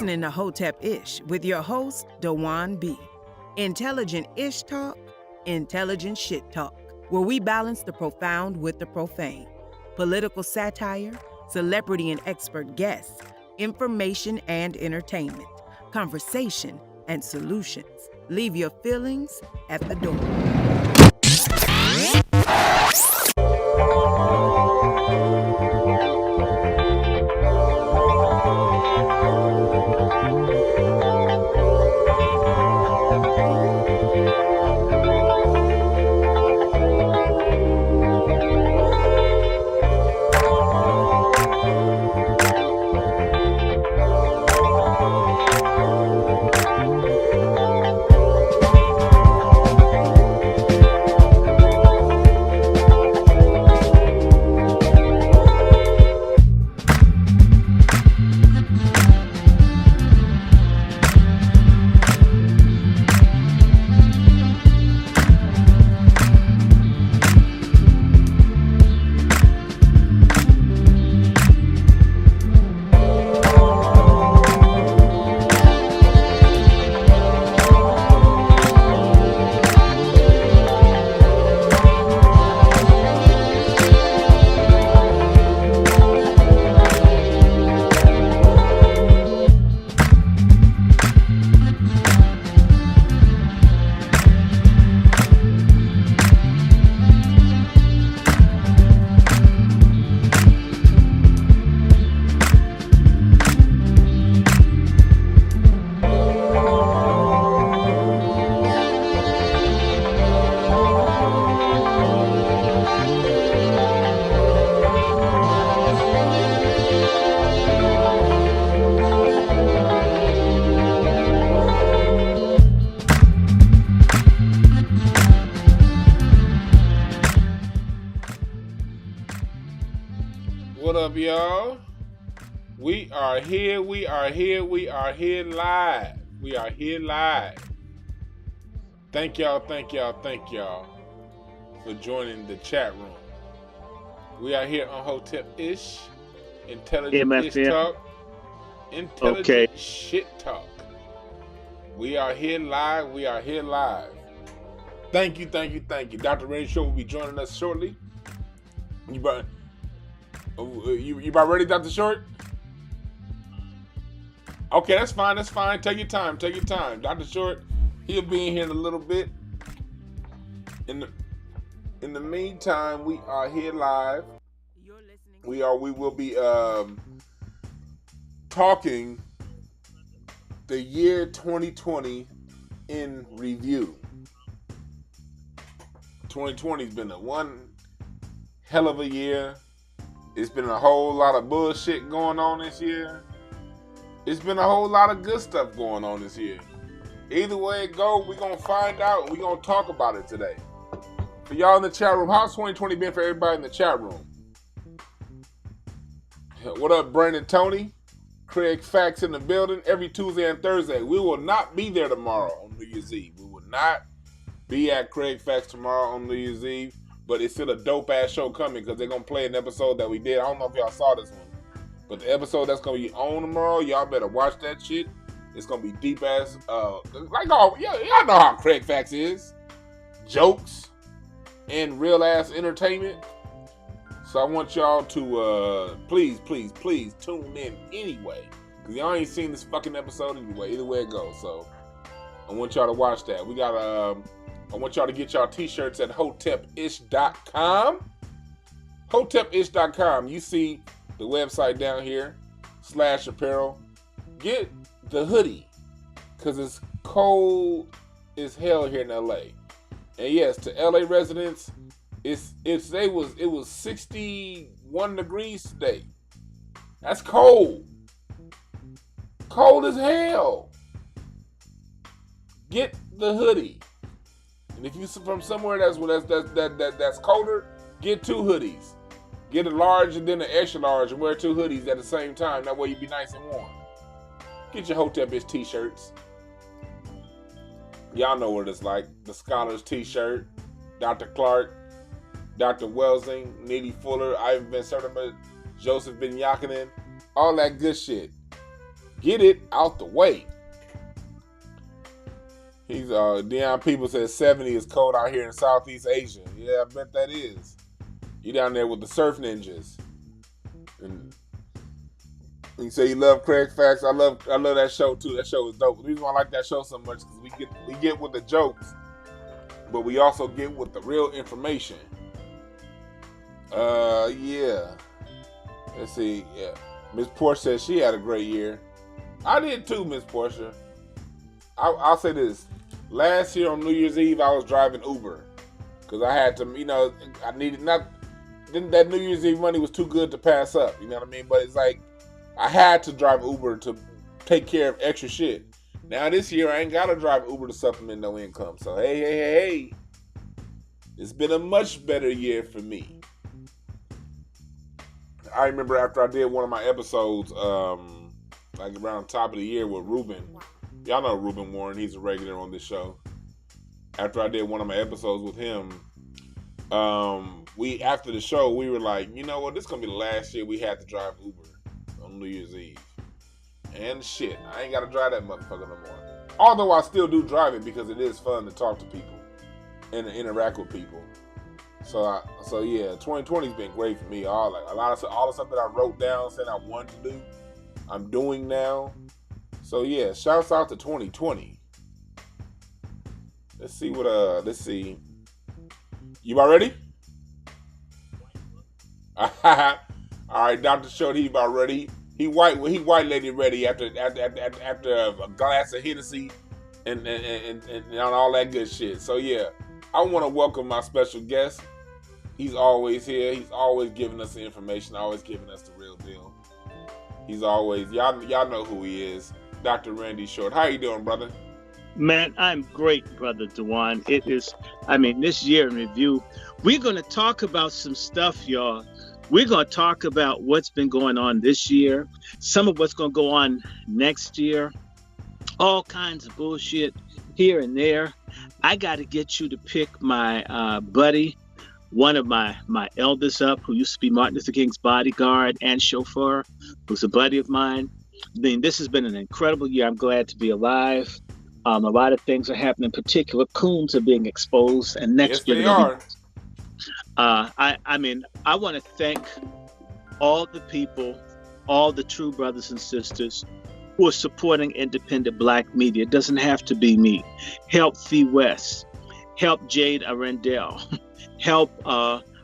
listening to Hotepish with your host, Dwan B. Intelligent ish talk, intelligent shit talk, where we balance the profound with the profane. Political satire, celebrity and expert guests, information and entertainment, conversation and solutions. Leave your feelings at the door. What up, y'all? We are here live. We are here live. Thank y'all for joining the chat room. We are here on Hotepish, intelligent ish talk, intelligent shit talk. We are here live. Thank you. Dr. Ray Show will be joining us shortly. You about ready, Dr. Short? Okay, that's fine. Take your time. Dr. Short, he'll be in here in a little bit. In the meantime, we are here live. We will be talking the year 2020 in review. 2020's been one hell of a year. It's been a whole lot of bullshit going on this year. It's been a whole lot of good stuff going on this year. Either way it go, we're going to find out and we're going to talk about it today. For y'all in the chat room, how's 2020 been for everybody in the chat room? What up, Brandon Tony? Craig Facts in the building every Tuesday and Thursday. We will not be there tomorrow on New Year's Eve. We will not be at Craig Facts tomorrow on New Year's Eve. But it's still a dope-ass show coming because they're going to play an episode that we did. I don't know if y'all saw this one. But the episode that's going to be on tomorrow, y'all better watch that shit. It's going to be deep-ass. Y'all know how Craig Facts is. Jokes and real-ass entertainment. So I want y'all to please tune in anyway. Because y'all ain't seen this fucking episode anyway. Either way it goes. So I want y'all to watch that. We got I want y'all to get y'all t-shirts at hotepish.com. Hotepish.com. You see the website down here, /apparel. Get the hoodie, because it's cold as hell here in LA. And yes, to LA residents, it was 61 degrees today. That's cold. Cold as hell. Get the hoodie. And if you're from somewhere that's colder, get 2 hoodies. Get a large and then an extra large and wear 2 hoodies at the same time. That way you be nice and warm. Get your Hotepish t-shirts. Y'all know what it's like. The Scholars t-shirt, Dr. Clark, Dr. Welsing, Needy Fuller, Ivan Van Sertima, Joseph Ben Yakinen, all that good shit. Get it out the way. He's Deion People says 70 is cold out here in Southeast Asia. Yeah, I bet that is. You down there with the surf ninjas. And you say you love Craig Facts. I love that show too. That show is dope. The reason why I like that show so much because we get with the jokes, but we also get with the real information. Yeah. Let's see. Yeah. Miss Portia says she had a great year. I did too, Miss Portia. I'll say this. Last year on New Year's Eve, I was driving Uber because I had to, I needed that New Year's Eve money was too good to pass up. You know what I mean? But it's like I had to drive Uber to take care of extra shit. Now this year, I ain't got to drive Uber to supplement no income. So hey. It's been a much better year for me. I remember after I did one of my episodes, like around top of the year with Ruben. Y'all know Ruben Warren. He's a regular on this show. After I did one of my episodes with him, after the show, we were like, you know what? This is going to be the last year we had to drive Uber on New Year's Eve. And shit, I ain't got to drive that motherfucker no more. Although I still do drive it because it is fun to talk to people and to interact with people. So yeah, 2020's been great for me. All the stuff that I wrote down, said I wanted to do, I'm doing now. So yeah, shouts out to 2020. Let's see. You about ready? All right, Dr. Should, he about ready. He white lady ready after a glass of Hennessy and all that good shit. So yeah, I want to welcome my special guest. He's always here. He's always giving us the information, always giving us the real deal. He's always, y'all know who he is. Dr. Randy Short. How you doing, brother? Man, I'm great, Brother Dwan. It is, this year in review, we're going to talk about some stuff, y'all. We're going to talk about what's been going on this year, some of what's going to go on next year, all kinds of bullshit here and there. I got to get you to pick my buddy, one of my elders up, who used to be Martin Luther King's bodyguard and chauffeur, who's a buddy of mine. This has been an incredible year. I'm glad to be alive. A lot of things are happening. In particular, coons are being exposed, and next year, they are. I want to thank all the people, all the true brothers and sisters who are supporting independent Black media. It doesn't have to be me. Help Fee West. Help Jade Arendelle. Help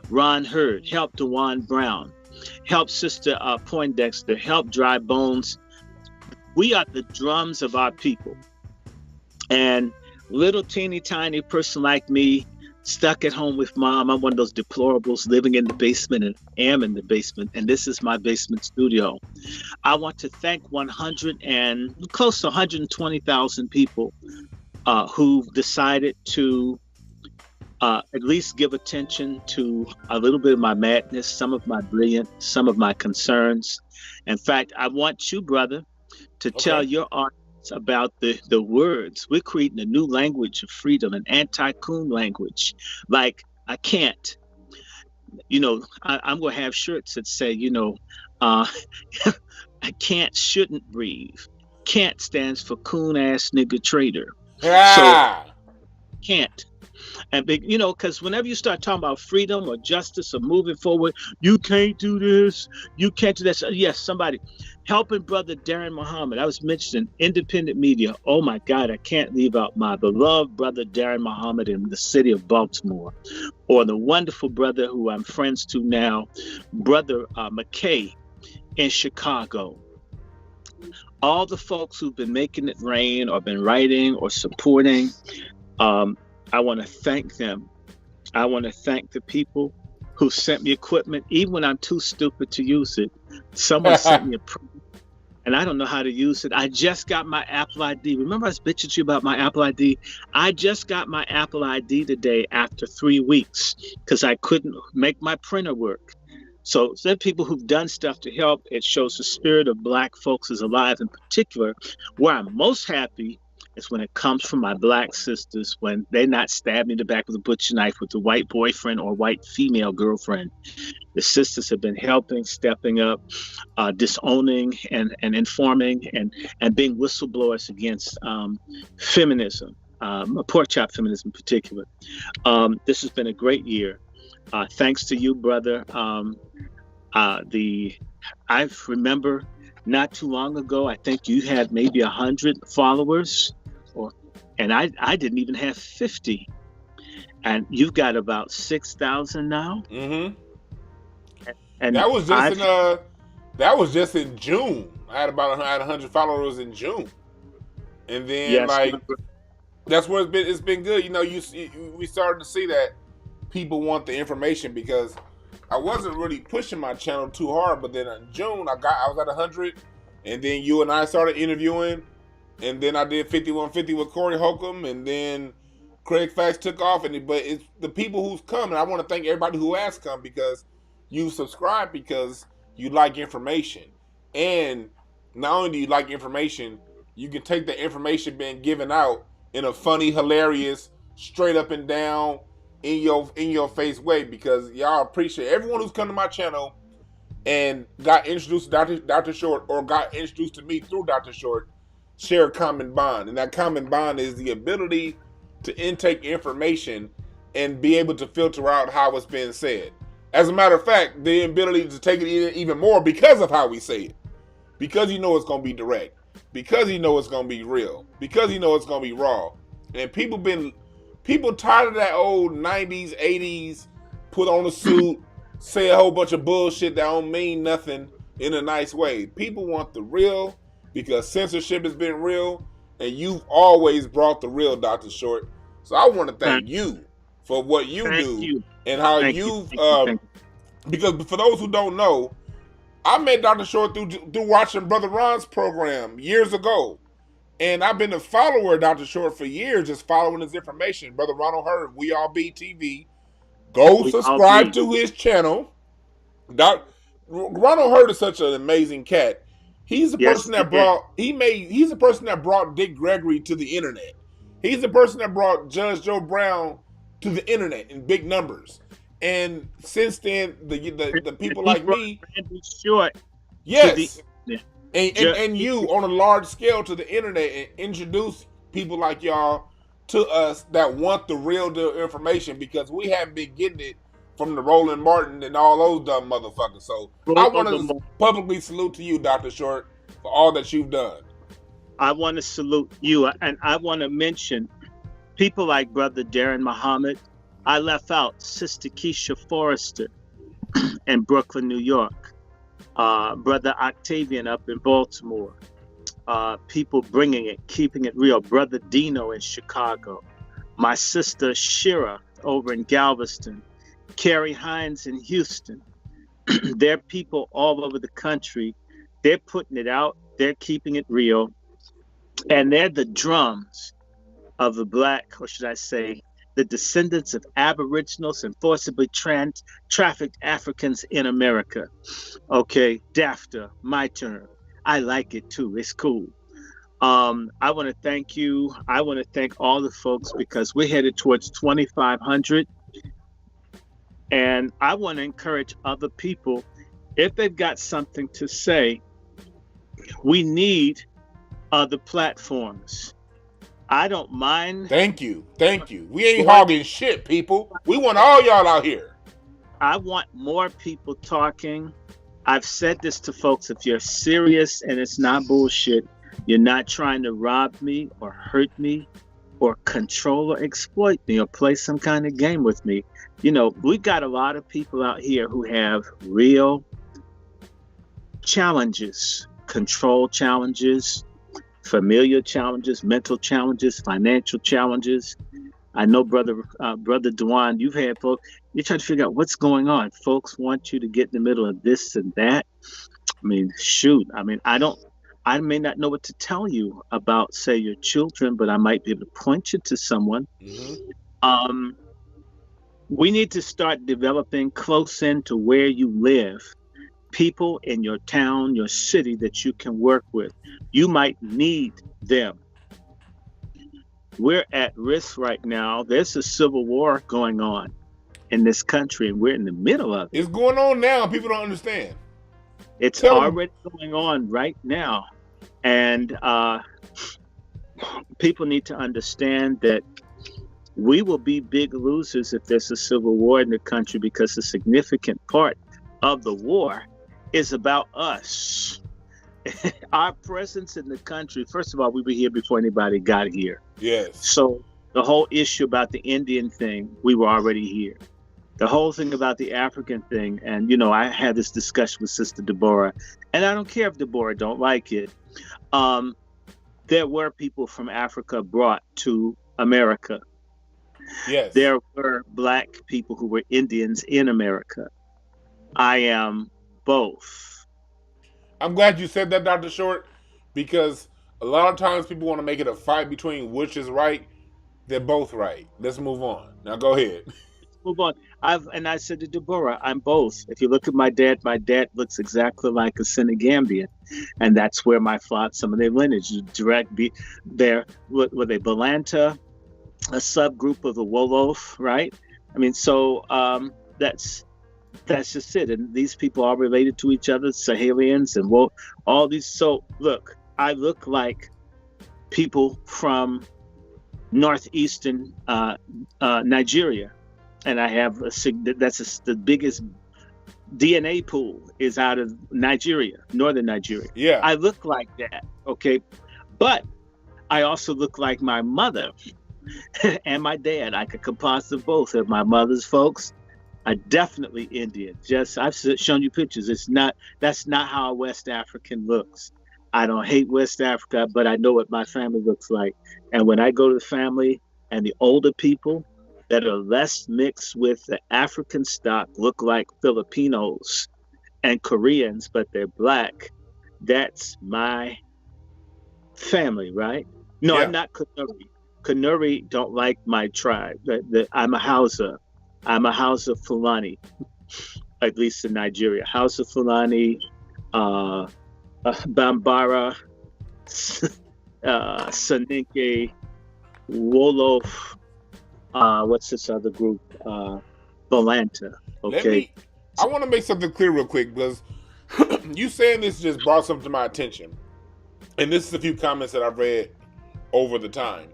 Ron Hurd. Help DwannBrown. Help Sister Poindexter. Help Dry Bones. We are the drums of our people. And little teeny tiny person like me, stuck at home with mom, I'm one of those deplorables living in the basement, and am in the basement, and this is my basement studio. I want to thank close to 120,000 people who've decided to at least give attention to a little bit of my madness, some of my brilliance, some of my concerns. In fact, I want you, brother, to tell your audience about the words. We're creating a new language of freedom, an anti-coon language. Like, I can't. I'm going to have shirts that say, I can't, shouldn't breathe. Can't stands for coon ass nigga traitor. Yeah. So, can't. And because whenever you start talking about freedom or justice or moving forward, you can't do this, you can't do that. So, yes, somebody helping Brother Darren Muhammad. I was mentioning independent media. Oh my God, I can't leave out my beloved brother Darren Muhammad in the city of Baltimore, or the wonderful brother who I'm friends to now, Brother McKay in Chicago. All the folks who've been making it rain or been writing or supporting, I want to thank them. I want to thank the people who sent me equipment, even when I'm too stupid to use it. Someone sent me a and I don't know how to use it. I just got my Apple ID. Remember I was bitching to you about my Apple ID? I just got my Apple ID today after 3 weeks because I couldn't make my printer work. So there are people who've done stuff to help. It shows the spirit of Black folks is alive. In particular, where I'm most happy is when it comes from my black sisters, when they're not stabbing me in the back with a butcher knife with a white boyfriend or white female girlfriend. The sisters have been helping, stepping up, disowning and informing and being whistleblowers against feminism, pork chop feminism in particular. This has been a great year. Thanks to you, brother. I remember not too long ago, I think you had maybe 100 followers, and I didn't even have 50. And you've got about 6,000 now. Mm-hmm. And that was just in June. I had 100 followers in June, and then yes, that's where it's been good. You know, we started to see that people want the information, because I wasn't really pushing my channel too hard. But then in June, I was at 100, and then you and I started interviewing, and then I did 5150 with Corey Holcomb, and then Craig Facts took off. But it's the people who's come, and I want to thank everybody who has come, because you subscribe because you like information. And not only do you like information, you can take the information being given out in a funny, hilarious, straight up and down, in your face way, because y'all appreciate everyone who's come to my channel and got introduced to Dr. Short, or got introduced to me through Dr. Short, share a common bond. And that common bond is the ability to intake information and be able to filter out how it's being said. As a matter of fact, the ability to take it even more because of how we say it. Because you know it's going to be direct. Because you know it's going to be real. Because you know it's going to be raw. And people tired of that old 90s, 80s, put on a suit, say a whole bunch of bullshit that don't mean nothing in a nice way. People want the real, because censorship has been real, and you've always brought the real, Dr. Short. So I want to thank you for what you do and how you've because for those who don't know, I met Dr. Short through watching Brother Ron's program years ago. And I've been a follower of Dr. Short for years, just following his information. Brother Ronald Hurd, We All Be TV. Go subscribe to his channel. Ronald Hurd is such an amazing cat. He's the person that he's the person that brought Dick Gregory to the internet. He's the person that brought Judge Joe Brown to the internet in big numbers. And since then, the people like me, yes, and you on a large scale to the internet, and introduce people like y'all to us that want the real deal information, because we haven't been getting it from the Roland Martin and all those dumb motherfuckers. So I want to publicly salute to you, Dr. Short, for all that you've done. I want to salute you, and I want to mention people like Brother Darren Muhammad. I left out Sister Keisha Forrester in Brooklyn, New York. Brother Octavian up in Baltimore. People bringing it, keeping it real. Brother Dino in Chicago. My sister Shira over in Galveston. Carrie Hines in Houston. There are people all over the country. They're putting it out. They're keeping it real. And they're the drums of the black, or should I say, the descendants of Aboriginals and forcibly trafficked Africans in America. Okay, DAFTA, my turn. I like it too. It's cool. I want to thank you. I want to thank all the folks, because we're headed towards 2,500. And I want to encourage other people, if they've got something to say, we need other platforms. I don't mind. Thank you. We ain't hogging shit, people. We want all y'all out here. I want more people talking. I've said this to folks. If you're serious and it's not bullshit, you're not trying to rob me or hurt me or control or exploit me or play some kind of game with me. You know, we got a lot of people out here who have real challenges, control challenges, familial challenges, mental challenges, financial challenges. I know, Brother Dwan, you've had folks, you're trying to figure out what's going on. Folks want you to get in the middle of this and that. I mean, shoot. I mean, I may not know what to tell you about, say, your children, but I might be able to point you to someone. Mm-hmm. We need to start developing close in to where you live, people in your town, your city that you can work with. You might need them. we're at risk right now. There's a civil war going on in this country, and we're in the middle of it. It's going on now. People don't understand. It's Tell 'em. already going on right now. And people need to understand that we will be big losers if there's a civil war in the country, because a significant part of the war is about us. Our presence in the country, first of all, we were here before anybody got here. Yes. So the whole issue about the Indian thing, we were already here. The whole thing about the African thing, and you know, I had this discussion with Sister Deborah, and I don't care if Deborah don't like it. There were people from Africa brought to America. Yes. There were Black people who were Indians in America. I am both. I'm glad you said that, Dr. Short, because a lot of times people want to make it a fight between which is right. They're both right. Let's move on. Now go ahead. Move on. I said to Deborah, I'm both. If you look at my dad looks exactly like a Senegambian, and that's where my father, some of their lineage, were they Balanta, a subgroup of the Wolof, right? I mean, so that's just it. And these people are related to each other, Sahelians and all these. So look, I look like people from northeastern Nigeria. And I have the biggest DNA pool is out of Nigeria, northern Nigeria. Yeah. I look like that, okay? But I also look like my mother and my dad. I could composite of both of my mother's folks. Are definitely Indian. I've shown you pictures. That's not how a West African looks. I don't hate West Africa, but I know what my family looks like. And when I go to the family and the older people that are less mixed with the African stock look like Filipinos and Koreans, but they're Black, that's my family, right? No, yeah. I'm not Kanuri. Kanuri don't like my tribe. I'm a Hausa. I'm a Hausa Fulani, at least in Nigeria. Hausa Fulani, Bambara, Soninke, Wolof, what's this other group? Balanta. Okay. I want to make something clear real quick, because you saying this just brought something to my attention. And this is a few comments that I've read over the time.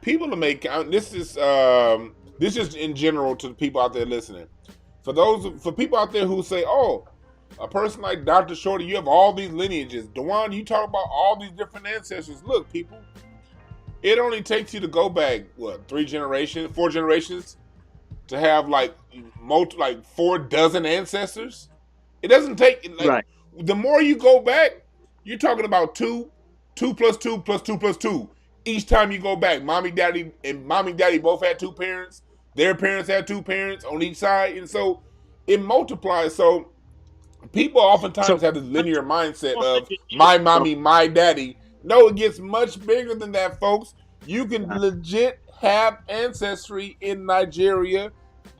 People to make, this is in general to the people out there listening. For people out there who say, oh, a person like Dr. Shorty, you have all these lineages. Dwan, you talk about all these different ancestors. Look, people, it only takes you to go back, 4 generations to have like 4 dozen ancestors. It doesn't take, right. The more you go back, you're talking about 2 plus 2 plus 2 plus 2. Each time you go back, mommy, daddy both had 2 parents. Their parents had 2 parents on each side. And so it multiplies. So people oftentimes have this linear mindset of my mommy, my daddy. No, it gets much bigger than that, folks. You can legit have ancestry in Nigeria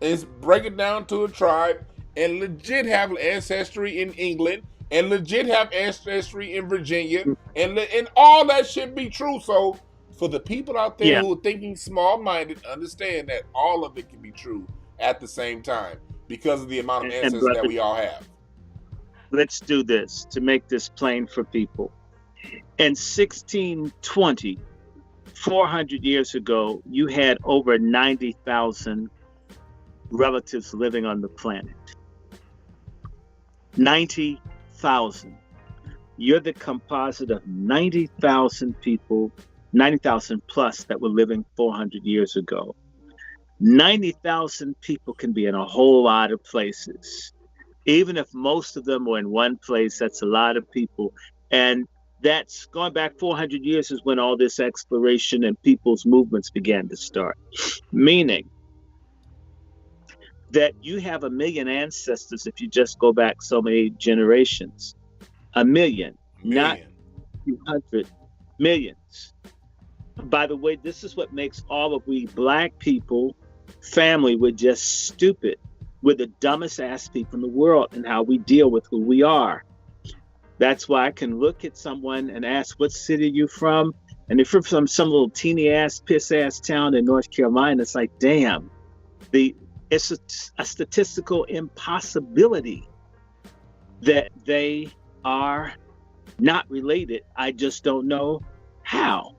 and break it down to a tribe, and legit have ancestry in England, and legit have ancestry in Virginia, and all that should be true. So for the people out there who are thinking small-minded, understand that all of it can be true at the same time because of the amount of ancestors that we all have. Let's do this to make this plain for people. In 1620, 400 years ago, you had over 90,000 relatives living on the planet. 90,000. You're the composite of 90,000 people, 90,000 plus that were living 400 years ago. 90,000 people can be in a whole lot of places. Even if most of them were in one place, that's a lot of people. And that's going back 400 years is when all this exploration and people's movements began to start. Meaning that you have 1 million ancestors if you just go back so many generations. 1 million, not 200 millions. By the way, this is what makes all of we Black people family. We're just stupid. We're the dumbest ass people in the world in how we deal with who we are. That's why I can look at someone and ask, what city are you from? And if you're from some little teeny ass, piss ass town in North Carolina, it's like, damn, it's a statistical impossibility that they are not related. I just don't know how.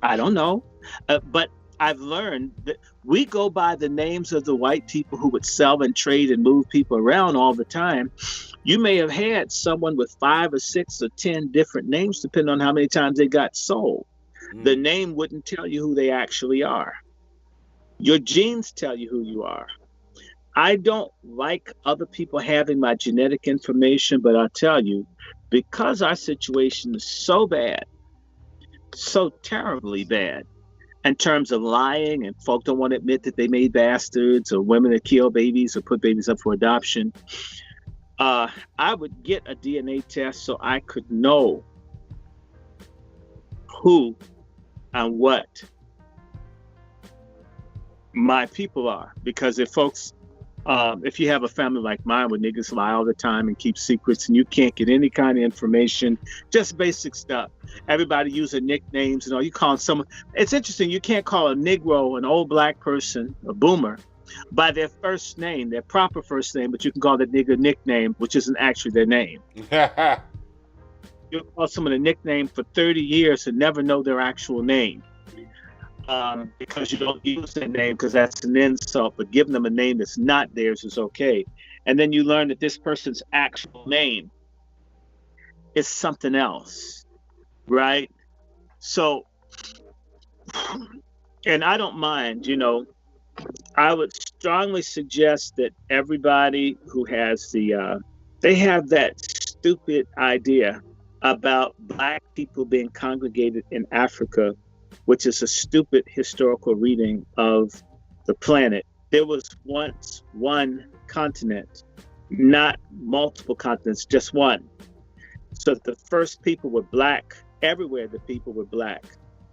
I don't know. But I've learned that we go by the names of the white people who would sell and trade and move people around all the time. You may have had someone with 5 or 6 or 10 different names, depending on how many times they got sold. The name wouldn't tell you who they actually are. Your genes tell you who you are. I don't like other people having my genetic information, but I'll tell you, because our situation is so bad, so terribly bad, in terms of lying, and folk don't want to admit that they made bastards, or women that kill babies or put babies up for adoption, I would get a DNA test so I could know who and what my people are. Because if folks, if you have a family like mine where niggas lie all the time and keep secrets and you can't get any kind of information, just basic stuff. Everybody using nicknames and all. You call someone, it's interesting, you can't call a Negro, an old black person, a boomer, by their first name, their proper first name, but you can call that nigga nickname, which isn't actually their name. You'll call someone a nickname for 30 years and never know their actual name. Because you don't use their name because that's an insult, but giving them a name that's not theirs is okay. And then you learn that this person's actual name is something else, right? So, and I don't mind, I would strongly suggest that everybody who has they have that stupid idea about black people being congregated in Africa, which is a stupid historical reading of the planet. There was once one continent, not multiple continents, just one. So the first people were black. Everywhere the people were black.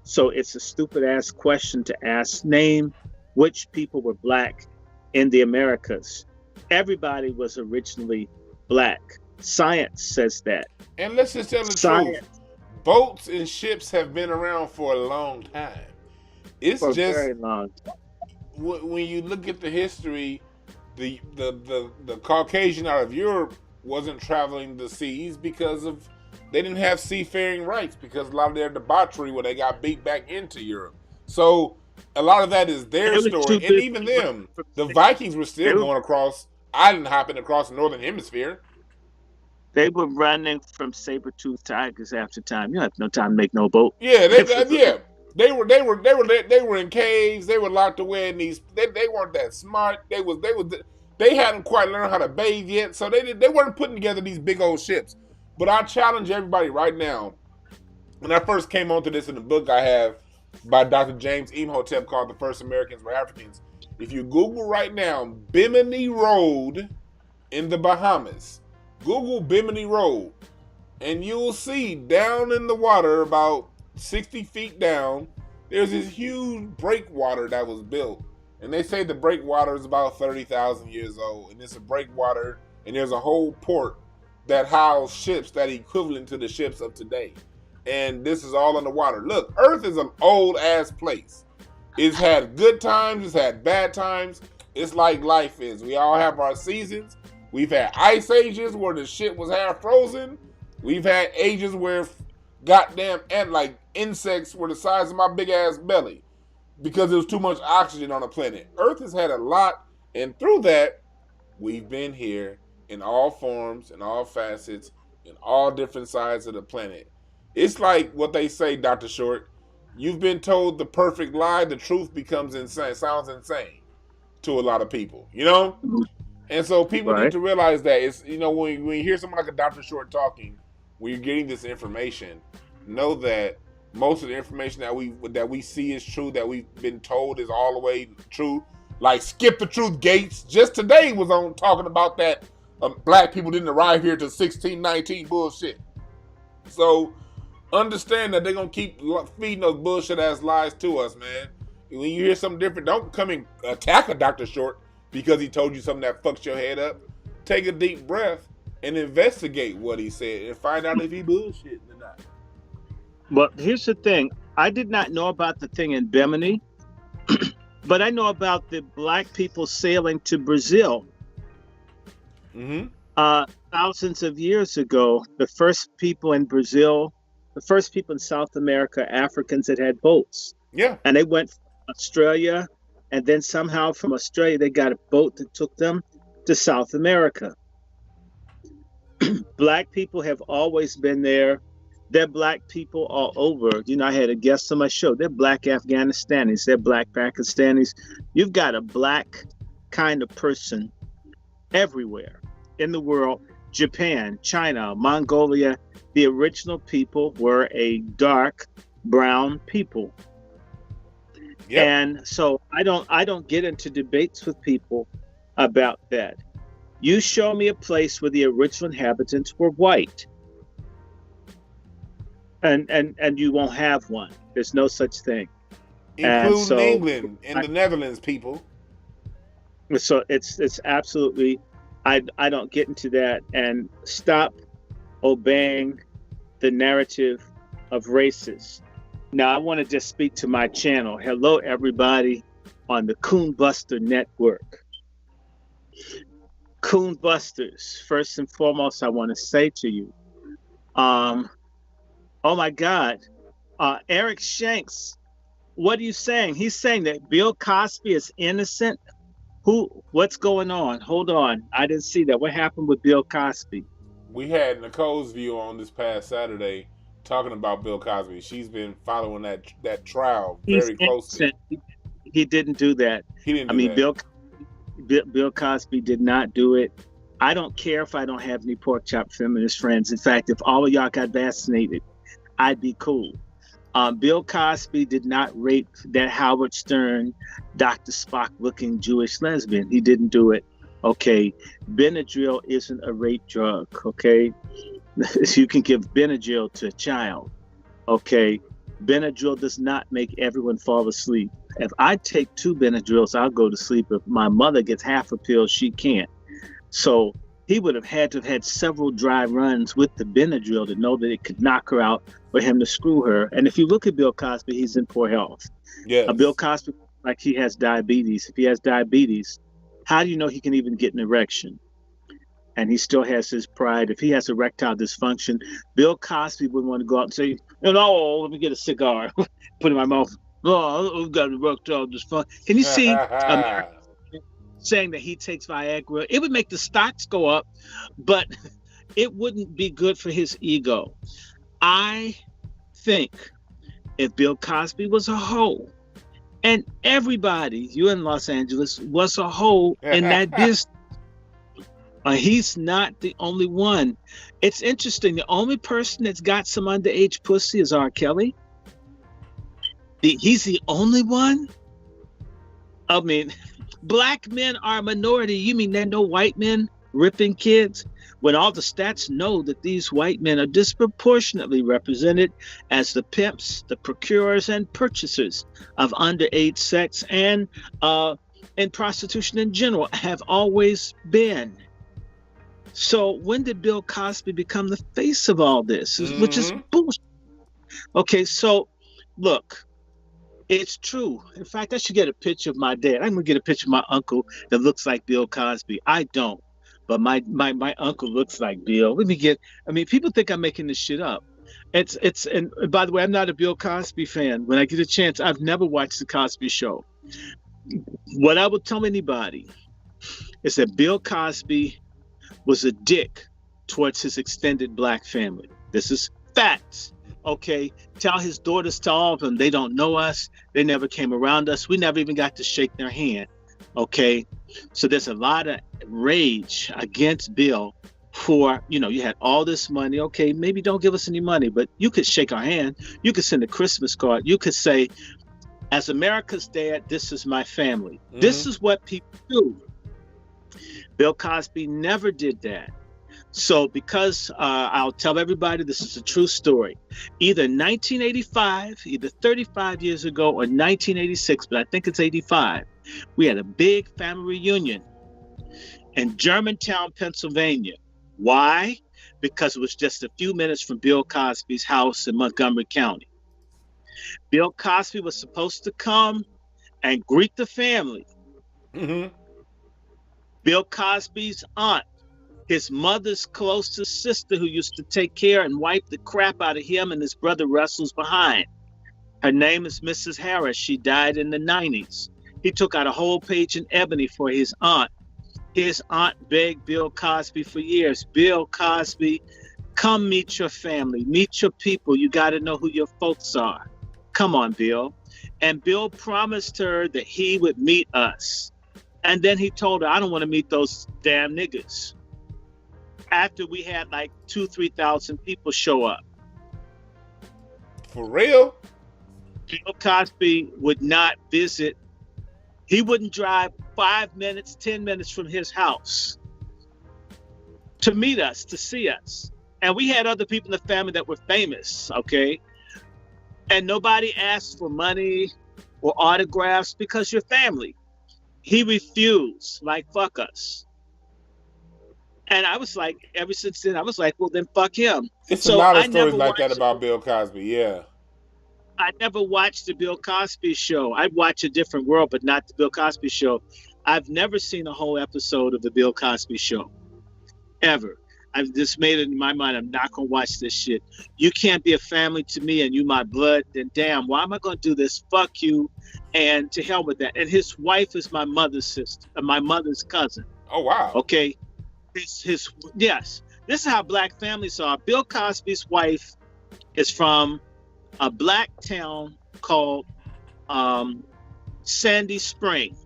So it's a stupid ass question to ask. Name which people were black in the Americas. Everybody was originally black. Science says that. And let's just tell the truth. Boats and ships have been around for a long time. It's for just a very long time. When you look at the history, the Caucasian out of Europe wasn't traveling the seas because of they didn't have seafaring rights, because a lot of their debauchery when they got beat back into Europe. So a lot of that is their story. And even them, the Vikings were still going across, island hopping across the northern hemisphere. They were running from saber-toothed tigers after time. You have no time to make no boat. Yeah, They were in caves. They were locked away in these. They weren't that smart. They hadn't quite learned how to bathe yet, so they weren't putting together these big old ships. But I challenge everybody right now. When I first came onto this in the book I have by Dr. James Imhotep called "The First Americans Were Africans," if you Google right now Bimini Road in the Bahamas, Google Bimini Road, and you'll see down in the water about 60 feet down, there's this huge breakwater that was built. And they say the breakwater is about 30,000 years old. And it's a breakwater, and there's a whole port that house ships that equivalent to the ships of today. And this is all underwater. Look, Earth is an old ass place. It's had good times, it's had bad times. It's like life is. We all have our seasons. We've had ice ages where the shit was half frozen. We've had ages where goddamn insects were the size of my big ass belly because there was too much oxygen on the planet. Earth has had a lot, and through that, we've been here in all forms, in all facets, in all different sides of the planet. It's like what they say, Dr. Short. You've been told the perfect lie, the truth becomes insane. Sounds insane to a lot of people, And so people need to realize that it's when you hear someone like a Dr. Short talking, when you're getting this information, know that most of the information that we see is true, that we've been told is all the way true. Like Skip the Truth Gates just today was on talking about that black people didn't arrive here till 1619 bullshit. So understand that they're gonna keep feeding those bullshit ass lies to us, man. When you hear something different, don't come and attack a Dr. Short because he told you something that fucks your head up. Take a deep breath and investigate what he said and find out if he bullshitting or not. But here's the thing. I did not know about the thing in Bimini, but I know about the black people sailing to Brazil. Mm-hmm. Thousands of years ago, the first people in Brazil, the first people in South America, Africans that had boats. Yeah. And they went from Australia, and then somehow from Australia, they got a boat that took them to South America. Black people have always been there. They're black people all over. You know, I had a guest on my show. They're black Afghanistanis. They're black Pakistanis. You've got a black kind of person everywhere in the world. Japan, China, Mongolia. The original people were a dark brown people. Yep. And so I don't get into debates with people about that. You show me a place where the original inhabitants were white. And you won't have one. There's no such thing. Including England and the Netherlands people. So it's absolutely, I don't get into that, and stop obeying the narrative of races. Now I want to just speak to my channel. Hello everybody on the Coon Buster Network. Coon Busters, first and foremost, I want to say to you, oh my God, Eric Shanks, what are you saying? He's saying that Bill Cosby is innocent. What's going on? Hold on, I didn't see that. What happened with Bill Cosby? We had Nicole's view on this past Saturday talking about Bill Cosby. She's been following that trial very closely. He didn't do that. He didn't do that. Bill Cosby did not do it. I don't care if I don't have any pork chop feminist friends. In fact, if all of y'all got vaccinated, I'd be cool. Bill Cosby did not rape that Howard Stern, Dr. Spock looking Jewish lesbian. He didn't do it. Okay. Benadryl isn't a rape drug. Okay. You can give Benadryl to a child. Okay. Benadryl does not make everyone fall asleep. If I take 2 Benadryls, I'll go to sleep. If my mother gets half a pill, she can't. So he would have had to have had several dry runs with the Benadryl to know that it could knock her out for him to screw her. And if you look at Bill Cosby, he's in poor health. Yes. Bill Cosby, like he has diabetes. If he has diabetes, how do you know he can even get an erection? And he still has his pride. If he has erectile dysfunction, Bill Cosby wouldn't want to go out and say, let me get a cigar, put it in my mouth. Oh, I've got erectile dysfunction. Can you see America saying that he takes Viagra? It would make the stocks go up, but it wouldn't be good for his ego. I think if Bill Cosby was a hoe, and everybody, you in Los Angeles, was a hoe in that business, he's not the only one. It's interesting. The only person that's got some underage pussy is R. Kelly. He's the only one? I mean, black men are a minority. You mean there are no white men ripping kids? When all the stats know that these white men are disproportionately represented as the pimps, the procurers, and purchasers of underage sex and prostitution in general have always been. So when did Bill Cosby become the face of all this? Which is bullshit. Okay, so look, it's true. In fact, I should get a picture of my dad. I'm gonna get a picture of my uncle that looks like Bill Cosby. I don't, but my uncle looks like Bill. People think I'm making this shit up. And by the way, I'm not a Bill Cosby fan. When I get a chance, I've never watched the Cosby Show. What I would tell anybody is that Bill Cosby was a dick towards his extended black family. This is facts. Okay, tell his daughters, to all of them, they don't know us. They never came around us. We never even got to shake their hand. Okay, so there's a lot of rage against Bill for, you had all this money. Okay, maybe don't give us any money, but you could shake our hand. You could send a Christmas card. You could say, as America's dad, this is my family. This is what people do. Bill Cosby never did that. So because I'll tell everybody this is a true story, either 1985, either 35 years ago, or 1986, but I think it's 85, we had a big family reunion in Germantown, Pennsylvania. Why? because it was just a few minutes from Bill Cosby's house in Montgomery County. Bill Cosby was supposed to come and greet the family. Mm-hmm. Bill Cosby's aunt, his mother's closest sister, who used to take care and wipe the crap out of him and his brother Russell's behind. Her name is Mrs. Harris. She died in the 90s. He took out a whole page in ebony for his aunt. His aunt begged Bill Cosby for years, Bill Cosby, come meet your family, meet your people. You got to know who your folks are. Come on, Bill. And Bill promised her that he would meet us. And then he told her, I don't want to meet those damn niggas. After we had like 2,000-3,000 people show up. For real? Bill Cosby would not visit. He wouldn't drive 5 minutes, 10 minutes from his house to meet us, to see us. And we had other people in the family that were famous, okay? And nobody asked for money or autographs because you're family. He refused, like, fuck us. And I was like, ever since then, I was like, well, then fuck him. It's a lot of stories like that about Bill Cosby, yeah. I never watched the Bill Cosby show. I'd watch A Different World, but not the Bill Cosby show. I've never seen a whole episode of the Bill Cosby show, ever. I've just made it in my mind, I'm not going to watch this shit. You can't be a family to me and you my blood, then damn, why am I going to do this? Fuck you, and to hell with that. And his wife is my mother's sister, my mother's cousin. Oh, wow. Okay. Yes. This is how black families are. Bill Cosby's wife is from a black town called Sandy Spring.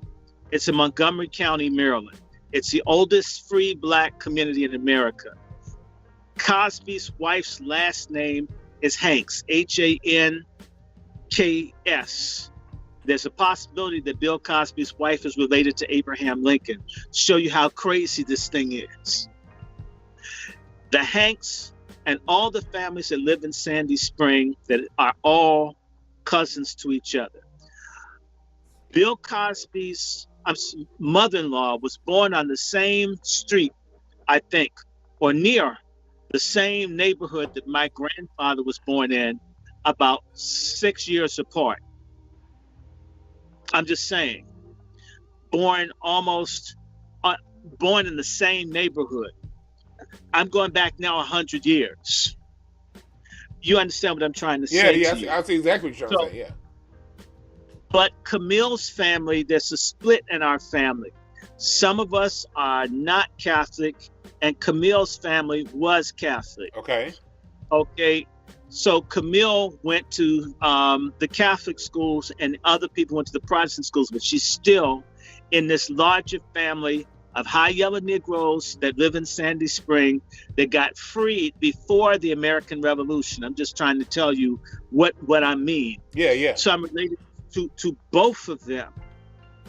It's in Montgomery County, Maryland. It's the oldest free black community in America. Cosby's wife's last name is Hanks, Hanks. There's a possibility that Bill Cosby's wife is related to Abraham Lincoln. Show you how crazy this thing is. The Hanks and all the families that live in Sandy Spring that are all cousins to each other. Bill Cosby's mother-in-law was born on the same street, I think, or near the same neighborhood that my grandfather was born in, about 6 years apart. I'm just saying, born in the same neighborhood. I'm going back now 100 years. You understand what I'm trying to say? Yeah, I see exactly what you're trying to say, yeah. But Camille's family, there's a split in our family. Some of us are not Catholic, and Camille's family was Catholic. Okay. So Camille went to the Catholic schools and other people went to the Protestant schools, but she's still in this larger family of high yellow Negroes that live in Sandy Spring that got freed before the American Revolution. I'm just trying to tell you what I mean. Yeah. So I'm related to both of them.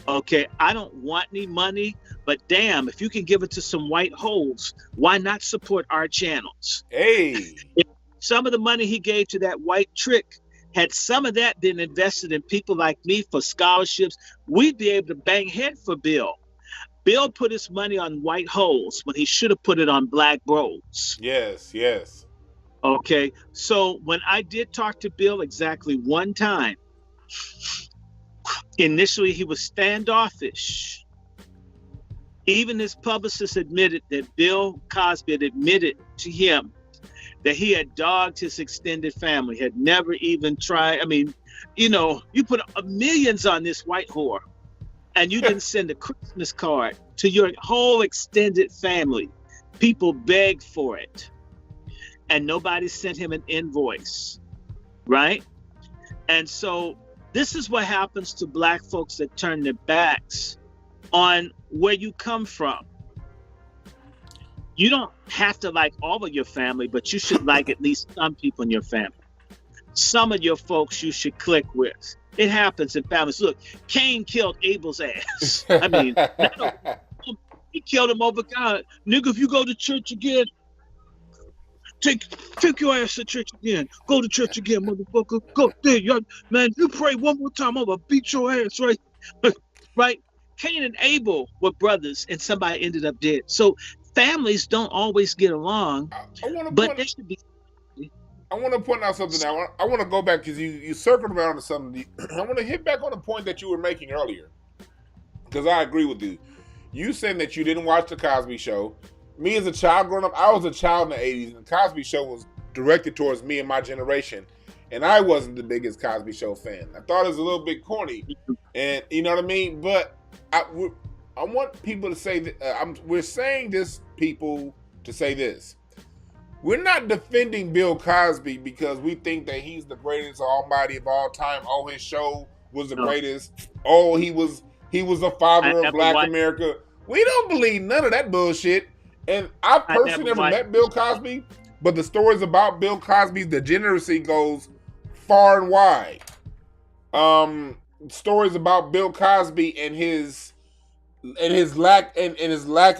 Okay, I don't want any money, but damn, if you can give it to some white holes, why not support our channels? Hey. If some of the money he gave to that white trick, had some of that been invested in people like me for scholarships, we'd be able to bang head for Bill. Bill put his money on white holes when he should have put it on black bros. Yes. Okay, so when I did talk to Bill exactly one time, initially he was standoffish. Even his publicist admitted that Bill Cosby had admitted to him that he had dogged his extended family, had never even tried. I mean, you put millions on this white whore and you didn't send a Christmas card to your whole extended family. People begged for it and nobody sent him an invoice, right? And so this is what happens to black folks that turn their backs on where you come from. You don't have to like all of your family, but you should like at least some people in your family. Some of your folks you should click with. It happens in families. Look, Cain killed Abel's ass. I mean, he killed him over God. Nigga, if you go to church again, take your ass to church again. Go to church again, motherfucker. Go there, man. You pray one more time, I'm gonna beat your ass, right? Right? Cain and Abel were brothers, and somebody ended up dead. So families don't always get along, but there should be. I want to point out something now. I want to go back because you circled around to something. I want to hit back on the point that you were making earlier because I agree with you. You said that you didn't watch the Cosby Show. Me as a child growing up, I was a child in the 80s, and the Cosby Show was directed towards me and my generation, and I wasn't the biggest Cosby Show fan. I thought it was a little bit corny, and you know what I mean? But I want people to say that we're saying this, people, to say this. We're not defending Bill Cosby because we think that he's the greatest almighty of all time. Oh, his show was the greatest. Oh, he was the father of Black America. We don't believe none of that bullshit. And I personally never met Bill Cosby, but the stories about Bill Cosby's degeneracy goes far and wide. Stories about Bill Cosby and his lack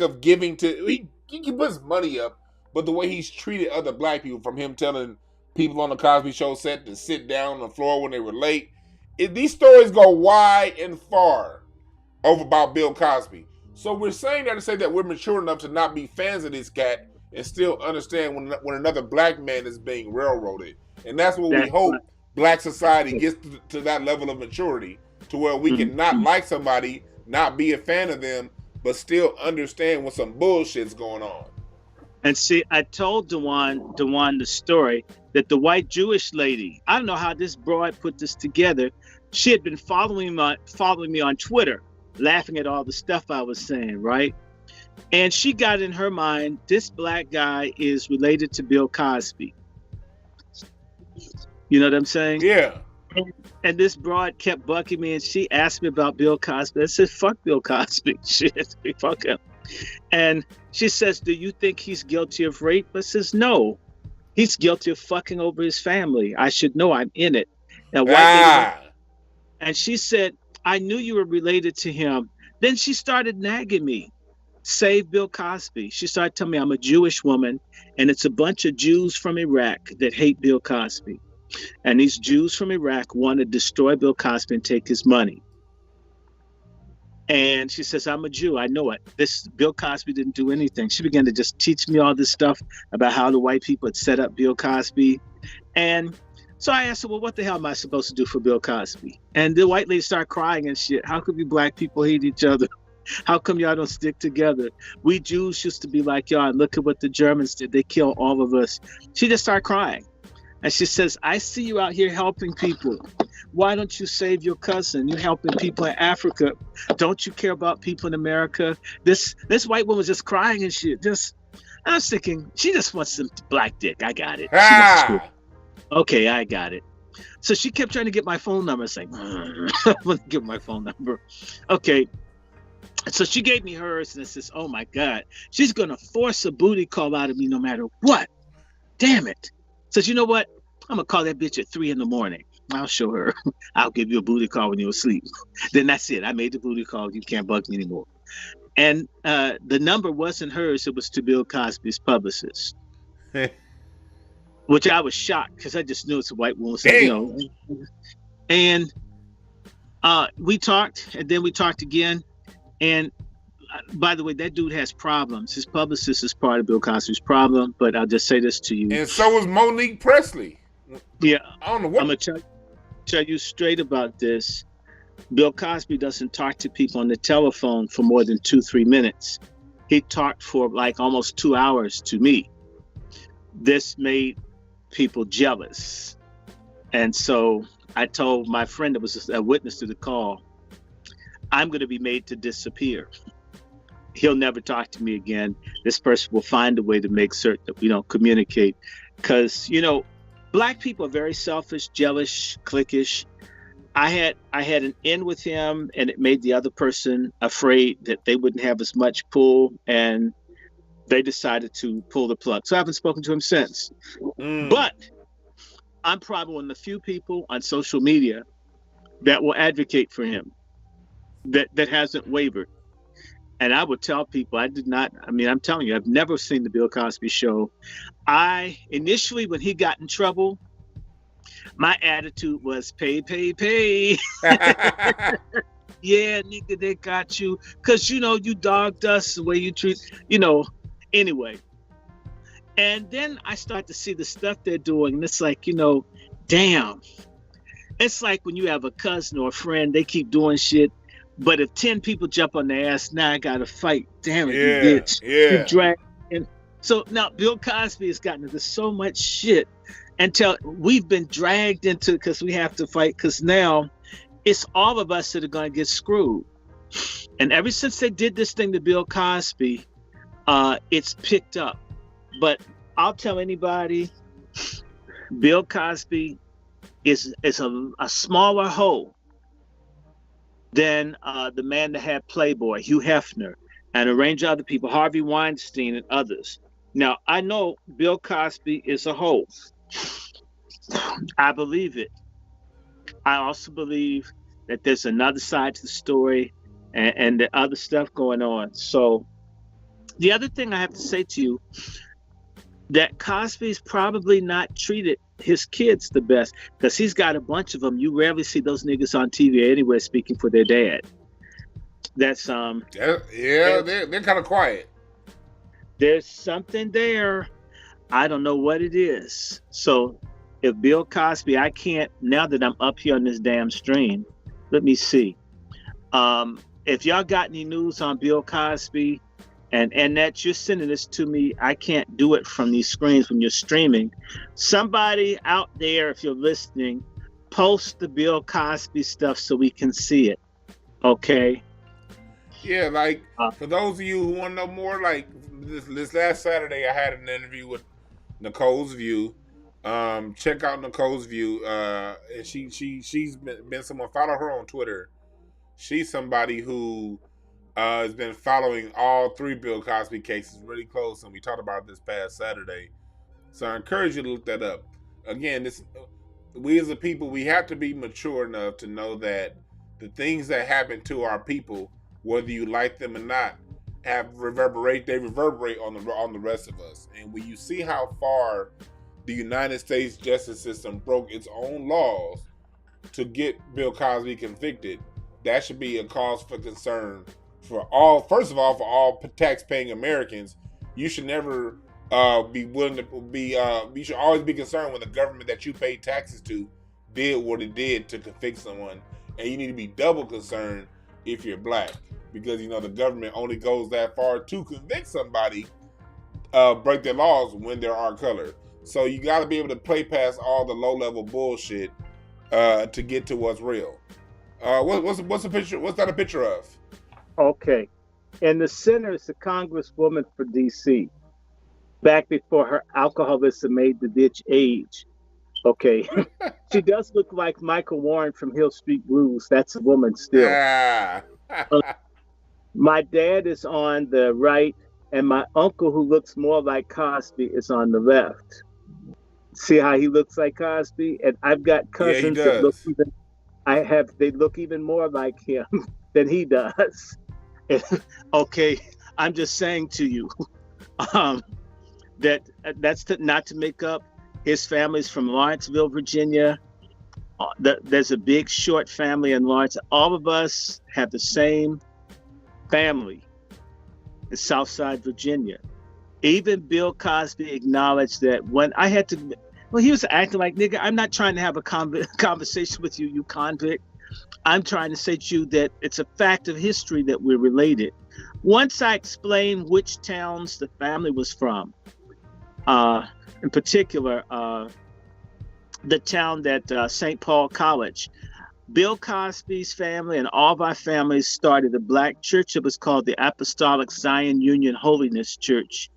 of giving to he can put his money up. But the way he's treated other Black people, from him telling people on the Cosby Show set to sit down on the floor when they were late, these stories go wide and far over about Bill Cosby. So we're saying that to say that we're mature enough to not be fans of this cat and still understand when another Black man is being railroaded. And that's what we hope Black society gets to that level of maturity, to where we can not like somebody, not be a fan of them, but still understand when some bullshit's going on. And see, I told Dwan the story that the white Jewish lady, I don't know how this broad put this together. She had been following me on Twitter, laughing at all the stuff I was saying, right? And she got in her mind, this Black guy is related to Bill Cosby. You know what I'm saying? Yeah. And this broad kept bucking me, and she asked me about Bill Cosby. I said, fuck Bill Cosby. Shit, fuck him. And she says, do you think he's guilty of rape? I says, no. He's guilty of fucking over his family. I should know, I'm in it. And she said, I knew you were related to him. Then she started nagging me. Save Bill Cosby. She started telling me I'm a Jewish woman, and it's a bunch of Jews from Iraq that hate Bill Cosby. And these Jews from Iraq want to destroy Bill Cosby and take his money. And she says, I'm a Jew. I know it. This Bill Cosby didn't do anything. She began to just teach me all this stuff about how the white people had set up Bill Cosby. And so I asked her, well, what the hell am I supposed to do for Bill Cosby? And the white lady started crying and shit. How could we Black people hate each other? How come y'all don't stick together? We Jews used to be like y'all, and look at what the Germans did. They killed all of us. She just started crying. And she says, I see you out here helping people. Why don't you save your cousin? You're helping people in Africa. Don't you care about people in America? This white woman was just crying and shit. I was thinking, she just wants some Black dick. I got it. Okay, I got it. So she kept trying to get my phone number. It's like, I'm going to give my phone number. Okay. So she gave me hers, and it says, oh my God, she's going to force a booty call out of me no matter what. Damn it. Says, you know what? I'm going to call that bitch at 3 a.m. I'll show her. I'll give you a booty call when you're asleep. Then that's it. I made the booty call. You can't bug me anymore. And the number wasn't hers. It was to Bill Cosby's publicist. Which I was shocked because I just knew it's a white woman. So, you know. And we talked, and then we talked again. And by the way, that dude has problems. His publicist is part of Bill Cosby's problem, but I'll just say this to you. And so is Monique Presley. Yeah. I don't know what. I'm going to tell you straight about this. Bill Cosby doesn't talk to people on the telephone for more than 2-3 minutes. He talked for like almost 2 hours to me. This made people jealous. And so I told my friend that was a witness to the call, I'm going to be made to disappear. He'll never talk to me again. This person will find a way to make certain that we don't communicate. Because, you know, Black people are very selfish, jealous, cliquish. I had an in with him, and it made the other person afraid that they wouldn't have as much pull, and they decided to pull the plug. So I haven't spoken to him since. But I'm probably one of the few people on social media that will advocate for him, that hasn't wavered. And I would tell people, I'm telling you, I've never seen the Bill Cosby Show. Initially, when he got in trouble, my attitude was pay. Yeah, nigga, they got you. Because, you know, you dogged us the way you treat, you know. Anyway, and then I start to see the stuff they're doing, and it's like, damn. It's like when you have a cousin or a friend, they keep doing shit, but if 10 people jump on their ass, now I gotta fight. Damn it, you bitch. Yeah. You drag. And so now Bill Cosby has gotten into so much shit until we've been dragged into, because we have to fight, because now it's all of us that are going to get screwed. And ever since they did this thing to Bill Cosby, it's picked up. But I'll tell anybody, Bill Cosby is a smaller hole than the man that had Playboy, Hugh Hefner, and a range of other people, Harvey Weinstein and others. Now, I know Bill Cosby is a hole. I believe it. I also believe that there's another side to the story and the other stuff going on. So the other thing I have to say to you, that Cosby's probably not treated his kids the best, because he's got a bunch of them. You rarely see those niggas on TV anywhere speaking for their dad. That's they're kind of quiet. There's something there. I don't know what it is. So if Bill Cosby, I can't, now that I'm up here on this damn stream, let me see. If y'all got any news on Bill Cosby, and that you're sending this to me, I can't do it from these screens when you're streaming. Somebody out there, if you're listening, post the Bill Cosby stuff so we can see it. Okay? Yeah, like, for those of you who want to know more, like, this last Saturday, I had an interview with Nicole's View. Check out Nicole's View. And she's been someone, follow her on Twitter. She's somebody who has been following all 3 Bill Cosby cases really close, and we talked about it this past Saturday. So I encourage you to look that up. Again, we as a people, we have to be mature enough to know that the things that happen to our people, whether you like them or not, reverberate on the rest of us. And when you see how far the United States justice system broke its own laws to get Bill Cosby convicted, that should be a cause for concern for all. First of all, for all tax-paying Americans. You should never be willing to be. You should always be concerned when the government that you pay taxes to did what it did to convict someone, and you need to be double concerned if you're black, because the government only goes that far to convict somebody, break their laws when there are color. So you got to be able to play past all the low-level bullshit to get to what's real. What's the picture? What's that a picture of? Okay. In the center is the Congresswoman for D.C. back before her alcoholism made the bitch age. Okay. She does look like Michael Warren from Hill Street Blues. That's a woman still. My dad is on the right, and my uncle, who looks more like Cosby, is on the left. See how he looks like Cosby? And I've got cousins that look they look even more like him than he does. Okay, I'm just saying to you that's not to make up. His family's from Lawrenceville, Virginia. There's a big short family in Lawrence. All of us have the same family in Southside Virginia. Even Bill Cosby acknowledged that when I had to, he was acting like, nigga, I'm not trying to have a conversation with you, you convict. I'm trying to say to you that it's a fact of history that we're related. Once I explained which towns the family was from, in particular, the town that St. Paul College, Bill Cosby's family and all of our families started a black church. It was called the Apostolic Zion Union Holiness Church.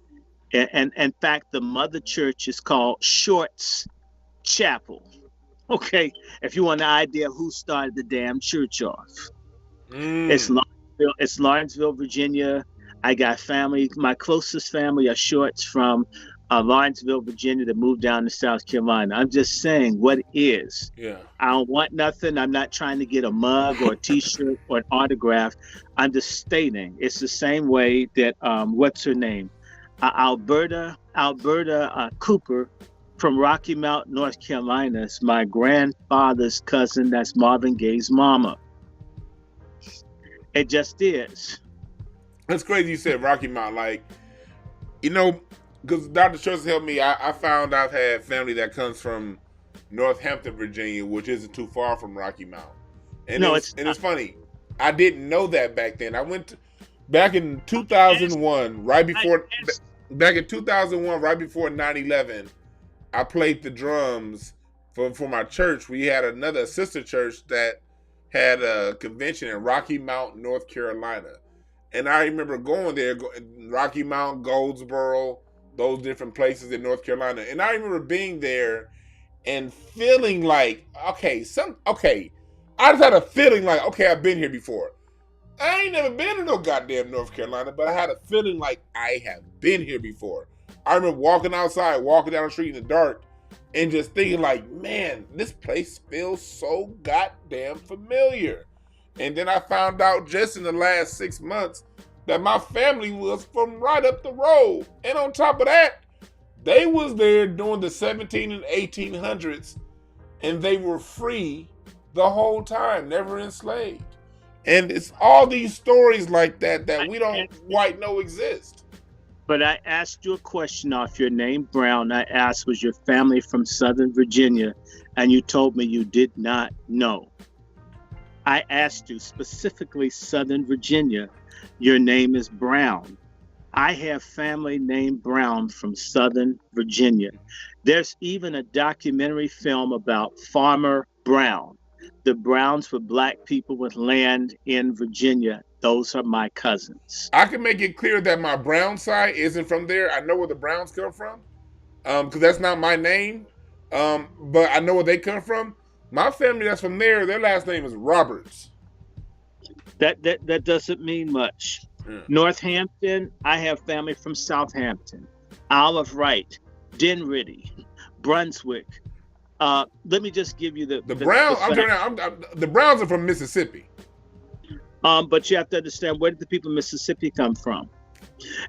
And in fact, the mother church is called Shorts Chapel. Okay, if you want an idea of who started the damn church off. It's Lawrenceville, Virginia. I got family. My closest family are Shorts from Lawrenceville, Virginia, that moved down to South Carolina. I'm just saying what is. Yeah. I don't want nothing. I'm not trying to get a mug or a T-shirt or an autograph. I'm just stating it's the same way that what's her name, Alberta Cooper from Rocky Mount, North Carolina, is my grandfather's cousin. That's Marvin Gaye's mama. It just is. That's crazy you said Rocky Mount. Like, because Dr. Schultz helped me, I found I've had family that comes from Northampton, Virginia, which isn't too far from Rocky Mount. And it's funny. I didn't know that back then. I went back in 2001, right before 9/11. I played the drums for my church. We had another sister church that had a convention in Rocky Mount, North Carolina. And I remember going there, Rocky Mount, Goldsboro, those different places in North Carolina. And I remember being there and feeling like, I just had a feeling like, okay, I've been here before. I ain't never been to no goddamn North Carolina, but I had a feeling like I have been here before. I remember walking outside, walking down the street in the dark, and just thinking like, man, this place feels so goddamn familiar. And then I found out just in the last 6 months that my family was from right up the road. And on top of that, they was there during the 17 and 1800s, and they were free the whole time, never enslaved. And it's all these stories like that we don't quite know exist. But I asked you a question off your name, Brown. I asked, was your family from Southern Virginia? And you told me you did not know. I asked you specifically Southern Virginia. Your name is Brown. I have family named Brown from Southern Virginia. There's even a documentary film about Farmer Brown. The Browns were black people with land in Virginia. Those are my cousins. I can make it clear that my Brown side isn't from there. I know where the Browns come from, because that's not my name. But I know where they come from. My family that's from there, their last name is Roberts. That doesn't mean much. Yeah. Northampton, I have family from Southampton, Olive Wright, Dinwiddie, Brunswick. Let me just give you the Browns. The Browns are from Mississippi. But you have to understand, where did the people in Mississippi come from?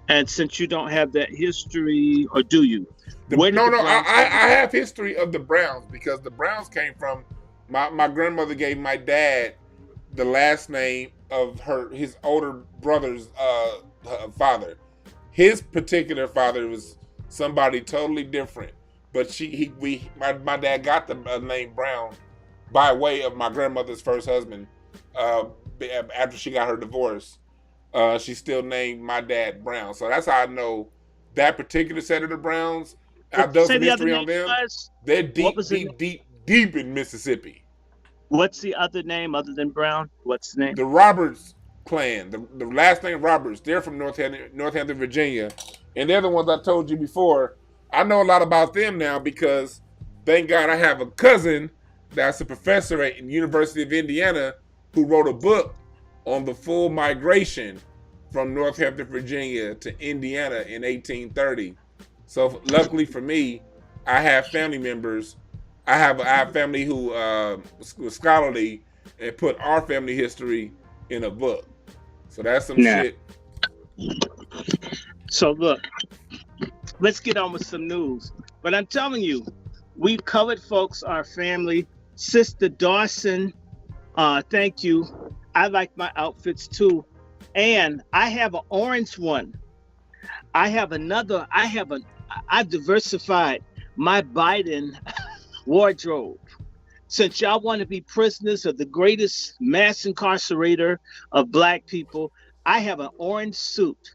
And since you don't have that history, or do you? I have history of the Browns, because the Browns came from my grandmother gave my dad the last name of his older brother's father. His particular father was somebody totally different, but my dad got the name Brown by way of my grandmother's first husband. After she got her divorce, she still named my dad Brown. So that's how I know that particular set of the Browns. I've done some history on them. They're deep in Mississippi. What's the other name other than Brown? What's the name? The Roberts clan. The last name Roberts. They're from Northampton, Virginia. And they're the ones I told you before. I know a lot about them now because, thank God, I have a cousin that's a professor at the University of Indiana who wrote a book on the full migration from Northampton, Virginia to Indiana in 1830. So luckily for me, I have family members. I have family who was scholarly and put our family history in a book. So that's some shit. So look, let's get on with some news. But I'm telling you, we colored folks are family. Sister Dawson, thank you. I like my outfits too. And I have an orange one. I've diversified my Biden wardrobe. Since y'all want to be prisoners of the greatest mass incarcerator of black people, I have an orange suit.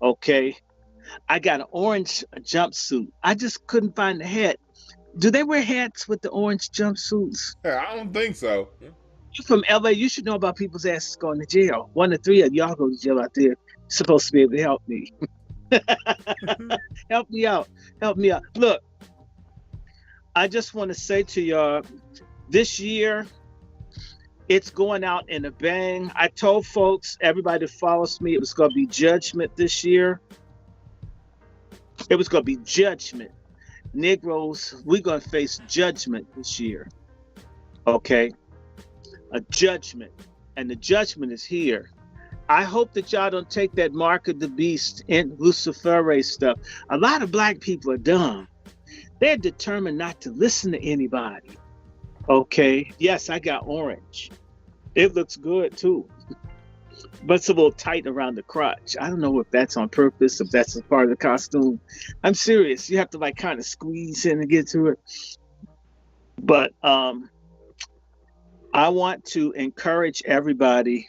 Okay. I got an orange jumpsuit. I just couldn't find the hat. Do they wear hats with the orange jumpsuits? Yeah, I don't think so. You're from LA, you should know about people's asses going to jail. 1 to 3 of y'all go to jail out there. You're supposed to be able to help me. Help me out. Look, I just want to say to y'all, this year, it's going out in a bang. I told folks, everybody that follows me, it was going to be judgment this year. It was going to be judgment. Negroes, we're going to face judgment this year. Okay? A judgment. And the judgment is here. I hope that y'all don't take that mark of the beast and Lucifere stuff. A lot of black people are dumb. They're determined not to listen to anybody. Okay? Yes, I got orange. It looks good too. but it's a little tight around the crotch. I don't know if that's on purpose, if that's a part of the costume. I'm serious. You have to like kind of squeeze in and get to it. But I want to encourage everybody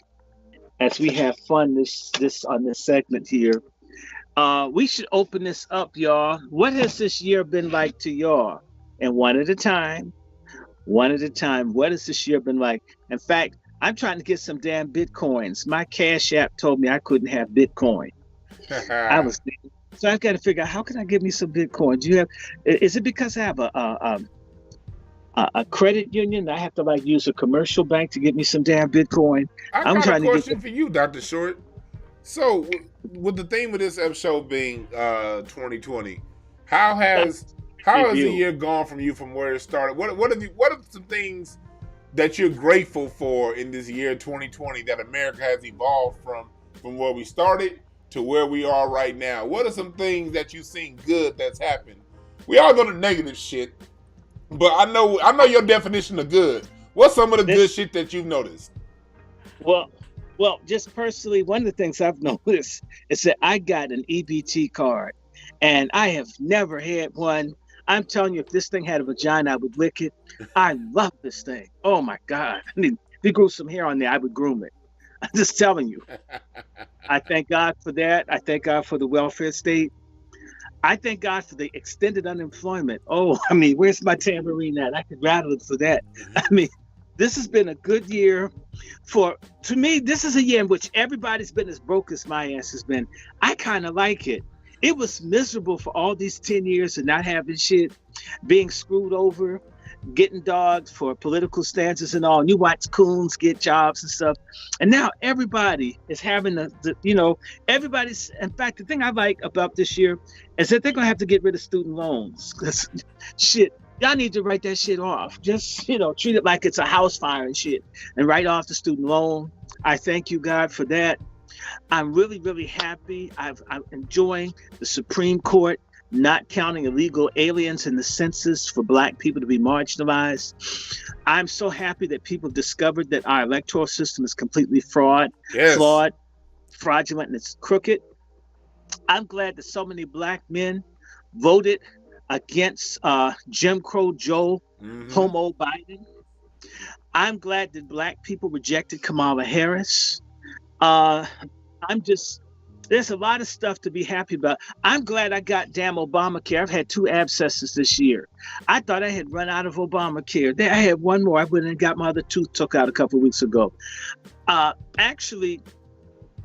as we have fun this on this segment here. We should open this up, y'all. What has this year been like to y'all? And one at a time. What has this year been like? In fact, I'm trying to get some damn Bitcoins. My Cash App told me I couldn't have Bitcoin. I was thinking, so I've got to figure out how can I get me some Bitcoin. Do you have? Is it because I have a credit union? I have to like use a commercial bank to get me some damn Bitcoin. I'm got a question for you, Dr. Short. So, with the theme of this episode being 2020, how has the year gone from where it started? What are some things that you're grateful for in this year 2020 that America has evolved from where we started to where we are right now? What are some things that you've seen good that's happened? We all go to negative shit, but I know your definition of good. What's some of the good shit that you've noticed? Well, just personally, one of the things I've noticed is that I got an EBT card, and I have never had one. I'm telling you, if this thing had a vagina, I would lick it. I love this thing. Oh my God. I mean, if you grew some hair on there, I would groom it. I'm just telling you. I thank God for that. I thank God for the welfare state. I thank God for the extended unemployment. Oh, I mean, where's my tambourine at? I could rattle it for that. I mean, this has been a good year to me, this is a year in which everybody's been as broke as my ass has been. I kind of like it. It was miserable for all these 10 years of not having shit, being screwed over, getting dogged for political stances and all. And you watch coons get jobs and stuff. And now everybody is having everybody's, in fact, the thing I like about this year is that they're going to have to get rid of student loans. Because shit, y'all need to write that shit off. Just, treat it like it's a house fire and shit and write off the student loan. I thank you, God, for that. I'm really, really happy. I'm enjoying the Supreme Court not counting illegal aliens in the census for Black people to be marginalized. I'm so happy that people discovered that our electoral system is completely flawed, fraudulent, and it's crooked. I'm glad that so many Black men voted against Jim Crow Joe, Homo Biden. I'm glad that Black people rejected Kamala Harris. There's a lot of stuff to be happy about. I'm glad I got damn Obamacare. I've had 2 abscesses this year. I thought I had run out of Obamacare. I had one more. I went and got my other tooth took out a couple of weeks ago. Actually,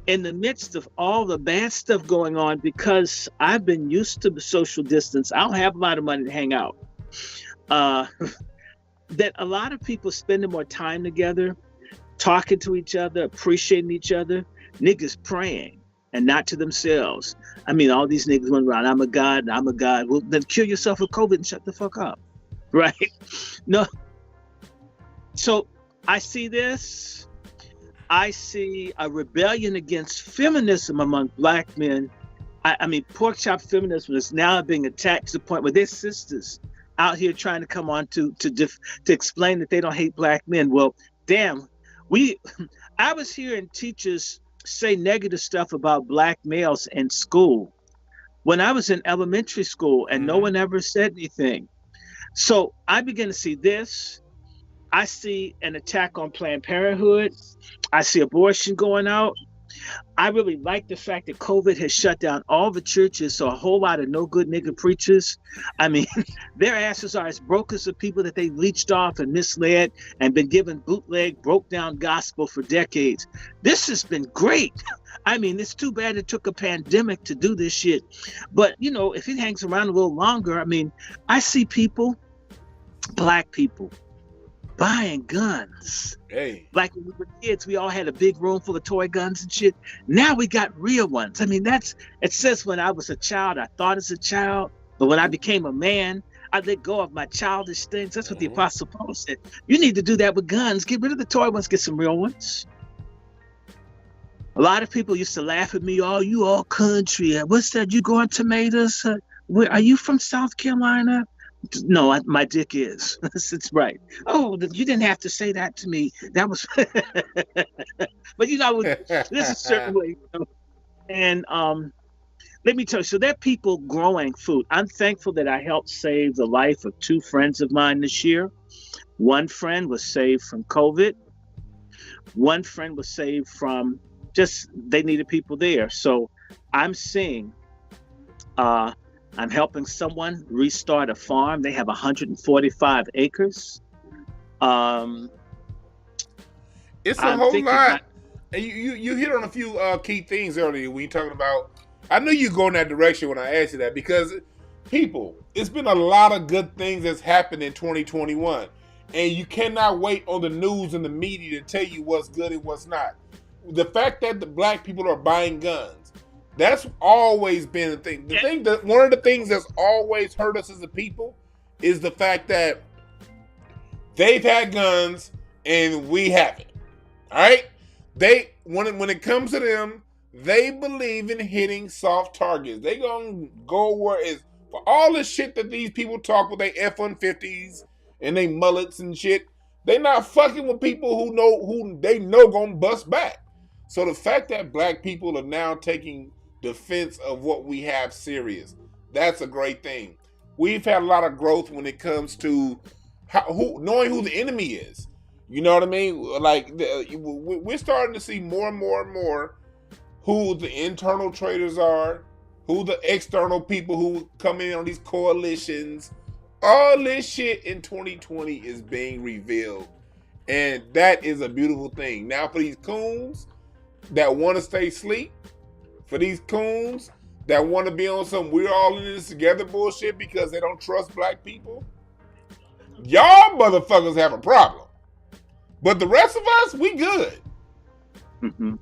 in the midst of all the bad stuff going on, because I've been used to the social distance, I don't have a lot of money to hang out. That a lot of people spending more time together, talking to each other, appreciating each other, niggas praying and not to themselves. I mean, all these niggas went around, I'm a God. Well, then kill yourself with COVID and shut the fuck up, right? No. So I see this. I see a rebellion against feminism among Black men. I mean, pork chop feminism is now being attacked to the point where their sisters out here trying to come on to explain that they don't hate Black men. Well, damn, I was hearing teachers say negative stuff about Black males in school when I was in elementary school, and no one ever said anything. So I begin to see this. I see an attack on Planned Parenthood. I see abortion going out. I really like the fact that COVID has shut down all the churches, so a whole lot of no good nigga preachers. I mean, their asses are as broke as the people that they leached off and misled and been given bootleg, broke down gospel for decades. This has been great. I mean, it's too bad it took a pandemic to do this shit. But, if it hangs around a little longer, I mean, I see people, Black people, buying guns. Hey. Like when we were kids, we all had a big room full of toy guns and shit. Now we got real ones. I mean, it says when I was a child, I thought as a child, but when I became a man, I let go of my childish things. That's what the Apostle Paul said. You need to do that with guns. Get rid of the toy ones, get some real ones. A lot of people used to laugh at me, you all country. What's that? You growing tomatoes? Are you from South Carolina? No, my dick is. It's right. Oh, you didn't have to say that to me. That was, but there's a certain way. And let me tell you, so there are people growing food. I'm thankful that I helped save the life of 2 friends of mine this year. One friend was saved from COVID. One friend was saved from they needed people there. So I'm seeing, I'm helping someone restart a farm. They have 145 acres. It's a whole lot. And you hit on a few key things earlier when you're talking about. I knew you go in that direction when I asked you that, because people, it's been a lot of good things that's happened in 2021, and you cannot wait on the news and the media to tell you what's good and what's not. The fact that the black people are buying guns, that's always been a thing. One of the things that's always hurt us as a people is the fact that they've had guns and we haven't. All right, when it comes to them, they believe in hitting soft targets. They gonna go where it's for all the shit that these people talk with their F-150s and they mullets and shit. They not fucking with people who they know gonna bust back. So the fact that black people are now taking defense of what we have serious, that's a great thing. We've had a lot of growth when it comes to knowing who the enemy is. You know what I mean? Like, we're starting to see more and more and more who the internal traitors are, who the external people who come in on these coalitions. All this shit in 2020 is being revealed. And that is a beautiful thing. Now, for these coons that want to stay asleep, for these coons that want to be on some we're all in this together bullshit because they don't trust black people, y'all motherfuckers have a problem. But the rest of us, we good. Mm-hmm.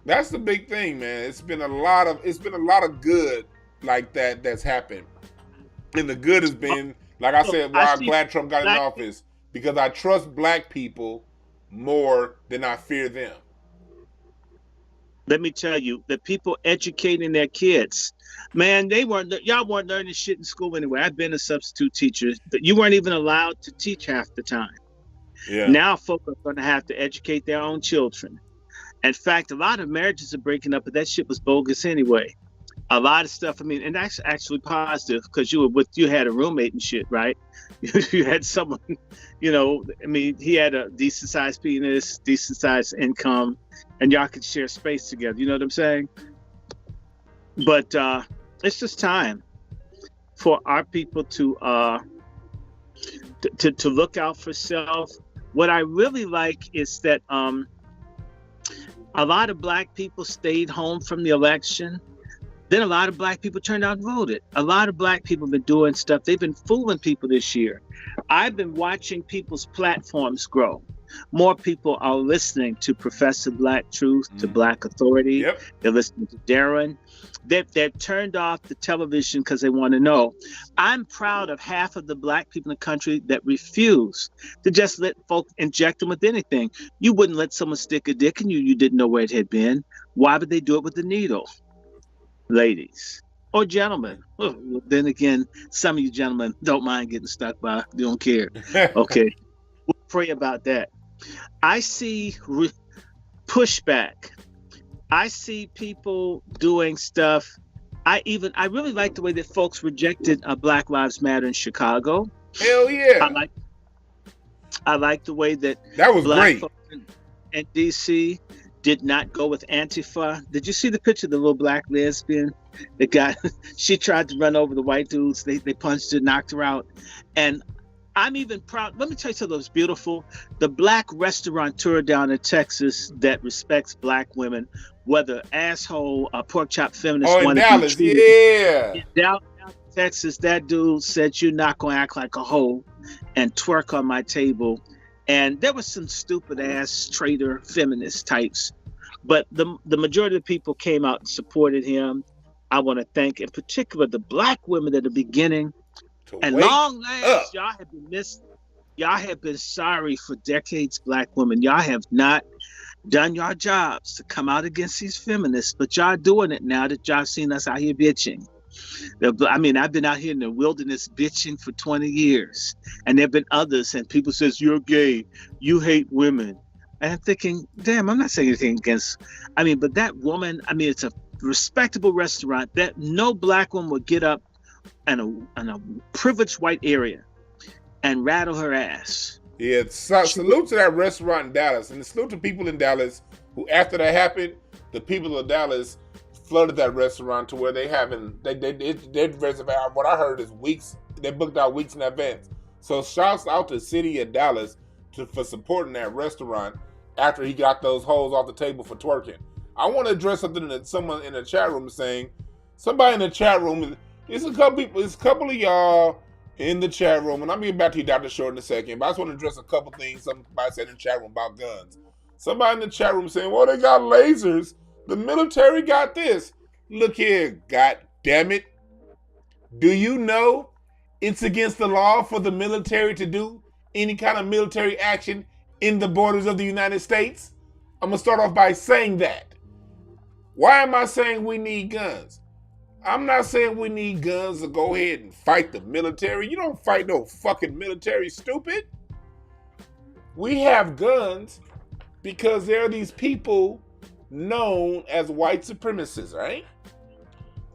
That's the big thing, man. It's been a lot of good like that's happened. And the good has been, like I said, why I'm glad Trump got in office, because I trust black people more than I fear them. Let me tell you, the people educating their kids, man, y'all weren't learning shit in school anyway. I've been a substitute teacher, but you weren't even allowed to teach half the time. Yeah. Now folks are going to have to educate their own children. In fact, a lot of marriages are breaking up, but that shit was bogus anyway. A lot of stuff, I mean, and that's actually positive, because you had a roommate and shit, right? You had someone, I mean, he had a decent sized penis, decent sized income, and y'all could share space together. You know what I'm saying? But it's just time for our people to look out for self. What I really like is that a lot of black people stayed home from the election. Then a lot of black people turned out and voted. A lot of black people have been doing stuff. They've been fooling people this year. I've been watching people's platforms grow. More people are listening to Professor Black Truth, to Black Authority. Yep. They're listening to Darren. They've turned off the television because they want to know. I'm proud of half of the black people in the country that refuse to just let folk inject them with anything. You wouldn't let someone stick a dick in you. You didn't know where it had been. Why would they do it with the needle? Ladies or gentlemen. Well, then again, some of you gentlemen don't mind getting stuck by, you don't care. Okay. We'll pray about that. I see pushback. I see people doing stuff. I really like the way that folks rejected Black Lives Matter in Chicago. Hell yeah. I like the way that was black great. Folks in DC did not go with Antifa. Did you see the picture of the little black lesbian that she tried to run over the white dudes. They punched her, knocked her out. And I'm even proud. Let me tell you something that was beautiful. The black restaurateur down in Texas that respects black women, whether asshole or pork chop feminist. Oh, in Dallas, yeah. In Dallas, Texas, that dude said, "You're not going to act like a hoe and twerk on my table." And there was some stupid ass traitor feminist types, but the majority of the people came out and supported him. I want to thank, in particular, the black women at the beginning. And long last, y'all have been missed. Y'all have been sorry for decades, black women. Y'all have not done your jobs to come out against these feminists, but y'all doing it now that y'all seen us out here bitching. I mean, I've been out here in the wilderness bitching for 20 years, and there have been others, and people says, you're gay, you hate women. And I'm thinking, damn, I'm not saying anything against, but that woman, it's a respectable restaurant that no black woman would get up in a privileged white area and rattle her ass. Yeah, salute to that restaurant in Dallas, and salute to people in Dallas who, after that happened, the people of Dallas flooded that restaurant to where they reserved. What I heard is weeks. They booked out weeks in advance. So shouts out to the city of Dallas for supporting that restaurant after he got those hoes off the table for twerking. I want to address something that someone in the chat room is saying. Somebody in the chat room, it's a couple people, it's a couple of y'all in the chat room, and I'm getting back to you, Dr. Short, in a second, but I just want to address a couple things somebody said in the chat room about guns. Somebody in the chat room saying, well, they got lasers. The military got this. Look here, God damn it. Do you know it's against the law for the military to do any kind of military action in the borders of the United States? I'm going to start off by saying that. Why am I saying we need guns? I'm not saying we need guns to go ahead and fight the military. You don't fight no fucking military, stupid. We have guns because there are these people known as white supremacists, right?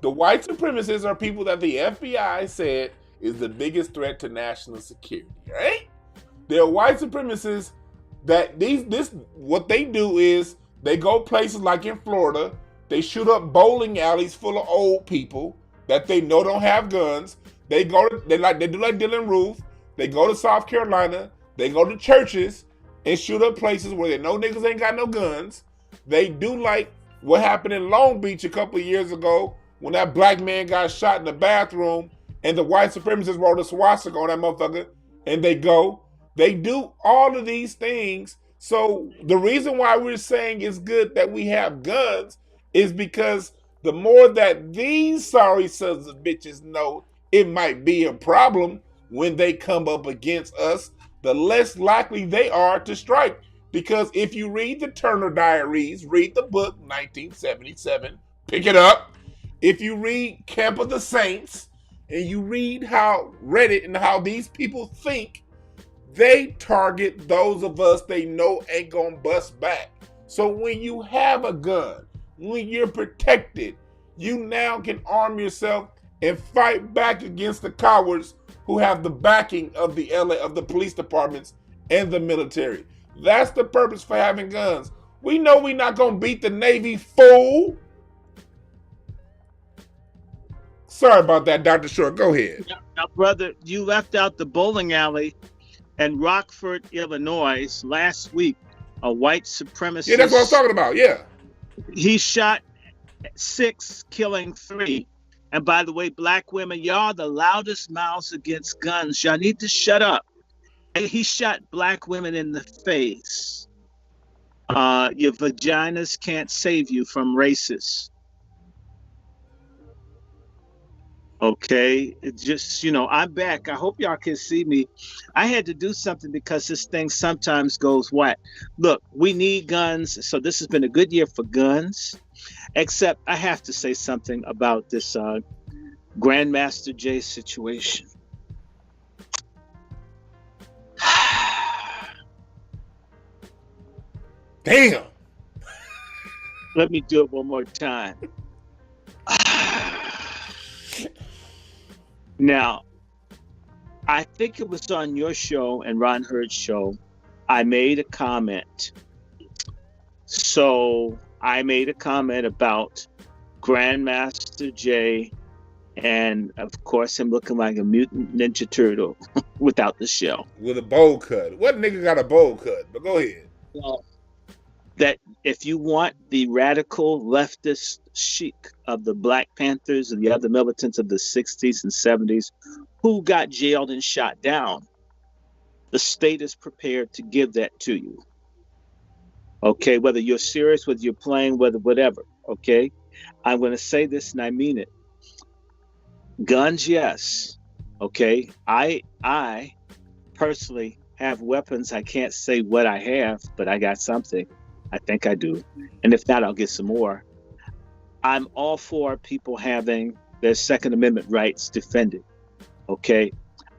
The white supremacists are people that the FBI said is the biggest threat to national security, right? They're white supremacists that what they do is they go places like in Florida, they shoot up bowling alleys full of old people that they know don't have guns. They do like Dylan Roof. They go to South Carolina. They go to churches and shoot up places where they know niggas ain't got no guns. They do like what happened in Long Beach a couple of years ago when that black man got shot in the bathroom and the white supremacists wrote a swastika on that motherfucker, and they do all of these things. So the reason why we're saying it's good that we have guns is because the more that these sorry sons of bitches know it might be a problem when they come up against us, the less likely they are to strike. Because if you read the Turner Diaries, read the book 1977, pick it up. If you read Camp of the Saints and you read how Reddit and how these people think, they target those of us they know ain't gonna bust back. So when you have a gun, when you're protected, you now can arm yourself and fight back against the cowards who have the backing of the police departments and the military. That's the purpose for having guns. We know we're not gonna beat the Navy, fool. Sorry about that, Dr. Short. Go ahead. Now, brother, you left out the bowling alley in Rockford, Illinois last week. A white supremacist. Yeah, that's what I was talking about. Yeah. He shot 6, killing 3. And by the way, black women, y'all the loudest mouths against guns. Y'all need to shut up. And he shot black women in the face. Your vaginas can't save you from racists. Okay, it just, I'm back. I hope y'all can see me. I had to do something because this thing sometimes goes whack. Look, we need guns. So this has been a good year for guns, except I have to say something about this Grandmaster Jay situation. Damn. Let me do it one more time. Now, I think it was on your show and Ron Hurd's show, I made a comment. So I made a comment about Grandmaster Jay and, of course, him looking like a mutant Ninja Turtle without the shell. With a bowl cut. What nigga got a bowl cut? But go ahead. Well, that if you want the radical leftist chic of the Black Panthers and the other militants of the 60s and 70s who got jailed and shot down, the state is prepared to give that to you. Okay, whether you're serious, whether you're playing, whatever. Okay, I'm going to say this and I mean it. Guns, yes. Okay, I personally have weapons. I can't say what I have, but I got something. I think I do. And if not, I'll get some more. I'm all for people having their Second Amendment rights defended. Okay,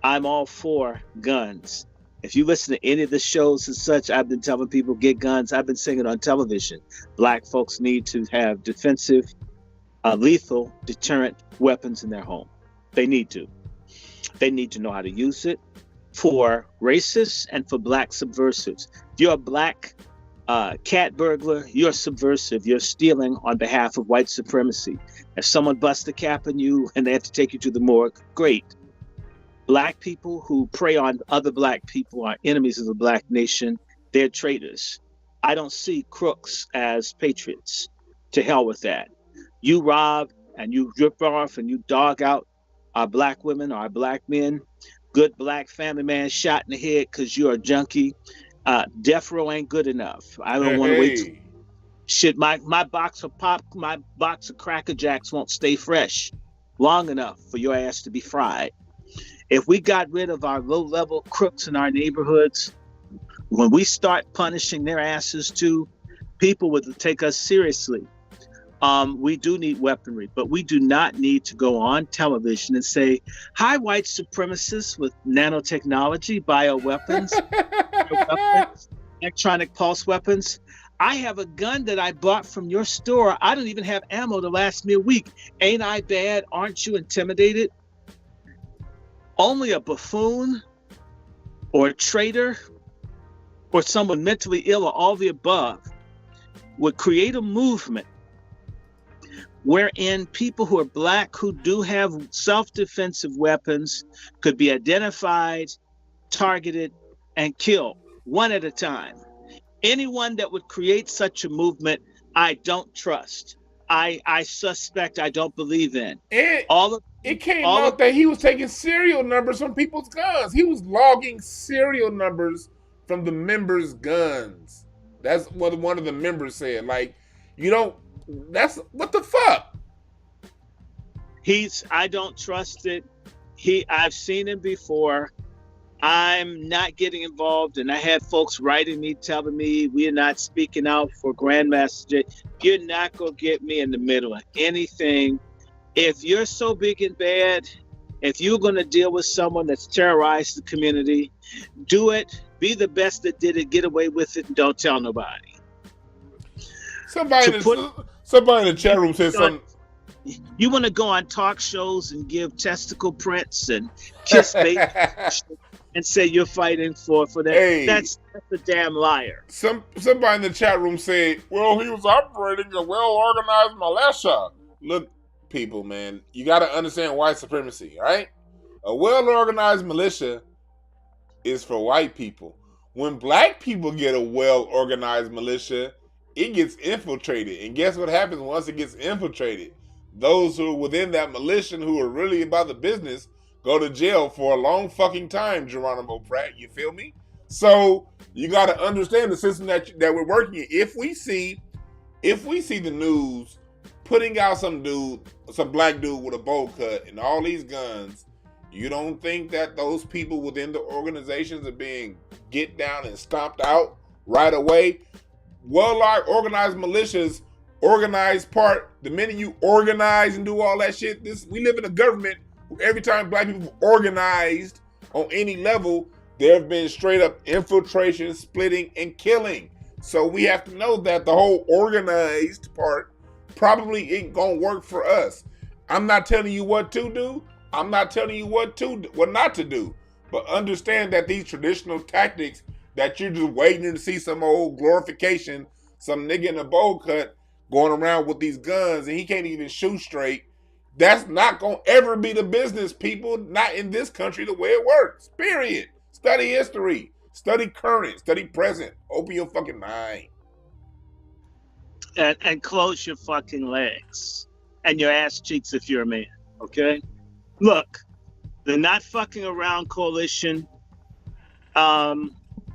I'm all for guns. If you listen to any of the shows and such, I've been telling people get guns. I've been saying it on television. Black folks need to have defensive, lethal, deterrent weapons in their home. They need to. They need to know how to use it for racists and for black subversives. If you're a black cat burglar, you're subversive. You're stealing on behalf of white supremacy. If someone busts a cap on you and they have to take you to the morgue, great. Black people who prey on other black people are enemies of the black nation. They're traitors. I don't see crooks as patriots. To hell with that. You rob and you rip off and you dog out our black women, our black men. Good black family man shot in the head because you're a junkie. Death row ain't good enough. I don't want to wait. Shit, my box of Cracker Jacks won't stay fresh long enough for your ass to be fried. If we got rid of our low-level crooks in our neighborhoods, when we start punishing their asses too, people would take us seriously. We do need weaponry, but we do not need to go on television and say, hi, white supremacists with nanotechnology, bioweapons, electronic pulse weapons. I have a gun that I bought from your store. I don't even have ammo to last me a week. Ain't I bad? Aren't you intimidated? Only a buffoon or a traitor or someone mentally ill or all the above would create a movement wherein people who are black who do have self-defensive weapons could be identified, targeted, and killed one at a time. Anyone that would create such a movement, I don't trust. I suspect, I don't believe in. It came out that he was taking serial numbers from people's guns. He was logging serial numbers from the members' guns. That's what one of the members said. Like, that's what the fuck? I don't trust it. I've seen him before. I'm not getting involved, and I had folks writing me, telling me we're not speaking out for Grandmaster J. You're not going to get me in the middle of anything. If you're so big and bad, if you're going to deal with someone that's terrorized the community, do it. Be the best that did it. Get away with it, and don't tell nobody. Somebody in the chat room said something. You want to go on talk shows and give testicle prints and kiss baby and say you're fighting for that. Hey, that's a damn liar. Somebody in the chat room said, well, he was operating a well-organized militia. Look, people, man, you got to understand white supremacy, right? A well-organized militia is for white people. When black people get a well-organized militia, it gets infiltrated. And guess what happens once it gets infiltrated? Those who are within that militia who are really about the business go to jail for a long fucking time, Geronimo Pratt. You feel me? So you got to understand the system that we're working in. If we see the news putting out some black dude with a bowl cut and all these guns, you don't think that those people within the organizations are being get down and stomped out right away? Well-organized militias, organized part, the minute you organize and do all that shit, we live in a government where every time black people organized on any level, there have been straight up infiltration, splitting, and killing. So we have to know that the whole organized part probably ain't gonna work for us. I'm not telling you what to do. I'm not telling you what not to do. But understand that these traditional tactics that you're just waiting to see some old glorification, some nigga in a bowl cut going around with these guns and he can't even shoot straight. That's not going to ever be the business, people. Not in this country the way it works. Period. Study history. Study current. Study present. Open your fucking mind. And close your fucking legs. And your ass cheeks if you're a man. Okay? Look, the Not Fucking Around Coalition,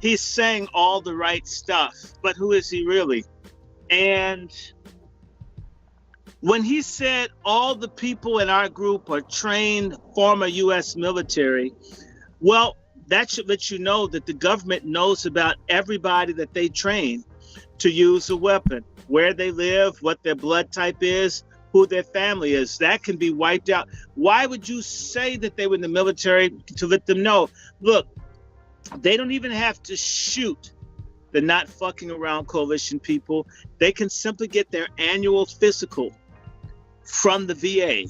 he's saying all the right stuff, but who is he really? And when he said all the people in our group are trained former U.S. military, well, that should let you know that the government knows about everybody that they train to use a weapon, where they live, what their blood type is, who their family is. That can be wiped out. Why would you say that they were in the military to let them know? Look, they don't even have to shoot the not fucking around coalition people. They can simply get their annual physical from the VA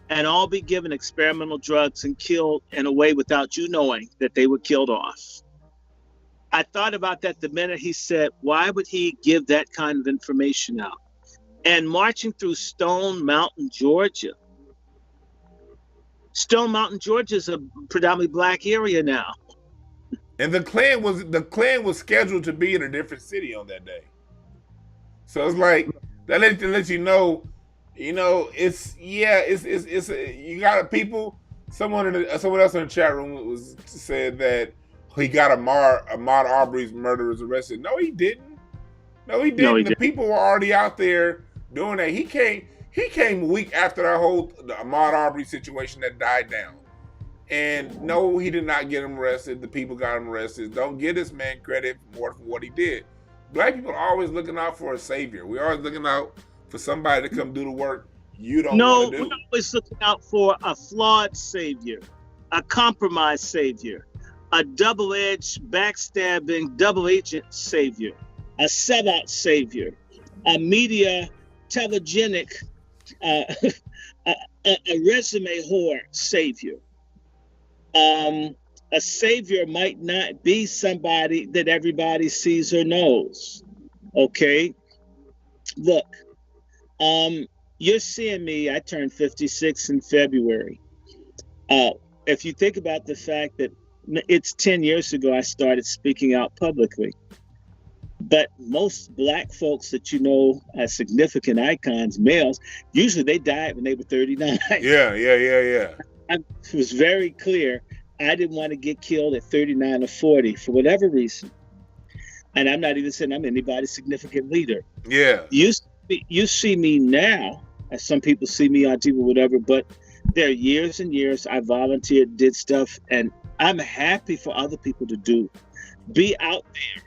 and all be given experimental drugs and killed in a way without you knowing that they were killed off. I thought about that the minute he said, why would he give that kind of information out? And marching through Stone Mountain, Georgia. Stone Mountain, Georgia is a predominantly black area now. And the Klan was scheduled to be in a different city on that day. So it's like that lets you know, you got people. Someone else in the chat room said that he got Ahmaud Arbery's murderers arrested. No, he didn't. The people were already out there doing that. He came a week after the Ahmaud Arbery situation that died down. And no, he did not get him arrested. The people got him arrested. Don't give this man credit more for what he did. Black people are always looking out for a savior. We're always looking out for somebody to come do the work you don't want to do. No, we're always looking out for a flawed savior, a compromised savior, a double-edged, backstabbing, double-agent savior, a sellout savior, a media telegenic, a resume whore savior. A savior might not be somebody that everybody sees or knows. Okay? Look, you're seeing me, I turned 56 in February. If you think about the fact that it's 10 years ago I started speaking out publicly, but most black folks that you know as significant icons, males, usually they died when they were 39. Yeah. It was very clear I didn't want to get killed at 39 or 40 for whatever reason. And I'm not even saying I'm anybody's significant leader. Yeah. You see me now, as some people see me on TV or whatever, but there are years and years I volunteered, did stuff, and I'm happy for other people to be out there.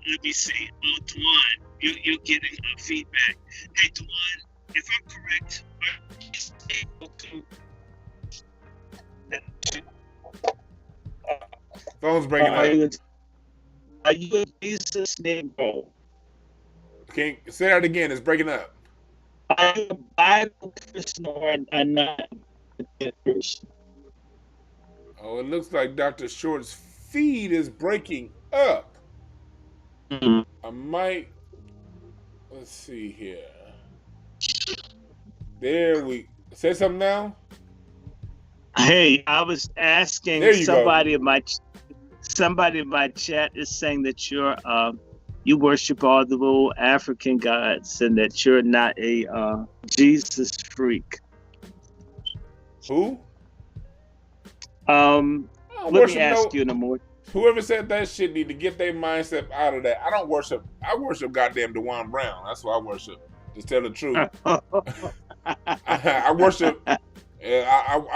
Let me see. Oh, Dwan, you're getting feedback. Hey, Dwan, if I'm correct, phone's breaking up. Are you a Jesus Negro? Can you say that again? It's breaking up. Are you a Bible person or a non-Christian? Oh, it looks like Dr. Short's feed is breaking up. Mm-hmm. Let's see here. There we say something now. Hey, I was asking somebody in my chat is saying that you worship all the little African gods and that you're not a Jesus freak. Who? Let me ask you in a more. Whoever said that shit need to get their mindset out of that. I worship goddamn DwannBrown. That's what I worship. Just tell the truth. I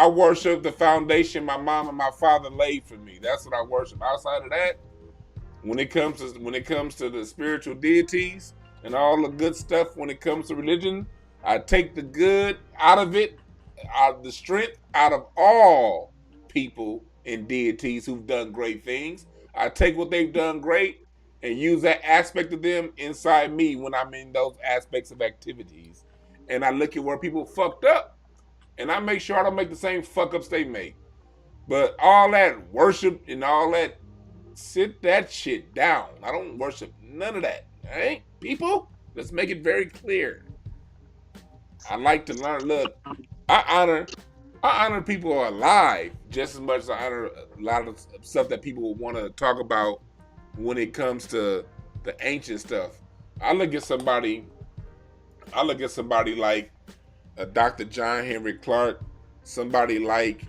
worship the foundation my mom and my father laid for me. That's what I worship. Outside of that, when it comes to the spiritual deities and all the good stuff, when it comes to religion, I take the good out of it, the strength out of all people and deities who've done great things. I take what they've done great and use that aspect of them inside me when I'm in those aspects of activities. And I look at where people fucked up and I make sure I don't make the same fuck ups they make. But all that worship and all that, sit that shit down. I don't worship none of that. All right, people? Let's make it very clear. I like to learn. Look, I honor people who are alive just as much as I honor a lot of stuff that people want to talk about when it comes to the ancient stuff. I look at somebody like a Dr. John Henry Clark, somebody like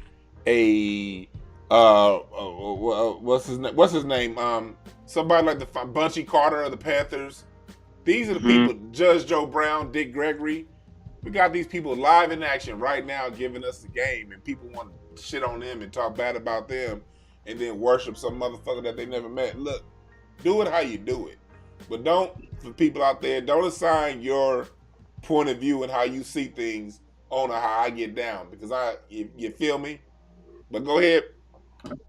a what's his name? Somebody like the Bunchy Carter of the Panthers. These are the people. Judge Joe Brown, Dick Gregory. We got these people live in action right now giving us the game, and people want to shit on them and talk bad about them and then worship some motherfucker that they never met. Look, do it how you do it. But for people out there, don't assign your point of view and how you see things on how I get down, because you feel me? But go ahead.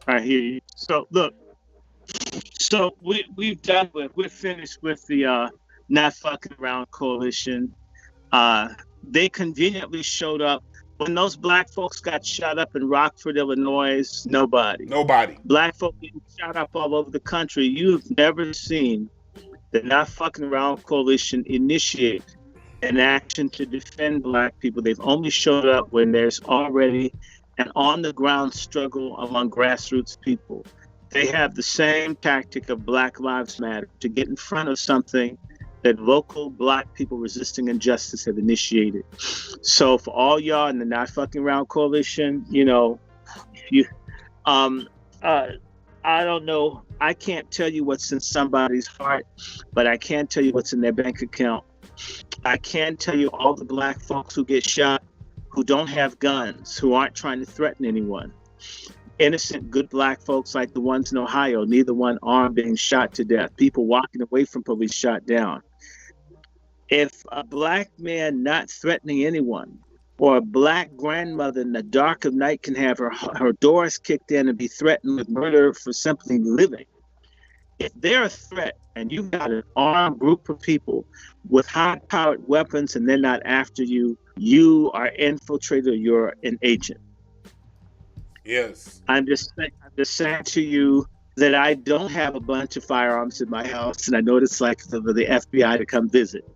I hear you. So look, we're finished with the Not Fucking Around Coalition. They conveniently showed up when those black folks got shot up in Rockford, Illinois. Nobody. Black folk getting shot up all over the country. You've never seen the Not Fucking Around Coalition initiate an action to defend black people. They've only showed up when there's already an on-the-ground struggle among grassroots people. They have the same tactic of Black Lives Matter to get in front of something that local black people resisting injustice have initiated. So for all y'all in the Not Fucking Around Coalition, I don't know. I can't tell you what's in somebody's heart, but I can tell you what's in their bank account. I can tell you all the black folks who get shot, who don't have guns, who aren't trying to threaten anyone. Innocent, good black folks like the ones in Ohio, neither one armed, being shot to death. People walking away from police shot down. If a black man not threatening anyone, or a black grandmother in the dark of night can have her doors kicked in and be threatened with murder for simply living, if they're a threat and you've got an armed group of people with high-powered weapons and they're not after you, you are infiltrated, you're an agent. Yes. I'm just saying to you that I don't have a bunch of firearms in my house, and I know what it's like for the FBI to come visit.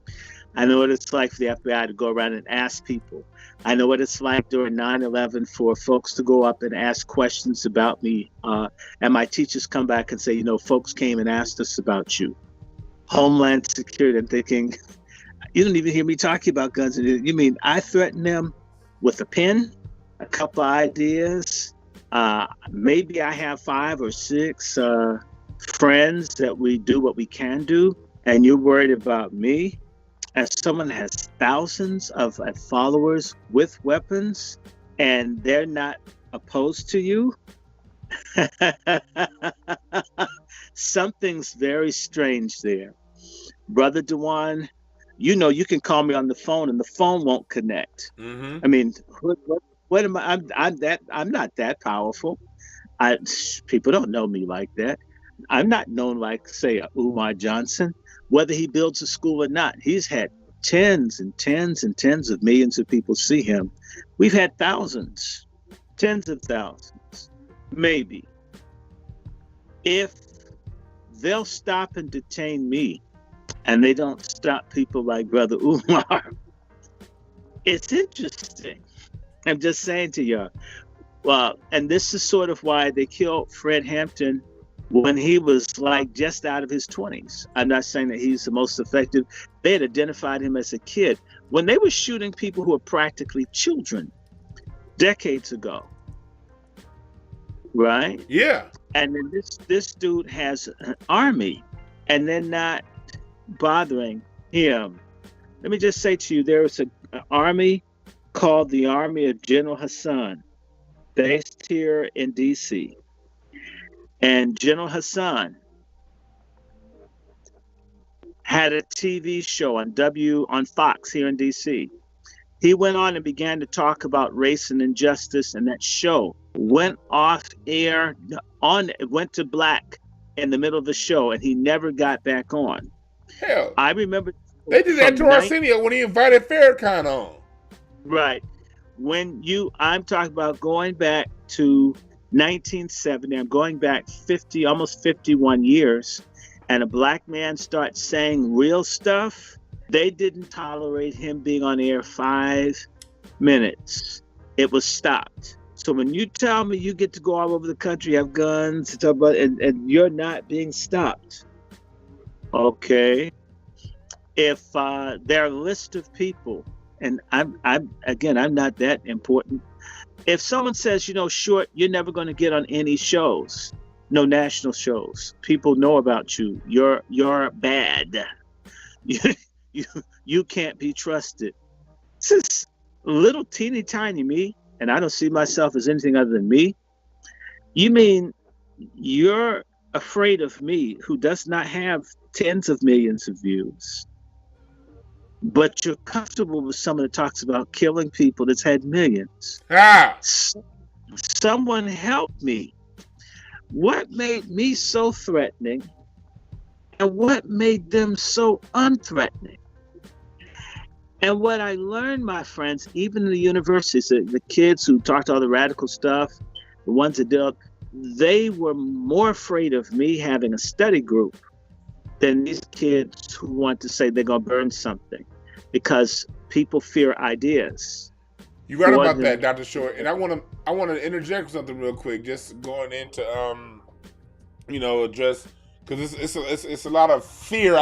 I know what it's like for the FBI to go around and ask people. I know what it's like during 9/11 for folks to go up and ask questions about me. And my teachers come back and say, folks came and asked us about you. Homeland Security, I'm thinking, you don't even hear me talking about guns. You mean I threaten them with a pen, a couple of ideas? Maybe I have 5 or 6 friends that we do what we can do, and you're worried about me? As someone that has thousands of followers with weapons, and they're not opposed to you? Something's very strange there. Brother Dwan, you can call me on the phone and the phone won't connect. Mm-hmm. I mean, what am I? I'm not that powerful. People don't know me like that. I'm not known like, say, Umar Johnson. Whether he builds a school or not, he's had tens and tens and tens of millions of people see him. We've had thousands, tens of thousands, maybe. If they'll stop and detain me, and they don't stop people like Brother Umar, it's interesting. I'm just saying to you. Well, and this is sort of why they killed Fred Hampton when he was like just out of his 20s. I'm not saying that he's the most effective. They had identified him as a kid when they were shooting people who were practically children decades ago. Right? Yeah. And then this dude has an army, and they're not bothering him. Let me just say to you, there is an army called the Army of General Hassan, based here in D.C. And General Hassan had a TV show on Fox here in D.C. He went on and began to talk about race and injustice, and that show went off air, went to black in the middle of the show, and he never got back on. Hell, I remember they did that to Arsenio when he invited Farrakhan on. Right. I'm talking about going back to 1970. I'm going back almost 51 years, and a black man starts saying real stuff. They didn't tolerate him being on air 5 minutes. It was stopped. So when you tell me you get to go all over the country, have guns, and you're not being stopped, okay? If there are a list of people, and I'm not that important. If someone says, Short, you're never going to get on any shows, no national shows. People know about you. You're bad. You can't be trusted. This is little teeny tiny me, and I don't see myself as anything other than me. You mean you're afraid of me, who does not have tens of millions of views, but you're comfortable with someone that talks about killing people that's had millions. Ah, Someone help me. What made me so threatening, and what made them so unthreatening? And what I learned, my friends, even in the universities, the kids who talked all the radical stuff, the ones that did, they were more afraid of me having a study group than these kids who want to say they're going to burn something, because people fear ideas. you right about that, Dr. Short. And I want to interject something real quick, just going into address, because it's a lot of fear.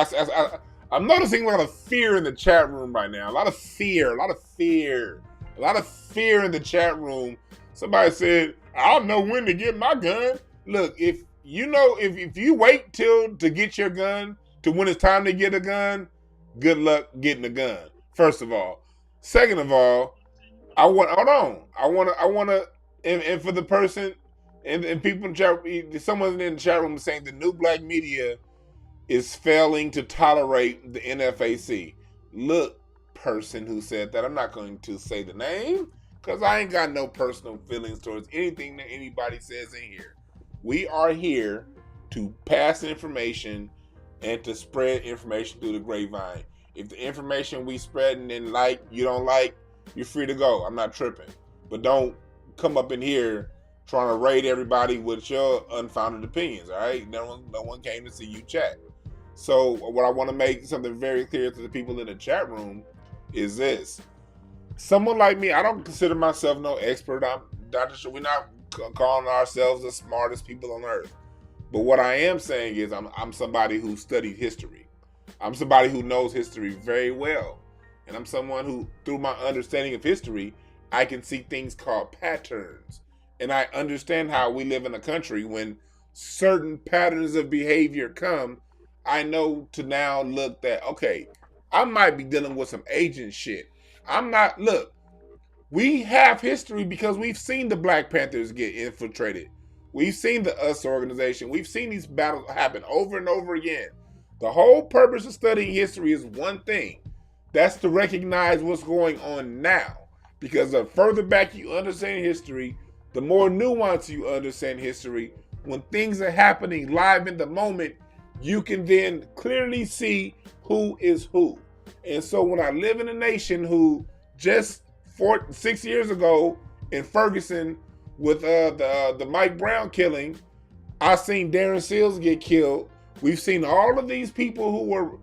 I'm noticing a lot of fear in the chat room right now. A lot of fear in the chat room. Somebody said, "I don't know when to get my gun." Look, if you wait to get your gun to when it's time to get a gun, good luck getting a gun. First of all. Second of all, I want to, and for the person and people in chat, someone in the chat room is saying the new black media is failing to tolerate the NFAC. Look, person who said that, I'm not going to say the name because I ain't got no personal feelings towards anything that anybody says in here. We are here to pass information and to spread information through the grapevine. If the information we spread and then you don't like, you're free to go. I'm not tripping. But don't come up in here trying to raid everybody with your unfounded opinions, all right? No one came to see you chat. So what I want to make something very clear to the people in the chat room is this. Someone like me, I don't consider myself no expert. I'm Dr. Should. We're not calling ourselves the smartest people on earth. But what I am saying is I'm somebody who studied history. I'm somebody who knows history very well. And I'm someone who, through my understanding of history, I can see things called patterns. And I understand how we live in a country when certain patterns of behavior come, I know to now look that, okay, I might be dealing with some agent shit. We have history because we've seen the Black Panthers get infiltrated. We've seen the US organization. We've seen these battles happen over and over again. The whole purpose of studying history is one thing. That's to recognize what's going on now. Because the further back you understand history, the more nuance you understand history. When things are happening live in the moment, you can then clearly see who is who. And so when I live in a nation who just 6 years ago in Ferguson with the Mike Brown killing, I seen Darren Seals get killed. We've seen all of these people who were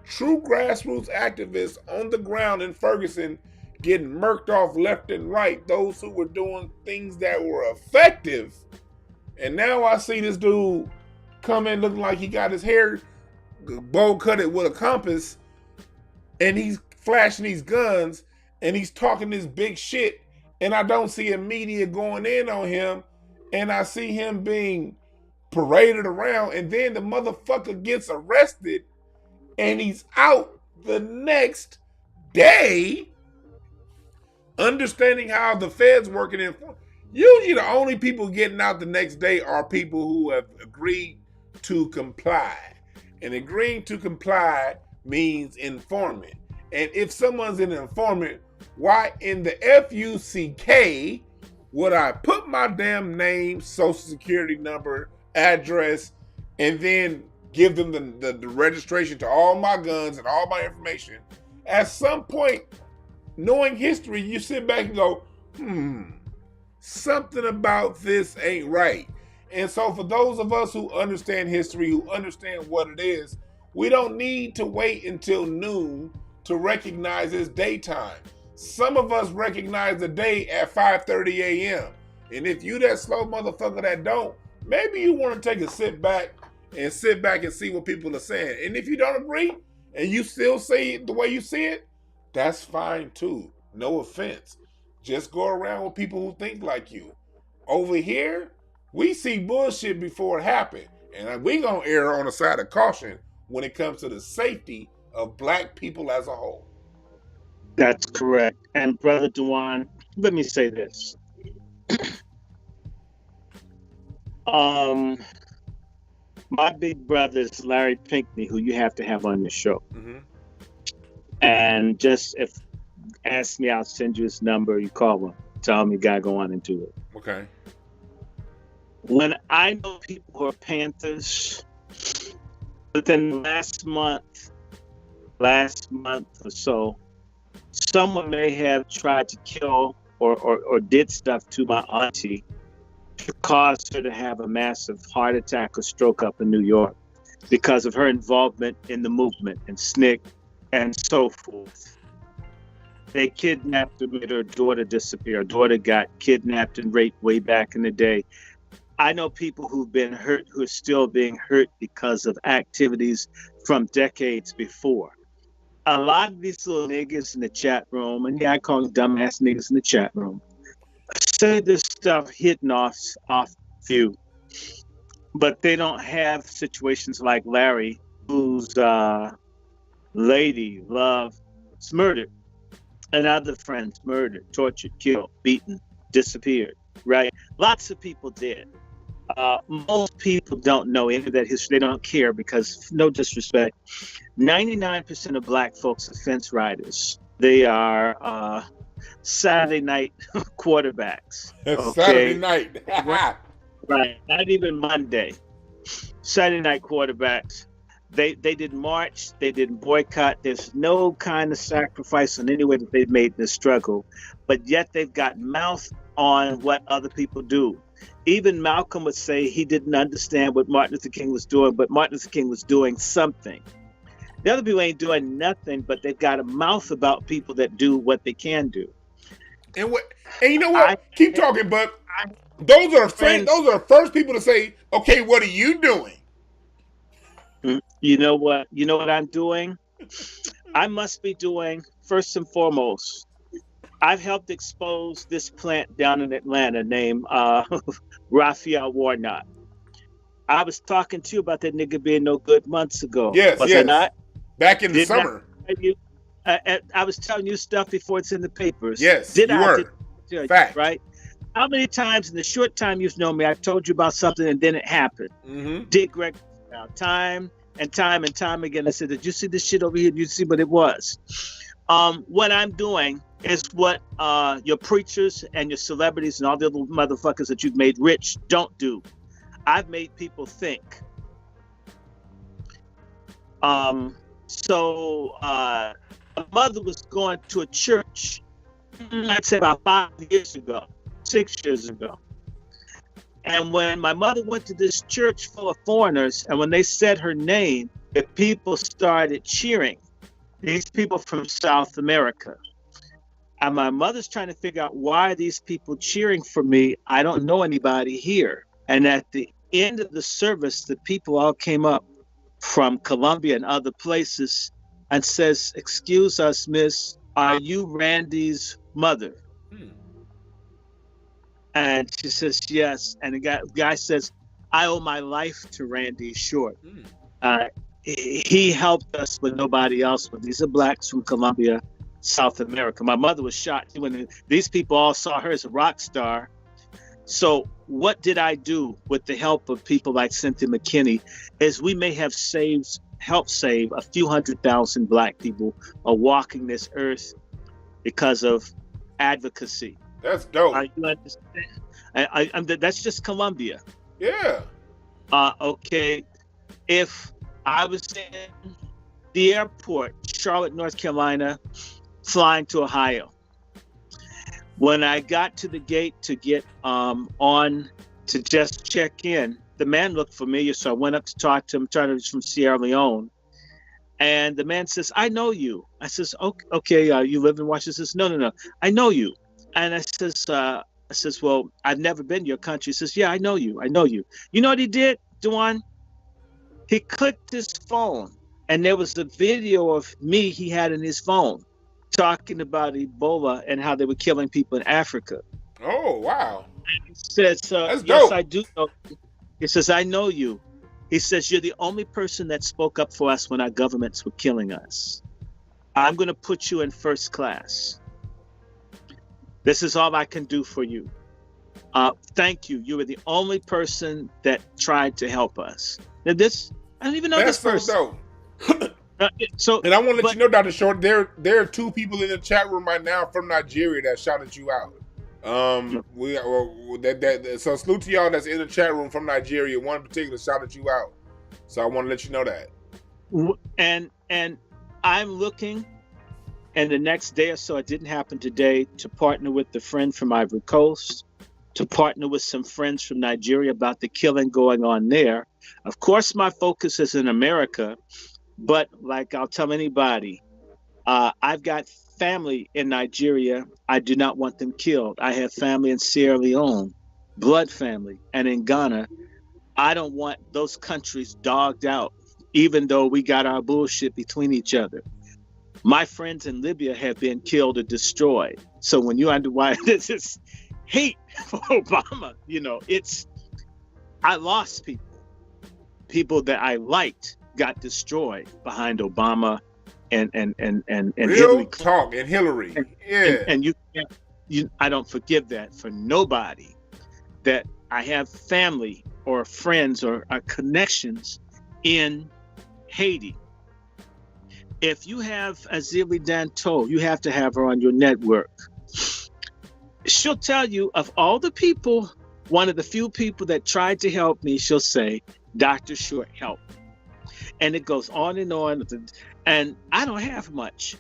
true grassroots activists on the ground in Ferguson getting murked off left and right, those who were doing things that were effective. And now I see this dude come in looking like he got his hair bowl cut it with a compass, and he's flashing these guns, and he's talking this big shit, and I don't see a media going in on him, and I see him being paraded around, and then the motherfucker gets arrested, and he's out the next day, understanding how the Fed's working in. Usually the only people getting out the next day are people who have agreed to comply. And agreeing to comply means informant. And if someone's an informant, why in the FUCK would I put my damn name, social security number, address, and then give them the registration to all my guns and all my information? At some point, knowing history, you sit back and go, something about this ain't right. And so for those of us who understand history, who understand what it is, we don't need to wait until noon to recognize it's daytime. Some of us recognize the day at 5:30 a.m. And if you that slow motherfucker that don't, maybe you want to take a sit back and see what people are saying. And if you don't agree and you still say it the way you see it, that's fine too. No offense. Just go around with people who think like you. Over here, we see bullshit before it happened. And we gonna err on the side of caution when it comes to the safety of black people as a whole. That's correct. And Brother Dwan, let me say this. My big brother is Larry Pinkney, who you have to have on your show. Mm-hmm. And just if ask me, I'll send you his number. You call him, tell him you gotta go on and do it. Okay. When I know people who are Panthers, within the last month or so, someone may have tried to kill or did stuff to my auntie to cause her to have a massive heart attack or stroke up in New York because of her involvement in the movement and SNCC and so forth. They kidnapped her, made her daughter disappear. Her daughter got kidnapped and raped way back in the day. I know people who've been hurt, who are still being hurt because of activities from decades before. A lot of these little niggas in the chat room, and yeah, I call them dumbass niggas in the chat room, say this stuff hidden off view, but they don't have situations like Larry, whose lady, love, was murdered, and other friends murdered, tortured, killed, beaten, disappeared, right? Lots of people did. Most people don't know any of that history. They don't care because, no disrespect, 99% of black folks are fence riders. They are Saturday night quarterbacks. Okay? Saturday night. Right. Not even Monday. Saturday night quarterbacks. They didn't march. They didn't boycott. There's no kind of sacrifice in any way that they've made in this struggle. But yet they've got mouth on what other people do. Even Malcolm would say he didn't understand what Martin Luther King was doing, but Martin Luther King was doing something. The other people ain't doing nothing, but they've got a mouth about people that do what they can do. And you know what? Keep talking, but those are the first people to say, okay, what are you doing? You know what I'm doing? I must be doing, first and foremost, I've helped expose this plant down in Atlanta named Raphael Warnock. I was talking to you about that nigga being no good months ago. Yes, was I not? Back in the summer. I was telling you stuff before it's in the papers. Yes, Did you I? were. Fact. Right? How many times in the short time you've known me, I've told you about something and then it happened? Mm-hmm. Dick Greg, time and time again, I said, did you see this shit over here? Did you see what it was? What I'm doing is what your preachers and your celebrities and all the other motherfuckers that you've made rich don't do. I've made people think. So my mother was going to a church, I'd say about 6 years ago. And when my mother went to this church full of foreigners, and when they said her name, the people started cheering. These people from South America. And my mother's trying to figure out, why are these people cheering for me? I don't know anybody here. And at the end of the service, the people all came up from Colombia and other places and says, excuse us, miss, are you Randy's mother? And she says, yes. And the guy says, I owe my life to Randy Short. He helped us when nobody else would. These are blacks from Colombia, South America. My mother was shocked when these people all saw her as a rock star. So what did I do with the help of people like Cynthia McKinney is we may have helped save a few 100,000 black people are walking this earth because of advocacy. That's dope. You understand? That's just Colombia. Yeah. Okay. If I was in the airport, Charlotte, North Carolina, flying to Ohio. When I got to the gate to get on to just check in, the man looked familiar, so I went up to talk to him. He was from Sierra Leone. And the man says, I know you. I says, okay, you live in Washington? He says, no, I know you. And I says, well, I've never been to your country. He says, yeah, I know you. You know what he did, Dwan? He clicked his phone, and there was a video of me he had in his phone talking about Ebola and how they were killing people in Africa. Oh, wow. And he says, that's yes, dope. I do know. He says, I know you. He says, you're the only person that spoke up for us when our governments were killing us. I'm going to put you in first class. This is all I can do for you. Thank you. You were the only person that tried to help us. Now this, I don't even know That's this person. so dope. And I want to let you know, Dr. Short, there are two people in the chat room right now from Nigeria that shouted you out. So salute to y'all that's in the chat room from Nigeria. One in particular shouted you out. So I want to let you know that. And I'm looking, and the next day or so, it didn't happen today, to partner with the friend from Ivory Coast, to partner with some friends from Nigeria about the killing going on there. Of course, my focus is in America, but like I'll tell anybody, I've got family in Nigeria. I do not want them killed. I have family in Sierra Leone, blood family, and in Ghana. I don't want those countries dogged out, even though we got our bullshit between each other. My friends in Libya have been killed or destroyed. So when you wonder why this is hate for Obama, I lost people that I liked got destroyed behind Obama and Real Hillary talk and Hillary. And I don't forgive that for nobody. That I have family or friends or connections in Haiti. If you have Azili Danto, you have to have her on your network. She'll tell you, of all the people, one of the few people that tried to help me, she'll say, Dr. Short helped. And it goes on. And I don't have much.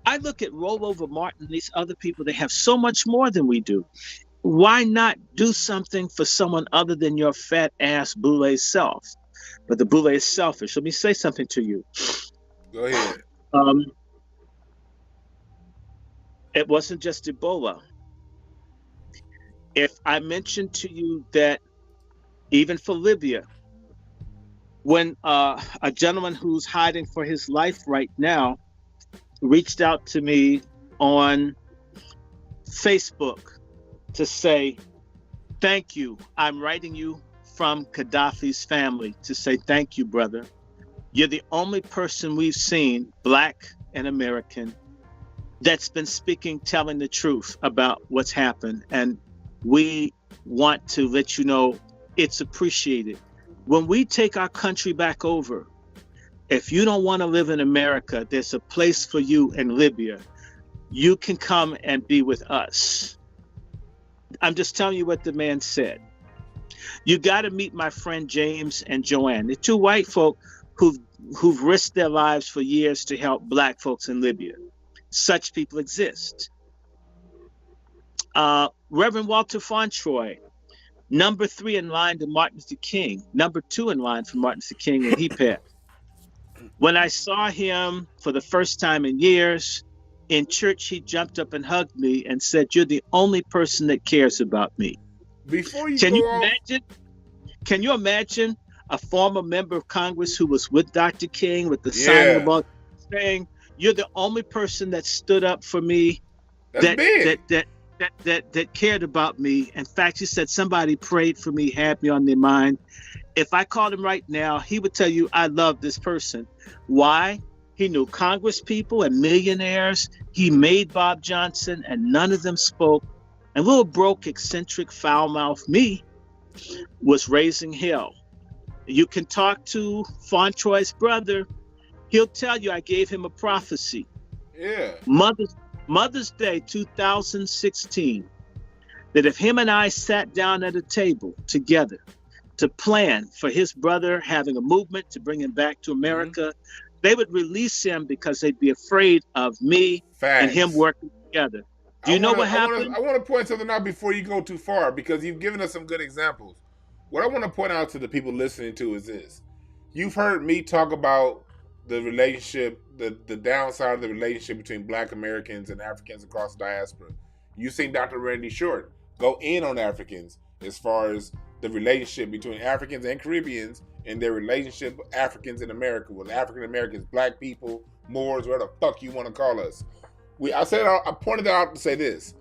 I look at Rollover Martin and these other people, they have so much more than we do. Why not do something for someone other than your fat ass boule self? But the boule is selfish. Let me say something to you. Go ahead. It wasn't just Ebola. If I mentioned to you that even for Libya, when a gentleman who's hiding for his life right now reached out to me on Facebook to say, thank you. I'm writing you from Gaddafi's family to say, thank you, brother. You're the only person we've seen, Black and American, that's been speaking, telling the truth about what's happened. And we want to let you know it's appreciated. When we take our country back over, if you don't want to live in America, there's a place for you in Libya. You can come and be with us. I'm just telling you what the man said. You got to meet my friend James and Joanne. They're two white folk who've risked their lives for years to help Black folks in Libya. Such people exist. Reverend Walter Fauntroy, number 3 in line to Martin Luther King, number 2 in line for Martin Luther King when he passed. When I saw him for the first time in years in church, he jumped up and hugged me and said, "You're the only person that cares about me." Before you Can you imagine a former member of Congress who was with Dr. King with the sign about saying, "You're the only person that stood up for me, that cared about me." In fact, he said somebody prayed for me, had me on their mind. If I called him right now, he would tell you, I love this person. Why? He knew Congress people and millionaires. He made Bob Johnson, and none of them spoke. And little broke, eccentric, foul-mouthed me was raising hell. You can talk to Fauntroy's brother. He'll tell you I gave him a prophecy. Yeah. Mother's Day 2016, that if him and I sat down at a table together to plan for his brother having a movement to bring him back to America, they would release him because they'd be afraid of me and him working together. Do you know what happened? I want to point something out before you go too far, because you've given us some good examples. What I want to point out to the people listening to is this. You've heard me talk about the relationship, the downside of the relationship between Black Americans and Africans across the diaspora. You've seen Dr. Randy Short go in on Africans as far as the relationship between Africans and Caribbeans and their relationship with Africans in America, with African Americans, Black people, Moors, whatever the fuck you want to call us. I pointed out to say this.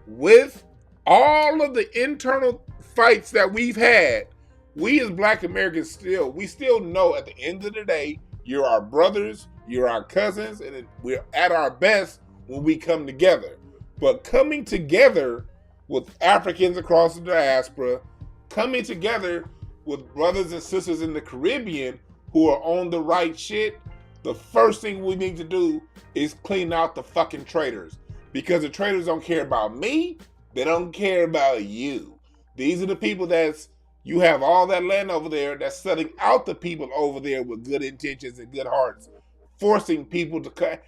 With all of the internal fights that we've had, we as Black Americans we still know at the end of the day, you're our brothers, you're our cousins, and we're at our best when we come together. But coming together with Africans across the diaspora, coming together with brothers and sisters in the Caribbean who are on the right shit, the first thing we need to do is clean out the fucking traitors. Because the traitors don't care about me, they don't care about you. These are the people you have all that land over there that's selling out the people over there with good intentions and good hearts, forcing people to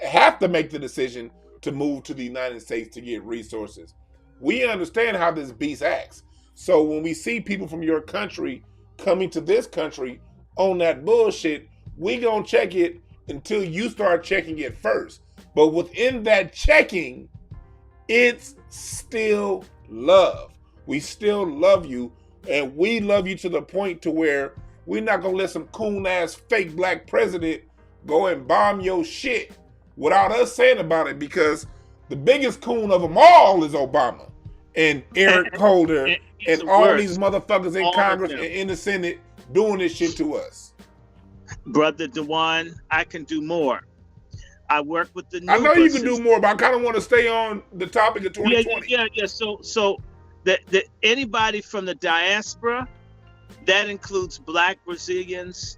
have to make the decision to move to the United States to get resources. We understand how this beast acts. So when we see people from your country coming to this country on that bullshit, we gonna check it until you start checking it first. But within that checking, it's still love. We still love you, and we love you to the point to where we're not gonna let some coon ass fake black president go and bomb your shit without us saying about it, because the biggest coon of them all is Obama and Eric Holder and all these motherfuckers in Congress and in the Senate doing this shit to us. Brother Dwan, I can do more. I work with the new I know you can do more, but I kind of want to stay on the topic of 2020. Yeah. So anybody from the diaspora, that includes Black Brazilians,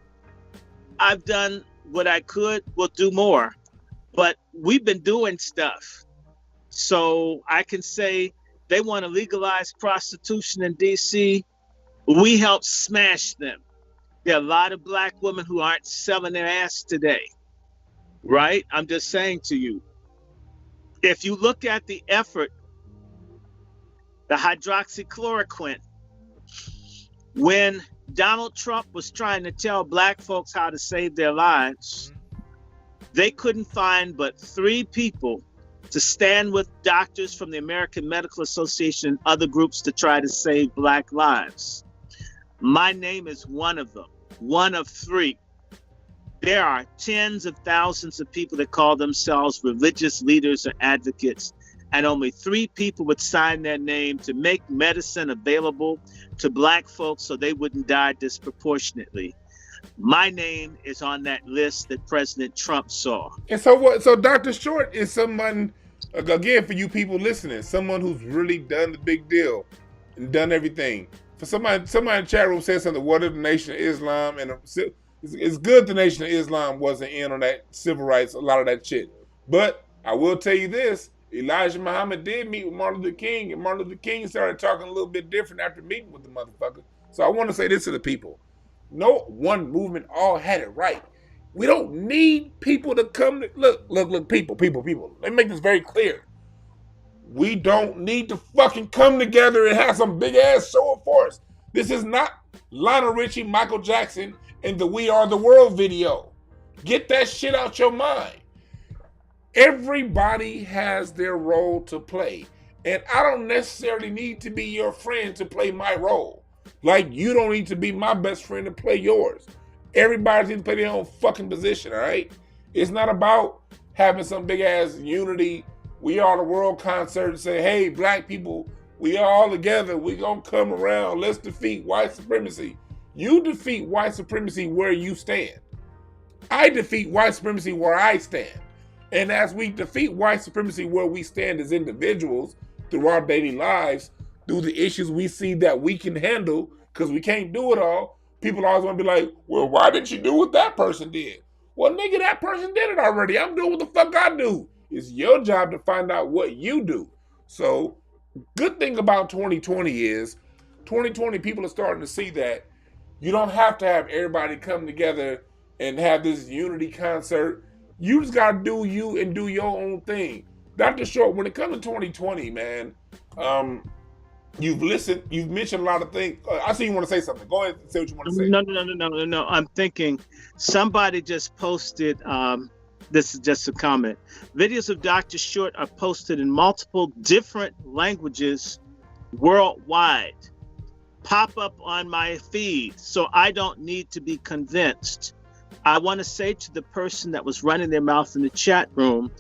I've done what I could, will do more. But we've been doing stuff. So I can say they want to legalize prostitution in DC. We helped smash them. There are a lot of Black women who aren't selling their ass today, right? I'm just saying to you, if you look at the effort, the hydroxychloroquine, when Donald Trump was trying to tell Black folks how to save their lives, they couldn't find but 3 people to stand with doctors from the American Medical Association and other groups to try to save Black lives. My name is one of them, one of 3. There are tens of thousands of people that call themselves religious leaders or advocates, and only 3 people would sign their name to make medicine available to Black folks so they wouldn't die disproportionately. My name is on that list that President Trump saw. And so what? So Dr. Short is someone, again, for you people listening, someone who's really done the big deal and done everything. For somebody in the chat room said something, what if the Nation of Islam, and it's good the Nation of Islam wasn't in on that civil rights, a lot of that shit. But I will tell you this, Elijah Muhammad did meet with Martin Luther King, and Martin Luther King started talking a little bit different after meeting with the motherfucker. So I want to say this to the people. No one movement all had it right. We don't need people to come to, look, people. Let me make this very clear. We don't need to fucking come together and have some big ass show of force. This is not Lionel Richie, Michael Jackson, and the We Are the World video. Get that shit out your mind. Everybody has their role to play. And I don't necessarily need to be your friend to play my role. Like, you don't need to be my best friend to play yours. Everybody needs to play their own fucking position, all right? It's not about having some big ass unity, We Are the World concert and say, hey, Black people, we are all together. We gonna come around. Let's defeat white supremacy. You defeat white supremacy where you stand. I defeat white supremacy where I stand. And as we defeat white supremacy where we stand as individuals through our daily lives, through the issues we see that we can handle, because we can't do it all, people always want to be like, well, why didn't you do what that person did? Well, nigga, that person did it already. I'm doing what the fuck I do. It's your job to find out what you do. So, good thing about 2020 is, 2020 people are starting to see that you don't have to have everybody come together and have this unity concert. You just got to do you and do your own thing. Dr. Short, when it comes to 2020, man, you've mentioned a lot of things. I see you want to say something. Go ahead and say what you want to say. No. I'm thinking somebody just posted, this is just a comment. Videos of Dr. Short are posted in multiple different languages worldwide. Pop up on my feed, so I don't need to be convinced. I want to say to the person that was running their mouth in the chat room,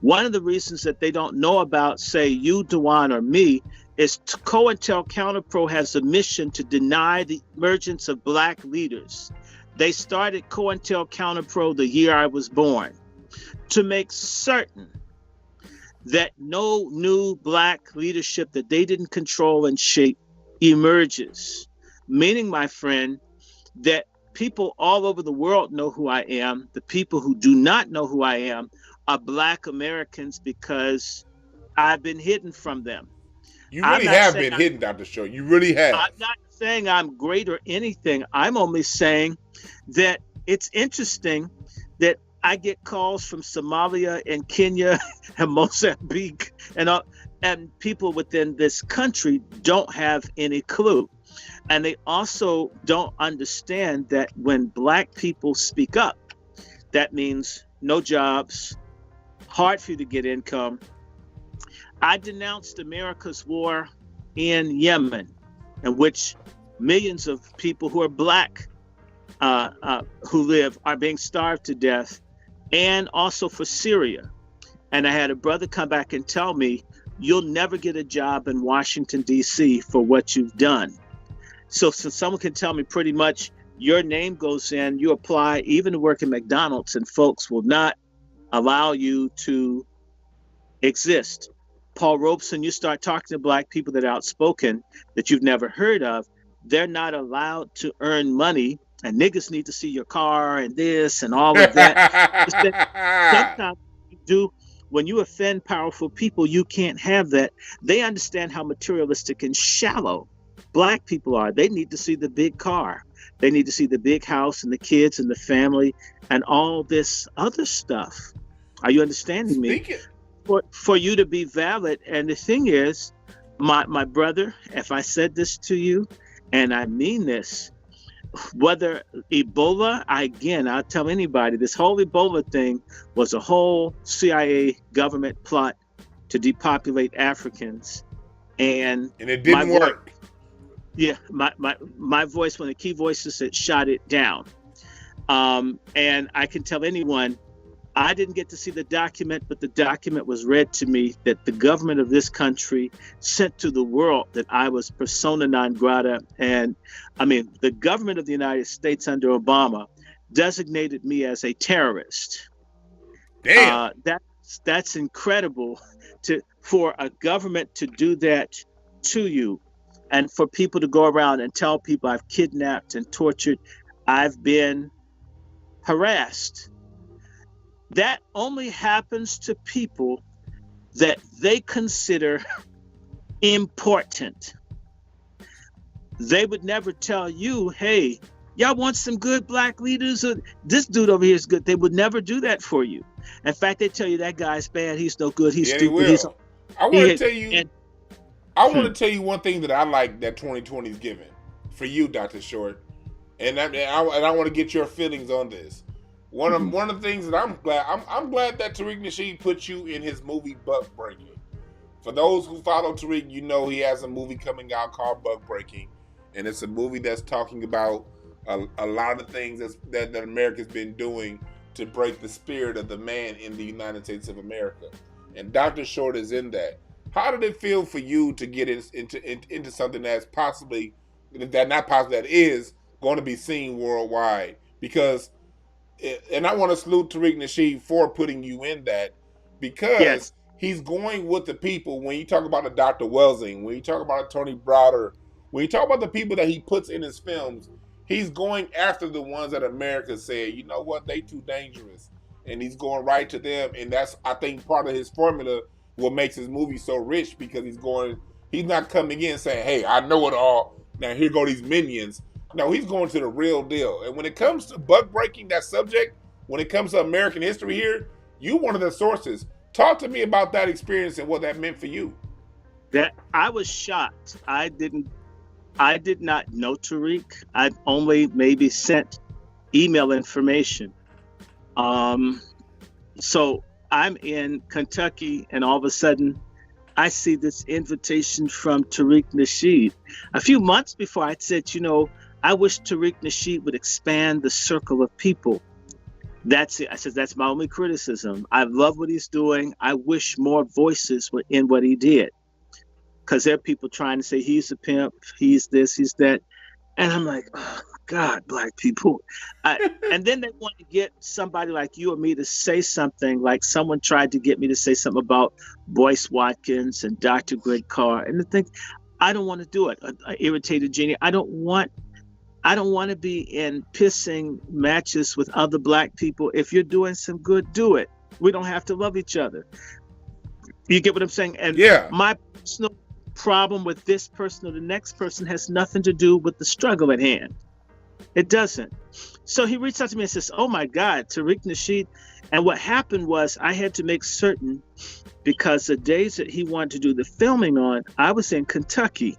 one of the reasons that they don't know about, say, you, Dwan, or me, is COINTELCOUNTERPRO has a mission to deny the emergence of Black leaders. They started COINTELCOUNTERPRO the year I was born, to make certain that no new black leadership that they didn't control and shape emerges. Meaning, my friend, that people all over the world know who I am. The people who do not know who I am are Black Americans because I've been hidden from them. You I'm really not have saying been hidden, Dr. Short. You really have. I'm not saying I'm great or anything. I'm only saying that it's interesting that I get calls from Somalia and Kenya and Mozambique and people within this country don't have any clue. And they also don't understand that when Black people speak up, that means no jobs, hard for you to get income. I denounced America's war in Yemen, in which millions of people who are Black who live are being starved to death, and also for Syria. And I had a brother come back and tell me, you'll never get a job in Washington, D.C. for what you've done. So since someone can tell me pretty much your name goes in, you apply even to work at McDonald's, and folks will not allow you to exist. Paul Robeson, you start talking to Black people that are outspoken that you've never heard of, they're not allowed to earn money, and niggas need to see your car and this and all of that. Sometimes you do. When you offend powerful people, you can't have that. They understand how materialistic and shallow Black people are. They need to see the big car. They need to see the big house and the kids and the family and all this other stuff. Are you understanding me? For you to be valid. And the thing is, my brother, if I said this to you, and I mean this, whether Ebola, I'll tell anybody, this whole Ebola thing was a whole CIA government plot to depopulate Africans. And it didn't work. Yeah, my voice, one of the key voices that shot it down. And I can tell anyone, I didn't get to see the document, but the document was read to me that the government of this country sent to the world that I was persona non grata. And I mean, the government of the United States under Obama designated me as a terrorist. Damn. That's incredible for a government to do that to you, and for people to go around and tell people I've kidnapped and tortured, I've been harassed. That only happens to people that they consider important. They would never tell you, hey, y'all want some good Black leaders? Or this dude over here is good. They would never do that for you. In fact, they tell you that guy's bad. He's no good. He's stupid. I want to tell you. I want to tell you one thing that I like that 2020 is giving for you, Dr. Short, and I want to get your feelings on this. One of the things that I'm glad that Tariq Nasheed put you in his movie Buck Breaking. For those who follow Tariq, you know he has a movie coming out called Buck Breaking, and it's a movie that's talking about a lot of things that America's been doing to break the spirit of the man in the United States of America. And Dr. Short is in that. How did it feel for you to get into something that is going to be seen worldwide? Because, and I want to salute Tariq Nasheed for putting you in that, because he's going with the people. When you talk about a Dr. Welsing, when you talk about a Tony Browder, when you talk about the people that he puts in his films, he's going after the ones that America said, you know what, they too dangerous. And he's going right to them. And that's, I think, part of his formula, what makes his movie so rich, because he's not coming in saying, hey, I know it all, now here go these minions. No, he's going to the real deal. And when it comes to Buck Breaking, that subject, when it comes to American history here, you one of the sources. Talk to me about that experience and what that meant for you. That I was shocked. I did not know Tariq. I've only maybe sent email information. So I'm in Kentucky, and all of a sudden I see this invitation from Tariq Nasheed. A few months before, I said, I wish Tariq Nasheed would expand the circle of people. That's it. I said, that's my only criticism. I love what he's doing. I wish more voices were in what he did. Because there are people trying to say he's a pimp, he's this, he's that. And I'm like, God, black people. And then they want to get somebody like you or me to say something, like someone tried to get me to say something about Boyce Watkins and Dr. Greg Carr. And the thing, I don't want to do it. Irritated Genie. I don't want to be in pissing matches with other black people. If you're doing some good, do it. We don't have to love each other. You get what I'm saying? And my personal problem with this person or the next person has nothing to do with the struggle at hand. It doesn't. So he reached out to me and says, oh my God, Tariq Nasheed. And what happened was I had to make certain, because the days that he wanted to do the filming on, I was in Kentucky.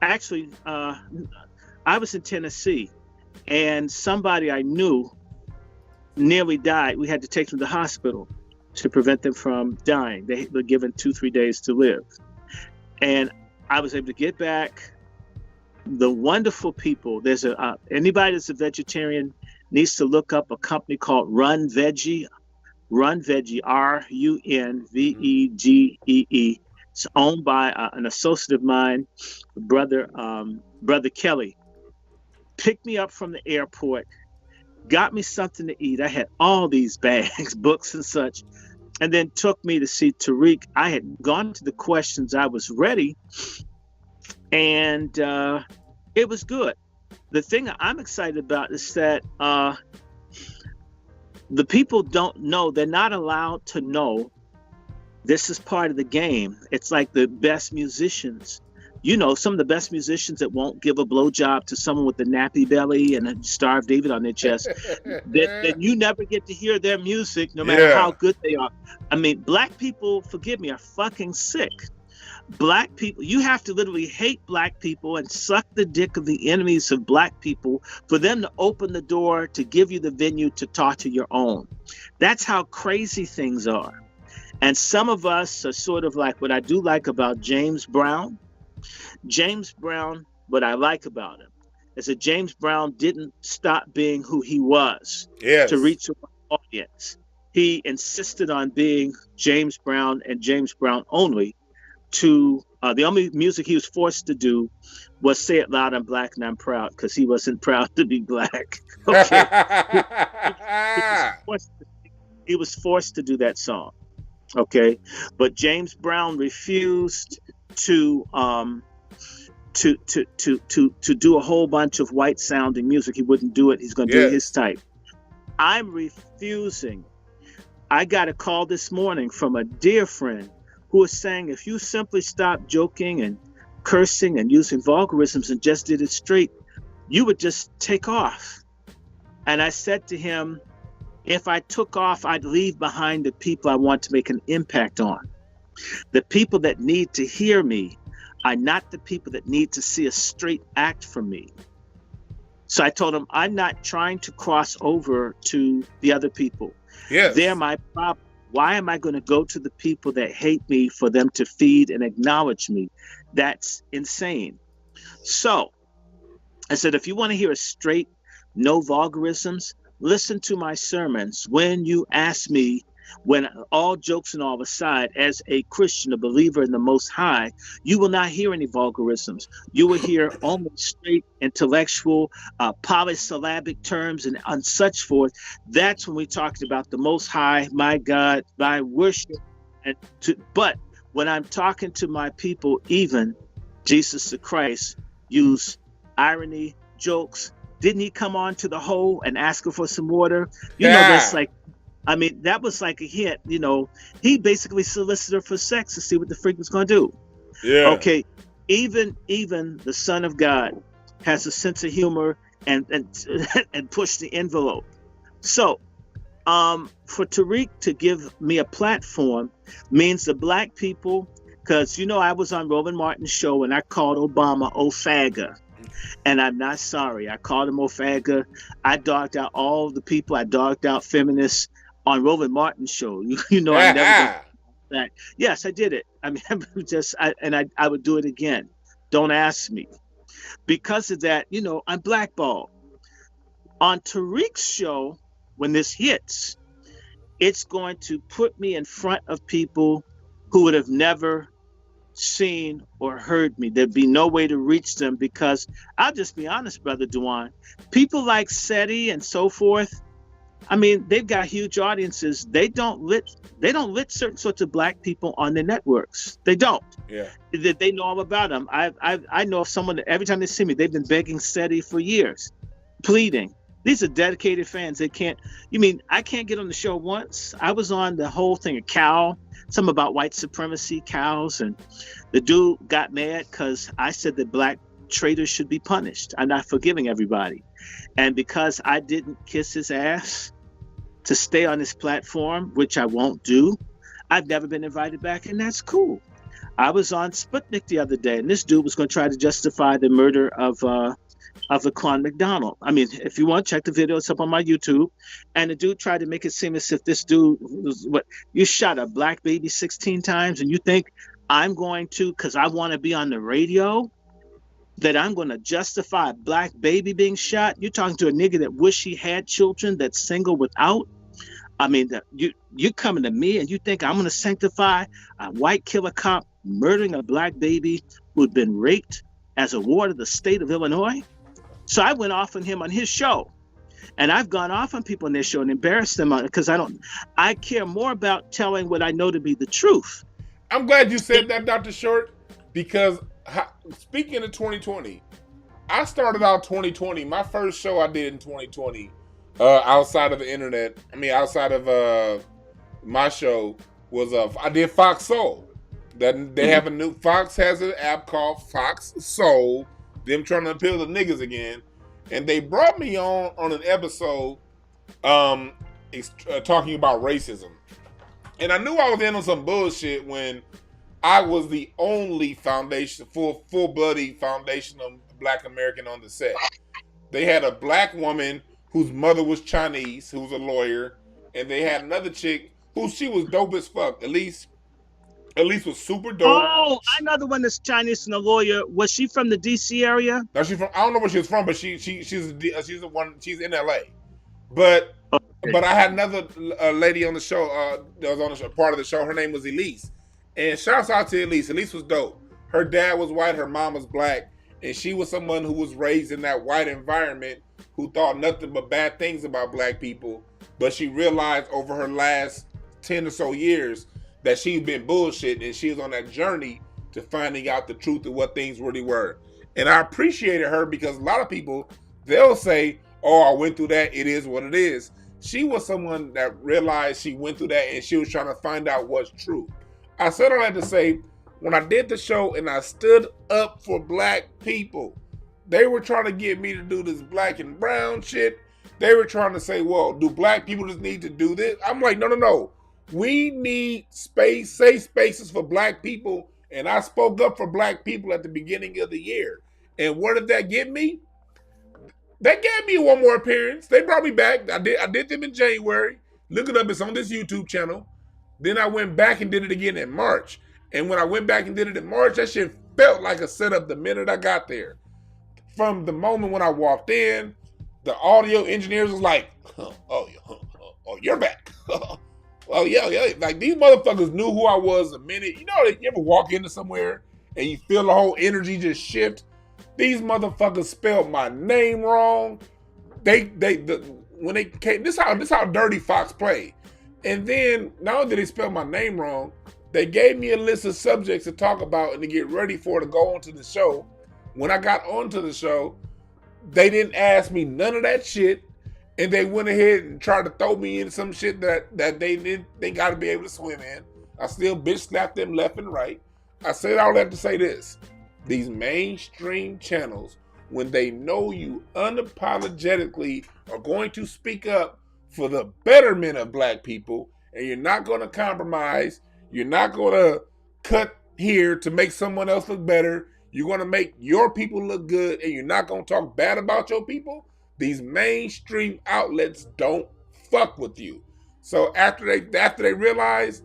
Actually, I was in Tennessee, and somebody I knew nearly died. We had to take them to the hospital to prevent them from dying. They were given 2-3 days to live. And I was able to get back. The wonderful people. There's anybody that's a vegetarian needs to look up a company called Run Veggie, RunVeggie, RUNVEGEE. It's owned by an associate of mine, brother Kelly. Picked me up from the airport, got me something to eat. I had all these bags, books and such, and then took me to see Tariq. I had gone to the questions. I was ready, and it was good. The thing I'm excited about is that the people don't know. They're not allowed to know this is part of the game. It's like the best musicians. You know, some of the best musicians that won't give a blowjob to someone with a nappy belly and a Star of David on their chest, that you never get to hear their music, no matter how good they are. I mean, black people, forgive me, are fucking sick. Black people, you have to literally hate black people and suck the dick of the enemies of black people for them to open the door to give you the venue to talk to your own. That's how crazy things are. And some of us are sort of like, what I do like about James Brown, what I like about him is that James Brown didn't stop being who he was to reach an audience. He insisted on being James Brown and James Brown only. The only music he was forced to do was Say It Loud, I'm Black and I'm Proud, because he wasn't proud to be black. Okay. He was forced to do that song. Okay. But James Brown refused to do a whole bunch of white sounding music. He wouldn't do it. He's going to do his type. I'm refusing. I got a call this morning from a dear friend who was saying, if you simply stop joking and cursing and using vulgarisms and just did it straight, you would just take off. And I said to him, if I took off, I'd leave behind the people I want to make an impact on. The people that need to hear me are not the people that need to see a straight act from me. So I told him, I'm not trying to cross over to the other people. They're my problem. Why am I going to go to the people that hate me for them to feed and acknowledge me? That's insane. So I said, if you want to hear a straight, no vulgarisms, listen to my sermons. When you ask me, when all jokes and all aside, as a Christian, a believer in the Most High, you will not hear any vulgarisms. You will hear only straight, intellectual, polysyllabic terms and such forth. That's when we talked about the Most High, my God, my worship. But when I'm talking to my people, even Jesus the Christ used irony, jokes. Didn't he come on to the hole and ask her for some water? You know, that's like, I mean, that was like a hint, you know. He basically solicited her for sex to see what the freak was going to do. Okay, even the Son of God has a sense of humor and push the envelope. So, for Tariq to give me a platform means the black people, because, you know, I was on Roland Martin's show and I called Obama Ofaga. And I'm not sorry. I called him Ofaga. I dogged out all the people. I dogged out feminists on Roland Martin's show. You know, I never did that. Yes, I did it. I mean, I would do it again. Don't ask me. Because of that, you know, I'm blackballed. On Tariq's show, when this hits, it's going to put me in front of people who would have never seen or heard me. There'd be no way to reach them because I'll just be honest, Brother Dwan. People like SETI and so forth, I mean, they've got huge audiences. They don't lit certain sorts of black people on their networks. They don't. Yeah. They know all about them. I know of someone that every time they see me, they've been begging SETI for years, pleading. These are dedicated fans. They can't. You mean I can't get on the show once? I was on the whole thing of cow, some about white supremacy, cows, and the dude got mad because I said that black traitors should be punished. I'm not forgiving everybody, and because I didn't kiss his ass to stay on this platform, which I won't do, I've never been invited back, and that's cool. I was on Sputnik the other day, and this dude was going to try to justify the murder of Laquan McDonald. I mean, if you want, check the video. It's up on my YouTube. And the dude tried to make it seem as if this dude was, what, you shot a black baby 16 times, and you think I'm going to, because I want to be on the radio, that I'm going to justify a black baby being shot? You're talking to a nigga that wish he had children, that's single without? I mean, you coming to me and you think I'm going to sanctify a white killer cop murdering a black baby who'd been raped as a ward of the state of Illinois? So I went off on him on his show, and I've gone off on people on their show and embarrassed them because I care more about telling what I know to be the truth. I'm glad you said that, Dr. Short, because speaking of 2020, I started out 2020. My first show I did in 2020, outside of the internet, outside of my show, was I did Fox Soul. That they have a new, Fox has an app called Fox Soul. Them trying to appeal to niggas again, and they brought me on an episode, talking about racism, and I knew I was in on some bullshit when I was the only full-bloody foundational black American on the set. They had a black woman whose mother was Chinese, who was a lawyer, and they had another chick who she was dope as fuck. Elise was super dope. Oh, another one that's Chinese and a lawyer. Was she from the DC area? No, she's from. I don't know where she's from, but she's the one. She's in LA. But I had another lady on the show. That was on the show, part of the show. Her name was Elise, and shouts out to Elise. Elise was dope. Her dad was white. Her mom was black, and she was someone who was raised in that white environment, who thought nothing but bad things about black people. But she realized over her last 10 or so years that she'd been bullshitting, and she was on that journey to finding out the truth of what things really were. And I appreciated her because a lot of people, they'll say, oh, I went through that, it is what it is. She was someone that realized she went through that, and she was trying to find out what's true. I said all that to say, when I did the show and I stood up for black people, they were trying to get me to do this black and brown shit. They were trying to say, well, do black people just need to do this? I'm like, no. We need safe spaces for black people, and I spoke up for black people at the beginning of the year. And where did that get me? That gave me one more appearance. They brought me back. I did them in January. Look it up. It's on this YouTube channel. Then I went back and did it again in March. And when I went back and did it in March, that shit felt like a setup the minute I got there. From the moment when I walked in, the audio engineers was like, oh, you're back. Oh, yeah. Like, these motherfuckers knew who I was the minute. You know, you ever walk into somewhere and you feel the whole energy just shift? These motherfuckers spelled my name wrong. When they came, this how dirty Fox played. And then, not only did they spell my name wrong, they gave me a list of subjects to talk about and to get ready for to go onto the show. When I got onto the show, they didn't ask me none of that shit. And they went ahead and tried to throw me in some shit that they got to be able to swim in. I still bitch slapped them left and right. I said all that to say this. These mainstream channels, when they know you unapologetically are going to speak up for the betterment of black people, and you're not going to compromise, you're not going to cut here to make someone else look better, you're going to make your people look good, and you're not going to talk bad about your people, these mainstream outlets don't fuck with you. So after they realized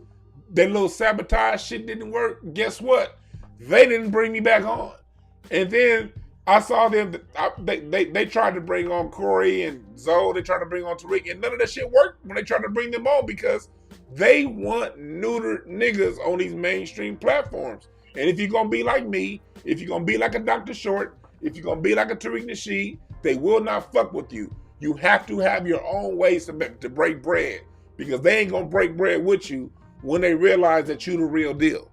that little sabotage shit didn't work, guess what? They didn't bring me back on. And then I saw them, they tried to bring on Corey and Zoe, they tried to bring on Tariq, and none of that shit worked when they tried to bring them on because they want neutered niggas on these mainstream platforms. And if you're going to be like me, if you're going to be like a Dr. Short, if you're going to be like a Tariq Nasheed, they will not fuck with you. You have to have your own ways to break bread, because they ain't going to break bread with you when they realize that you the real deal.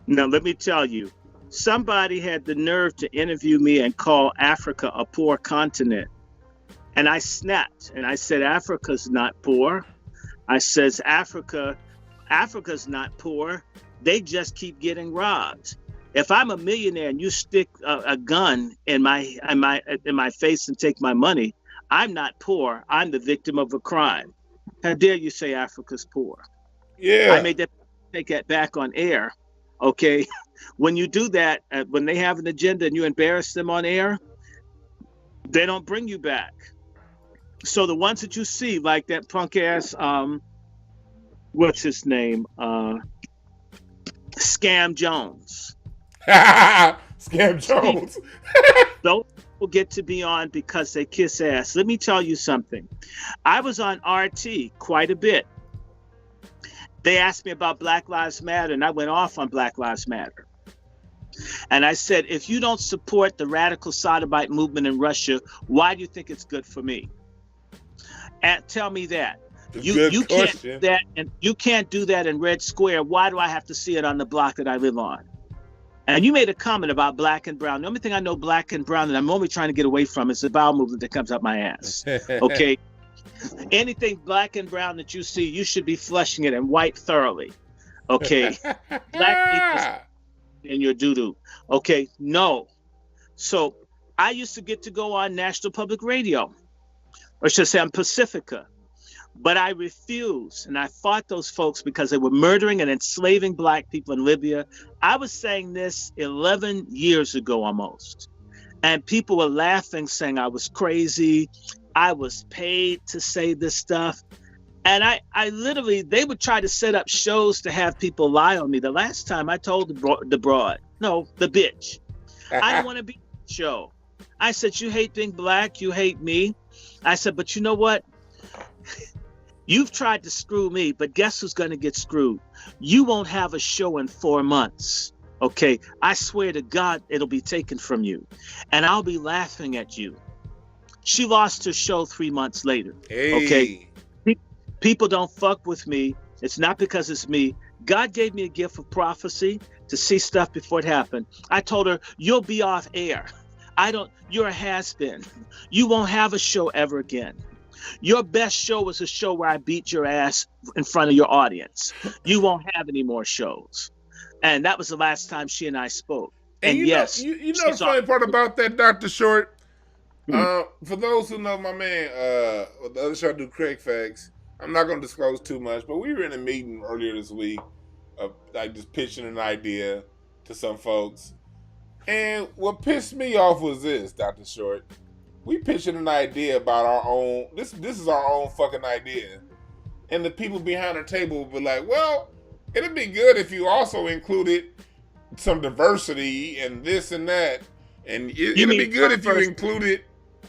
Now, let me tell you, somebody had the nerve to interview me and call Africa a poor continent. And I snapped and I said, Africa's not poor. I says, Africa's not poor. They just keep getting robbed. If I'm a millionaire and you stick a gun in my face and take my money, I'm not poor. I'm the victim of a crime. How dare you say Africa's poor? Yeah. I made that take that back on air. Okay. When you do that, when they have an agenda and you embarrass them on air, they don't bring you back. So the ones that you see, like that punk ass, what's his name? Scam Jones. Scam Jones. Those people get to be on because they kiss ass. Let me tell you something. I was on RT quite a bit. They asked me about Black Lives Matter, and I went off on Black Lives Matter. And I said, if you don't support the radical sodomite movement in Russia, why do you think it's good for me? And tell me that. You can't do that, and you can't do that in Red Square. Why do I have to see it on the block that I live on? And you made a comment about black and brown. The only thing I know black and brown that I'm only trying to get away from is the bowel movement that comes up my ass. Okay. Anything black and brown that you see, you should be flushing it and wipe thoroughly. Okay. Black in your doo-doo. Okay. No. So I used to get to go on National Public Radio, or should I say on Pacifica. But I refused, and I fought those folks because they were murdering and enslaving black people in Libya. I was saying this 11 years ago almost, and people were laughing, saying I was crazy. I was paid to say this stuff. And I literally, they would try to set up shows to have people lie on me. The last time I told the bitch, I don't want to be on the show. I said, you hate being black, you hate me. I said, but you know what? You've tried to screw me, but guess who's going to get screwed? You won't have a show in 4 months. Okay. I swear to God, it'll be taken from you, and I'll be laughing at you. She lost her show 3 months later. Hey. Okay. People don't fuck with me. It's not because it's me. God gave me a gift of prophecy to see stuff before it happened. I told her, you'll be off air. You're a has-been. You won't have a show ever again. Your best show was a show where I beat your ass in front of your audience. You won't have any more shows. And that was the last time she and I spoke. And yes. You know the funny part about that, Dr. Short? For those who know my man, the other show I do, Craig Facts, I'm not going to disclose too much, but we were in a meeting earlier this week of like just pitching an idea to some folks. And what pissed me off was this, Dr. Short. We pitching an idea about our own. This is our own fucking idea, and the people behind the table will be like, "Well, it'd be good if you also included some diversity and this and that, and it'd be good if you included,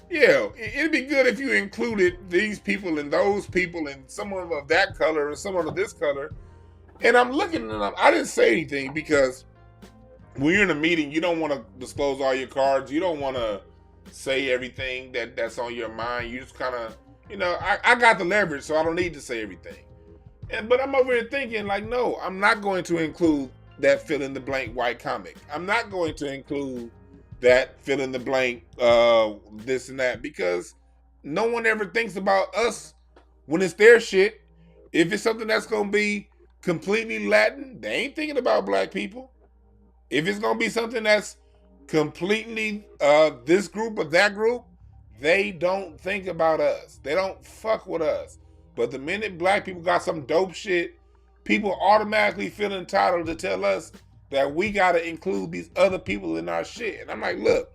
it'd be good if you included these people and those people and someone of that color and someone of this color." And I'm looking and I didn't say anything because when you're in a meeting, you don't want to disclose all your cards. You don't want to say everything that's on your mind. You just kind of, I got the leverage, so I don't need to say everything. But I'm over here thinking, like, no, I'm not going to include that fill in the blank white comic. I'm not going to include that fill in the blank this and that, because no one ever thinks about us when it's their shit. If it's something that's going to be completely Latin, they ain't thinking about black people. If it's going to be something that's completely this group or that group, they don't think about us. They don't fuck with us. But the minute black people got some dope shit, people automatically feel entitled to tell us that we got to include these other people in our shit. And I'm like, look,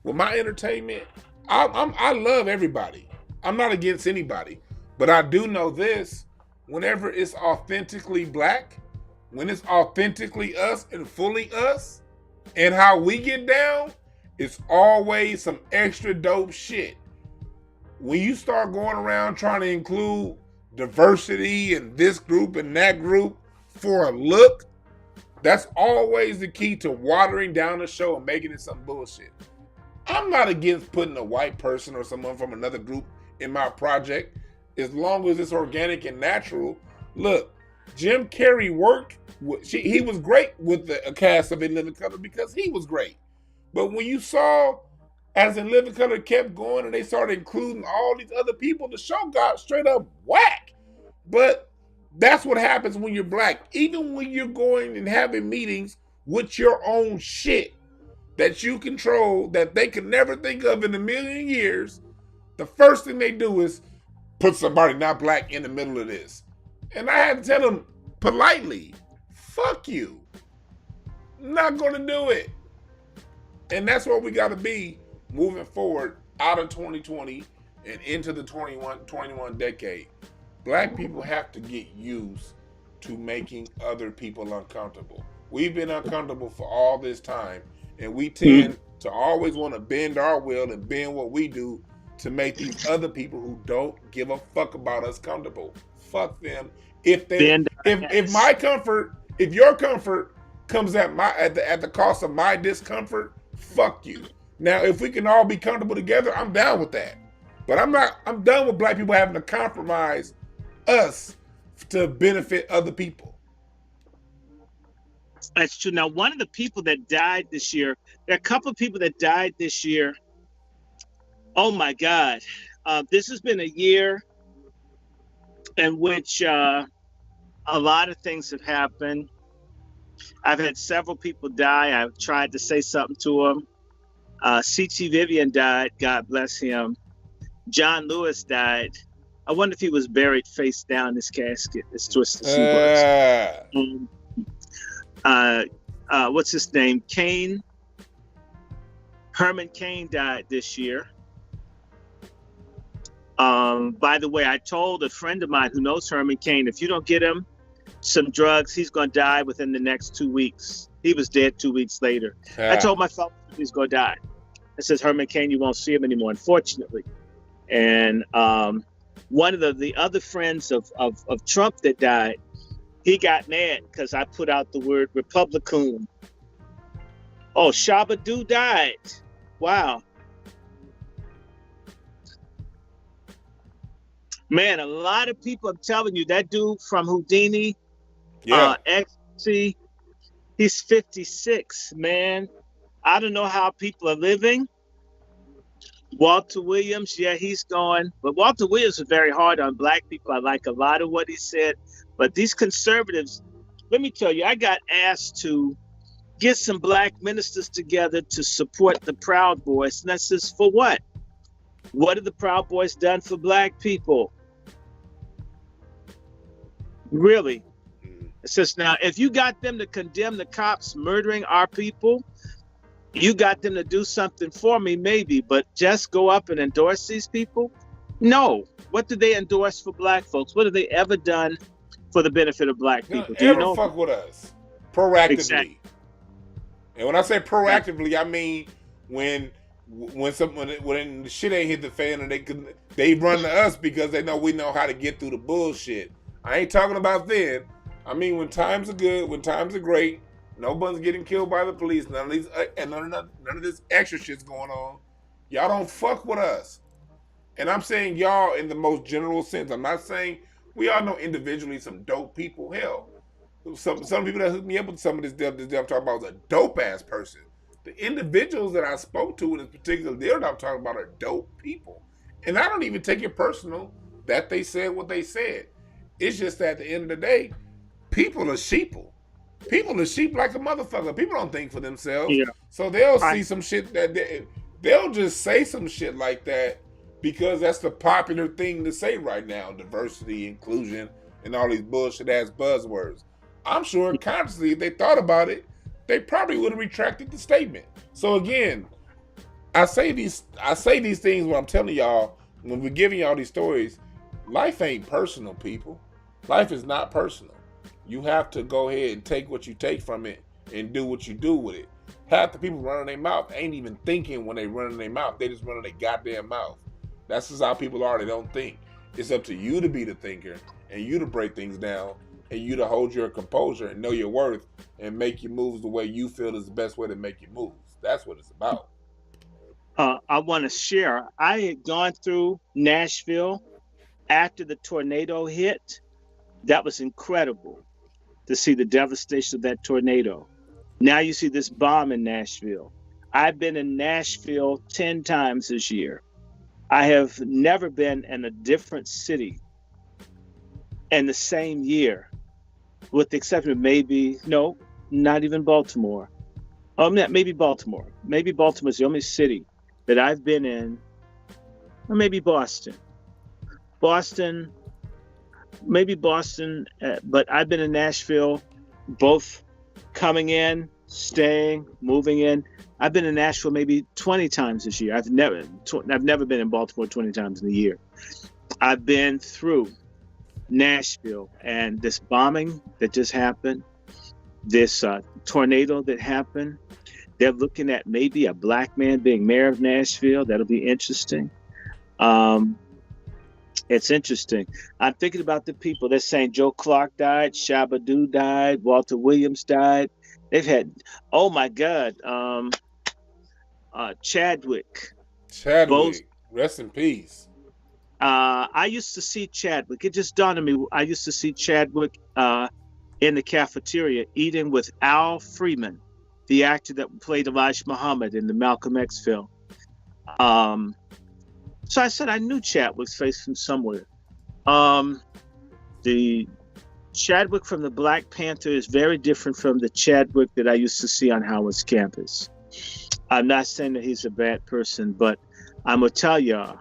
with my entertainment, I love everybody. I'm not against anybody. But I do know this, whenever it's authentically black, when it's authentically us and fully us, and how we get down, it's always some extra dope shit. When you start going around trying to include diversity and this group and that group for a look, That's always the key to watering down the show and making it some bullshit. I'm not against putting a white person or someone from another group in my project as long as it's organic and natural. Look, Jim Carrey worked. He was great with a cast of In Living Color because he was great. But when you saw, as In Living Color kept going and they started including all these other people, the show got straight up whack. But that's what happens when you're black. Even when you're going and having meetings with your own shit that you control, that they could never think of in a million years, the first thing they do is put somebody not black in the middle of this. And I had to tell them politely, fuck you. I'm not going to do it. And that's what we got to be moving forward out of 2020 and into the 21 decade. Black people have to get used to making other people uncomfortable. We've been uncomfortable for all this time, and we tend to always want to bend our will and bend what we do to make these other people who don't give a fuck about us comfortable. Fuck them. If my comfort, if your comfort comes at the cost of my discomfort, fuck you. Now, if we can all be comfortable together, I'm down with that. But I'm done with black people having to compromise us to benefit other people. That's true. Now, one of the people that died this year, there are a couple of people that died this year. Oh my God. This has been a year in which a lot of things have happened. I've had several people die. I've tried to say something to them. C.T. Vivian died. God bless him. John Lewis died. I wonder if he was buried face down in his casket. As twisted as he was. What's his name? Cain. Herman Cain died this year. By the way, I told a friend of mine who knows Herman Cain, if you don't get him some drugs, he's going to die within the next 2 weeks. He was dead 2 weeks later. I told my fellow he's going to die. I says, Herman Cain, you won't see him anymore, unfortunately. And one of the other friends of Trump that died, he got mad because I put out the word Republican. Oh, Shabba-Doo died. Wow. Man, a lot of people, I'm telling you, that dude from Houdini, Ecstasy, he's 56, man. I don't know how people are living. Walter Williams, yeah, he's gone. But Walter Williams was very hard on black people. I like a lot of what he said. But these conservatives, let me tell you, I got asked to get some black ministers together to support the Proud Boys. And that's just for what? What have the Proud Boys done for black people? Really? It says, now, if you got them to condemn the cops murdering our people, you got them to do something for me, maybe, but just go up and endorse these people? No. What did they endorse for black folks? What have they ever done for the benefit of black people? Do you know? Fuck with us proactively. Exactly. And when I say proactively, I mean when the shit ain't hit the fan and they run to us because they know we know how to get through the bullshit. I ain't talking about then. I mean when times are good, when times are great. Nobody's getting killed by the police. None of this extra shit's going on. Y'all don't fuck with us. And I'm saying y'all in the most general sense. I'm not saying we all know individually some dope people. Hell, some people that hooked me up with some of this deal I'm talking about was a dope ass person. The individuals that I spoke to in this particular deal that I'm talking about are dope people. And I don't even take it personal that they said what they said. It's just that at the end of the day, people are sheeple. People are sheep like a motherfucker. People don't think for themselves. Yeah. So they'll see some shit that they'll just say some shit like that because that's the popular thing to say right now. Diversity, inclusion, and all these bullshit ass buzzwords. I'm sure consciously if they thought about it, they probably would have retracted the statement. So again, I say these things when I'm telling y'all, when we're giving y'all these stories, life ain't personal, people. Life is not personal. You have to go ahead and take what you take from it and do what you do with it. Half the people running their mouth ain't even thinking when they running their mouth. They just running their goddamn mouth. That's just how people are. They don't think. It's up to you to be the thinker and you to break things down and you to hold your composure and know your worth and make your moves the way you feel is the best way to make your moves. That's what it's about. I want to share. I had gone through Nashville after the tornado hit. That was incredible to see the devastation of that tornado. Now you see this bomb in Nashville. I've been in Nashville 10 times this year. I have never been in a different city in the same year, with the exception of not even Baltimore. Maybe Baltimore. Maybe Baltimore's the only city that I've been in, or maybe Boston. Maybe Boston, but I've been in Nashville, both coming in, staying, moving in. I've been in Nashville maybe 20 times this year. I've never been in Baltimore 20 times in a year. I've been through Nashville, and this bombing that just happened, this tornado that happened. They're looking at maybe a black man being mayor of Nashville. That'll be interesting. It's interesting. I'm thinking about the people. They're saying Joe Clark died, Shabba-Doo died, Walter Williams died. They've had, oh my God, Chadwick. Rest in peace. I used to see Chadwick. It just dawned on me. I used to see Chadwick in the cafeteria eating with Al Freeman, the actor that played Elijah Muhammad in the Malcolm X film. So I said I knew Chadwick's face from somewhere. The Chadwick from the Black Panther is very different from the Chadwick that I used to see on Howard's campus. I'm not saying that he's a bad person, but I'm gonna tell y'all,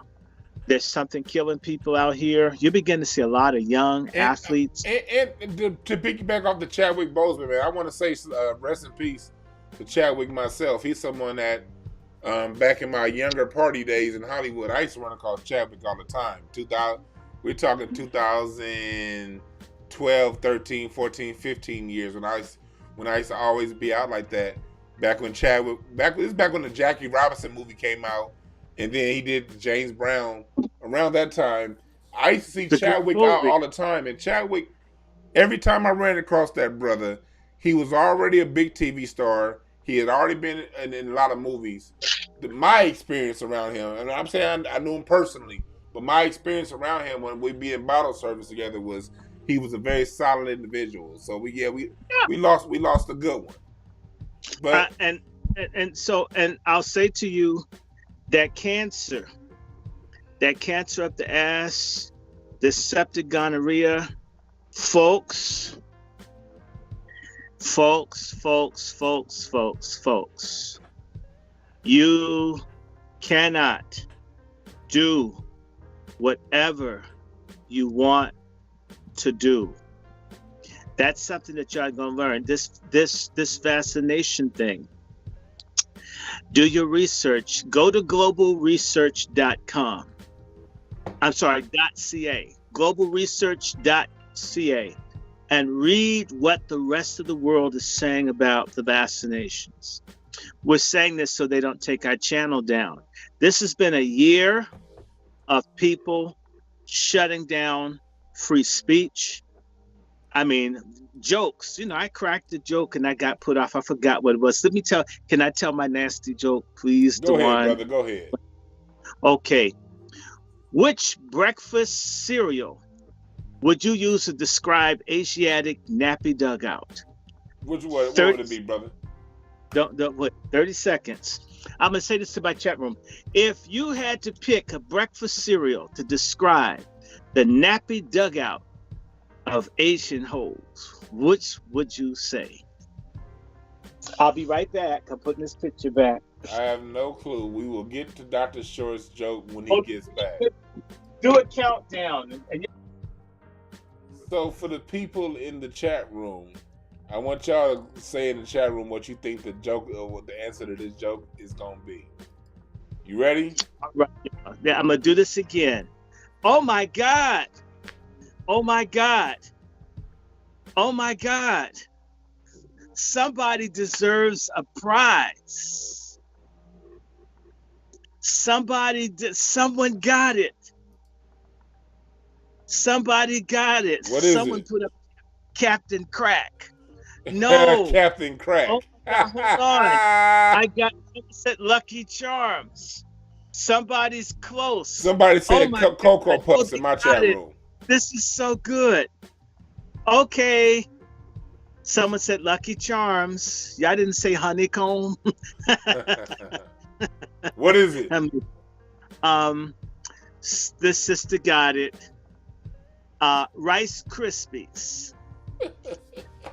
there's something killing people out here. You begin to see a lot of young athletes. And to piggyback off the Chadwick Boseman, man, I want to say rest in peace to Chadwick myself. He's someone that back in my younger party days in Hollywood, I used to run across Chadwick all the time. We're talking 2012, 13, 14, 15 years when I used to always be out like that. Back when the Jackie Robinson movie came out, and then he did James Brown. Around that time, I used to see Chadwick out all the time. And Chadwick, every time I ran across that brother, he was already a big TV star. He had already been in a lot of movies. My experience around him, and I'm saying I knew him personally, but my experience around him when we'd be in bottle service together was he was a very solid individual. So we lost a good one. But and I'll say to you, that cancer up the ass, the septic gonorrhea, folks, you cannot do whatever you want to do. That's something that y'all gonna learn. This vaccination thing. Do your research. Go to globalresearch.com. I'm sorry, .ca. Globalresearch.ca. And read what the rest of the world is saying about the vaccinations. We're saying this so they don't take our channel down. This has been a year of people shutting down free speech. I mean, jokes. I cracked a joke and I got put off. I forgot what it was. Can I tell my nasty joke, please? Go ahead, brother. Go ahead. Okay. Which breakfast cereal would you use to describe Asiatic nappy dugout? What would it be, brother? Wait, 30 seconds. I'm going to say this to my chat room. If you had to pick a breakfast cereal to describe the nappy dugout of Asian holes, which would you say? I'll be right back. I'm putting this picture back. I have no clue. We will get to Dr. Short's joke when he gets back. Do a countdown. So for the people in the chat room, I want y'all to say in the chat room what you think the joke or what the answer to this joke is going to be. You ready? All right. Yeah, I'm going to do this again. Oh my God. Oh my God. Oh my God. Somebody deserves a prize. Someone got it. Somebody got it. What is Someone it? put up Captain Crack. No. Captain Crack. Hold on. I got said Lucky Charms. Somebody's close. Somebody said Cocoa Puffs in my chat room. This is so good. Okay. Someone said Lucky Charms. Y'all didn't say honeycomb. What is it? The sister got it. Rice Krispies.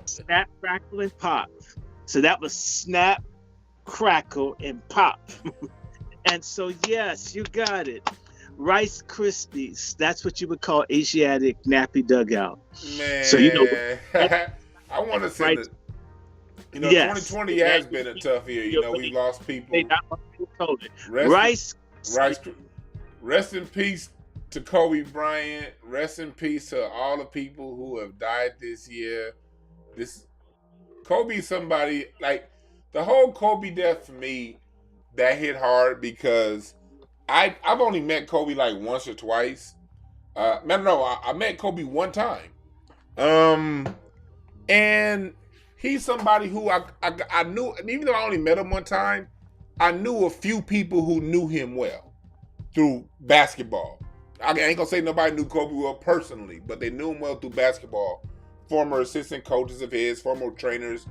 Snap, crackle, and pop. So that was snap, crackle, and pop. And so, yes, you got it. Rice Krispies. That's what you would call Asiatic nappy dugout. Man. So, you know. I want to say that, you know, yes. 2020 has been a tough year. You know, we lost people. Rest in peace to Kobe Bryant. Rest in peace to all the people who have died this year. Kobe's somebody, like, the whole Kobe death for me, that hit hard because I've only met Kobe like once or twice. I met Kobe one time. And he's somebody who I knew, and even though I only met him one time, I knew a few people who knew him well through basketball. I ain't gonna say nobody knew Kobe well personally, but they knew him well through basketball. Former assistant coaches of his, former trainers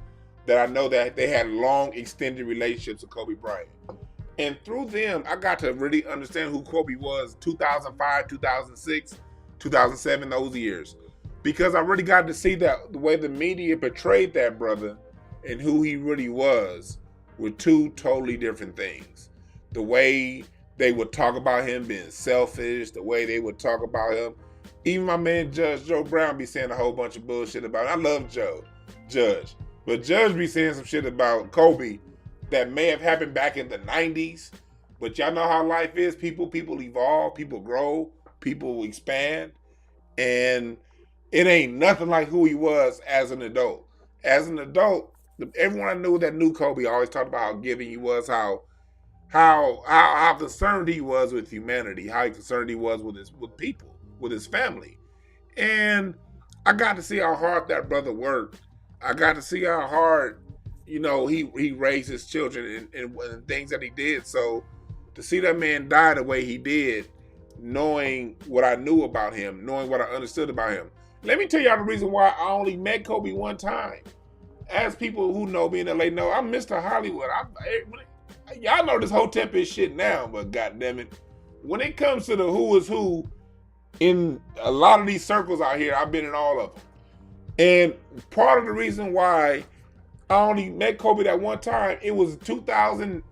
that I know that they had long, extended relationships with Kobe Bryant. And through them, I got to really understand who Kobe was 2005, 2006, 2007, those years. Because I really got to see that the way the media portrayed that brother and who he really was were two totally different things. The way they would talk about him being selfish, the way they would talk about him. Even my man Judge Joe Brown be saying a whole bunch of bullshit about him. I love Judge. But Judge be saying some shit about Kobe that may have happened back in the 90s. But y'all know how life is. People evolve, people grow, people expand. And it ain't nothing like who he was as an adult. As an adult, everyone I knew that knew Kobe always talked about how giving he was, how concerned he was with humanity, how concerned he was with people, with his family. And I got to see how hard that brother worked. I got to see how hard, you know, he raised his children and things that he did. So to see that man die the way he did, knowing what I knew about him, knowing what I understood about him. Let me tell y'all the reason why I only met Kobe one time. As people who know me in LA know, I'm Mr. Hollywood. Y'all know this Hotepish shit now, but goddammit, when it comes to the who is who in a lot of these circles out here, I've been in all of them. And part of the reason why I only met Kobe that one time, it was 2008-9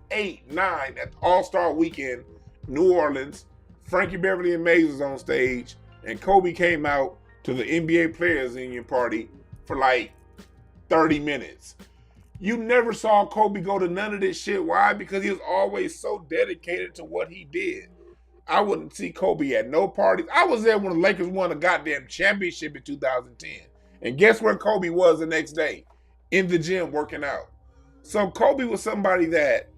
at All-Star Weekend, New Orleans. Frankie Beverly and Mays was on stage, and Kobe came out to the NBA Players Union party for like 30 minutes. You never saw Kobe go to none of this shit. Why? Because he was always so dedicated to what he did. I wouldn't see Kobe at no parties. I was there when the Lakers won a goddamn championship in 2010. And guess where Kobe was the next day? In the gym working out. So Kobe was somebody that,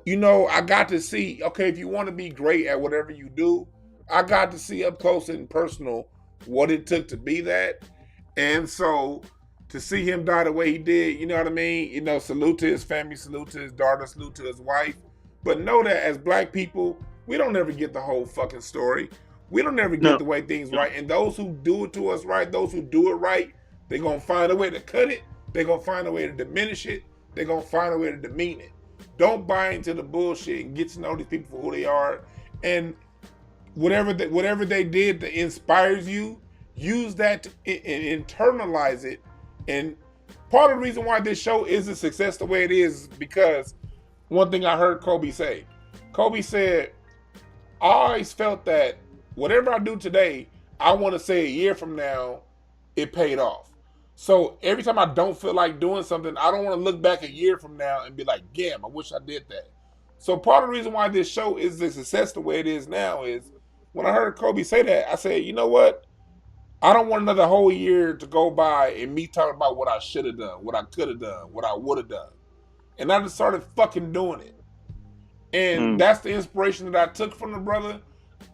you know, I got to see, okay, if you want to be great at whatever you do, I got to see up close and personal what it took to be that. And so to see him die the way he did, you know what I mean? You know, salute to his family, salute to his daughter, salute to his wife. But know that as black people, we don't ever get the whole fucking story. We don't ever get the way things right. And those who do it to us right, those who do it right, they're going to find a way to cut it. They're going to find a way to diminish it. They're going to find a way to demean it. Don't buy into the bullshit and get to know these people for who they are. And whatever they did that inspires you, use that to internalize it. And part of the reason why this show is a success the way it is because one thing I heard Kobe say. Kobe said, I always felt that whatever I do today, I want to say a year from now, it paid off. So every time I don't feel like doing something, I don't want to look back a year from now and be like, damn, I wish I did that. So part of the reason why this show is a success the way it is now is when I heard Kobe say that, I said, you know what? I don't want another whole year to go by and me talking about what I should have done, what I could have done, what I would have done. And I just started fucking doing it. And that's the inspiration that I took from the brother.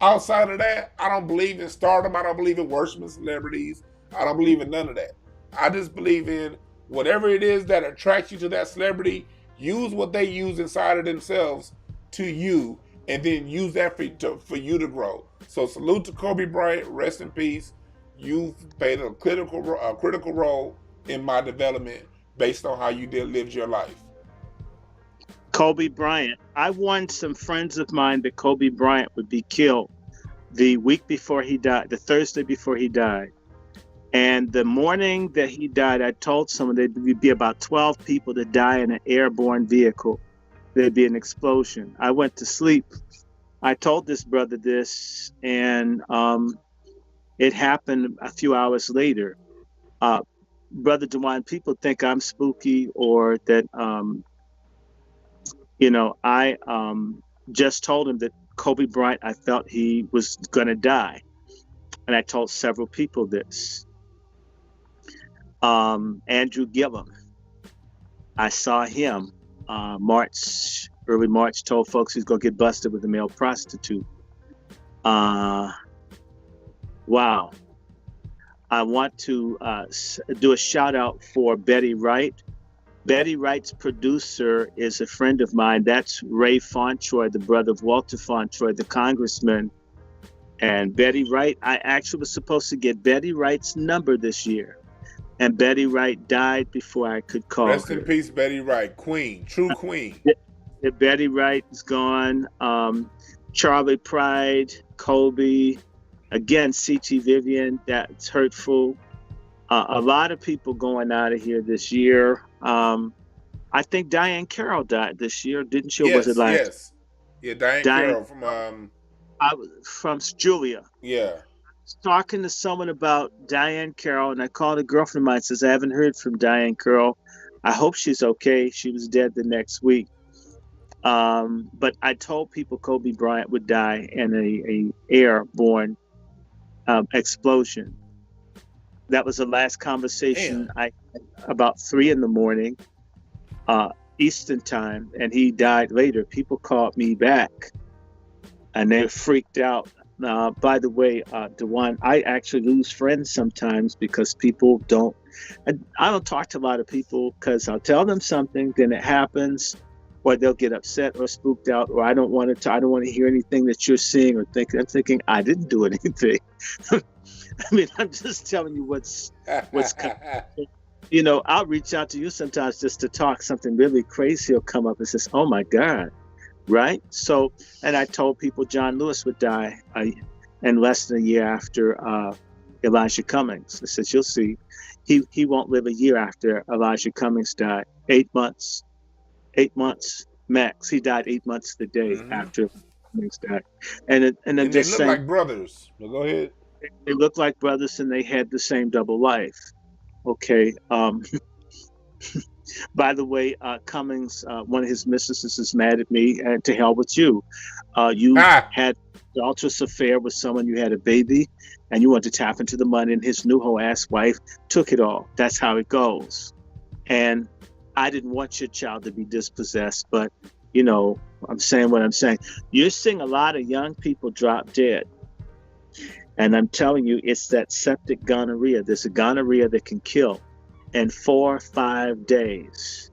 Outside of that, I don't believe in stardom. I don't believe in worshiping celebrities. I don't believe in none of that. I just believe in whatever it is that attracts you to that celebrity, use what they use inside of themselves to you, and then use that for you to grow. So salute to Kobe Bryant, rest in peace. You've played a critical role in my development based on how you lived your life. Kobe Bryant. I warned some friends of mine that Kobe Bryant would be killed the week before he died, the Thursday before he died. And the morning that he died, I told someone there'd be about 12 people that die in an airborne vehicle. There'd be an explosion. I went to sleep. I told this brother this, and it happened a few hours later. Brother DeWan, people think I'm spooky or that, I just told him that Kobe Bryant, I felt he was going to die. And I told several people this. Andrew Gillum, I saw him early March, told folks he's going to get busted with a male prostitute. Wow. I want to do a shout out for Betty Wright. Betty Wright's producer is a friend of mine. That's Ray Fauntroy, the brother of Walter Fauntroy, the congressman. And Betty Wright, I actually was supposed to get Betty Wright's number this year. And Betty Wright died before I could call her. Rest in peace, Betty Wright. Queen, true queen. Betty Wright is gone. Charlie Pride, Kobe, again, C.T. Vivian, that's hurtful. A lot of people going out of here this year. I think Diane Carroll died this year, didn't she? Or was it last? Yes. Yeah, Diane Carroll from from Julia. Yeah. Talking to someone about Diane Carroll, and I called a girlfriend of mine, says, I haven't heard from Diane Carroll. I hope she's okay. She was dead the next week. But I told people Kobe Bryant would die in a airborne explosion. That was the last conversation I had about 3 a.m. Eastern time, and he died later. People called me back, and they freaked out. By the way, DeWan, I actually lose friends sometimes because people don't. I don't talk to a lot of people because I'll tell them something, then it happens, or they'll get upset or spooked out, or I don't want to hear anything that you're seeing or thinking. I'm thinking I didn't do anything. I mean, I'm just telling you what's coming. I'll reach out to you sometimes just to talk. Something really crazy will come up and says, "Oh my God." Right? So, and I told people John Lewis would die in less than a year after Elijah Cummings. I said, you'll see, he won't live a year after Elijah Cummings died. 8 months max. He died 8 months the day after Cummings died. And they look like brothers. Well, go ahead. They look like brothers, and they had the same double life. Okay. By the way, Cummings, one of his mistresses is mad at me, and to hell with you. You had an adulterous affair with someone, you had a baby, and you wanted to tap into the money, and his new whole ass wife took it all. That's how it goes. And I didn't want your child to be dispossessed, but, I'm saying what I'm saying. You're seeing a lot of young people drop dead. And I'm telling you, it's that septic gonorrhea. There's a gonorrhea that can kill in 4 or 5 days.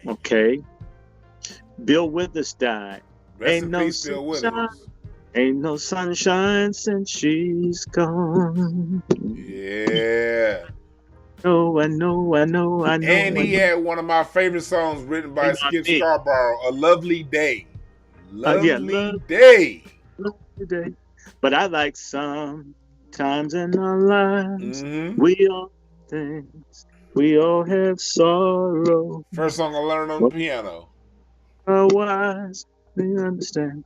Okay. Bill Withers died. Ain't no sunshine since she's gone. Yeah. Oh, I know. And he had one of my favorite songs written by Skip Scarborough, A Lovely Day. Lovely Day. But I like sometimes in our lives, we all things, we all have sorrow. First song I learned on the piano. Otherwise, we understand.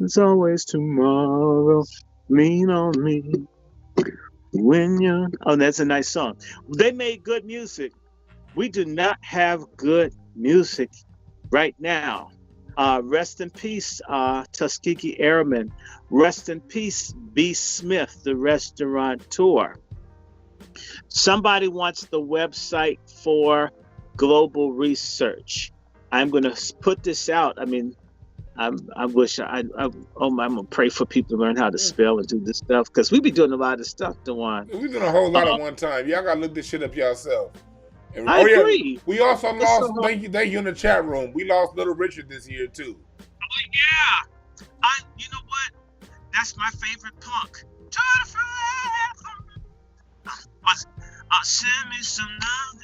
It's always tomorrow. Lean on me when you're. Oh, that's a nice song. They made good music. We do not have good music right now. Rest in peace, Tuskegee Airmen. Rest in peace, B. Smith, the restaurateur. Somebody wants the website for global research. I'm going to put this out. I mean, I wish I'm gonna pray for people to learn how to spell and do this stuff because we be doing a lot of stuff, Dwan. We doing a whole lot at one time. Y'all gotta look this shit up yourself. And, I agree. we also It's lost. so Thank you in the chat room. We lost Little Richard this year too. Oh yeah, you know what? That's my favorite punk. Send me some love,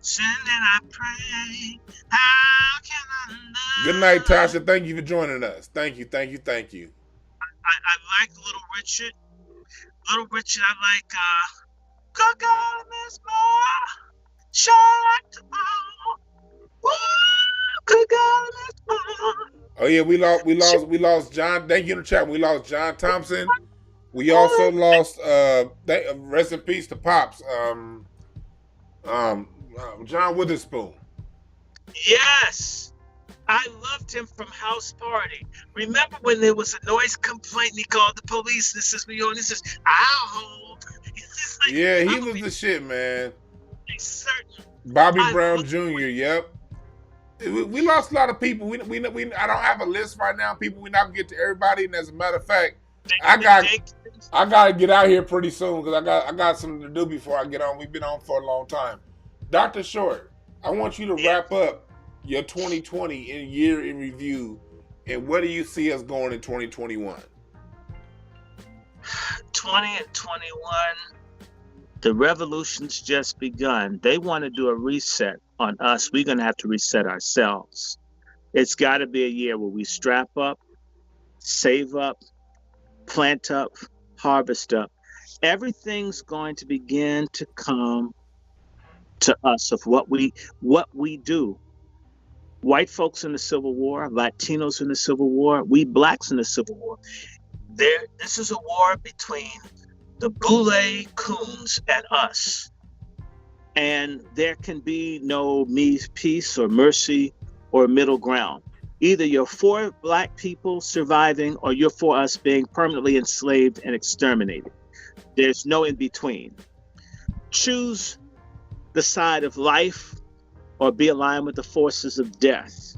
send and I pray. How can I love? Good night, Tasha. Thank you for joining us. Thank you. I like Little Richard. Little Richard, I like Good God, Miss Ma. Sure like tomorrow. Woo, good God, Miss Ma. Oh yeah, we lost John. Thank you in the chat. We lost John Thompson. We also lost rest in peace to Pops. John Witherspoon. Yes. I loved him from House Party. Remember when there was a noise complaint and he called the police? This is ow. Like, yeah, he was the shit, man. Certain. Bobby Brown Jr. Yep. We lost a lot of people. We I don't have a list right now. People, we not gonna get to everybody. And as a matter of fact, I gotta get out here pretty soon because I got something to do before I get on. We've been on for a long time. Dr. Short, I want you to wrap up your 2020 year in review, and where do you see us going in 2021? 20 and 21, the revolution's just begun. They want to do a reset on us. We're going to have to reset ourselves. It's got to be a year where we strap up, save up, plant up, harvest up. Everything's going to begin to come to us of what we do. White folks in the Civil War, Latinos in the Civil War, we blacks in the Civil War. This is a war between the Boule coons and us. And there can be no peace or mercy or middle ground. Either you're for black people surviving or you're for us being permanently enslaved and exterminated. There's no in between. Choose the side of life or be aligned with the forces of death.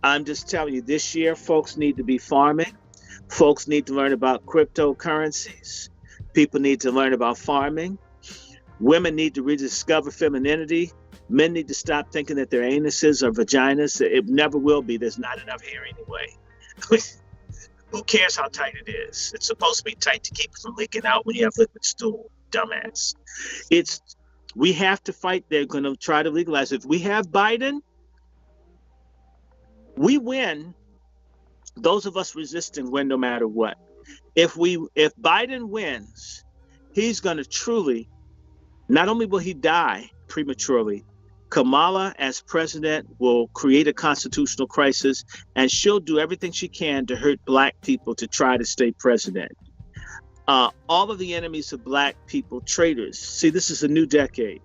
I'm just telling you, this year, folks need to be farming. Folks need to learn about cryptocurrencies. People need to learn about farming. Women need to rediscover femininity. Men need to stop thinking that their anuses are vaginas. It never will be. There's not enough hair anyway. Who cares how tight it is? It's supposed to be tight to keep it from leaking out when you have liquid stool, dumbass. We have to fight. They're going to try to legalize it. If we have Biden, we win. Those of us resisting win no matter what. If Biden wins, he's going to truly, not only will he die prematurely, Kamala as president will create a constitutional crisis, and she'll do everything she can to hurt black people to try to stay president. All of the enemies of black people, traitors. See, this is a new decade.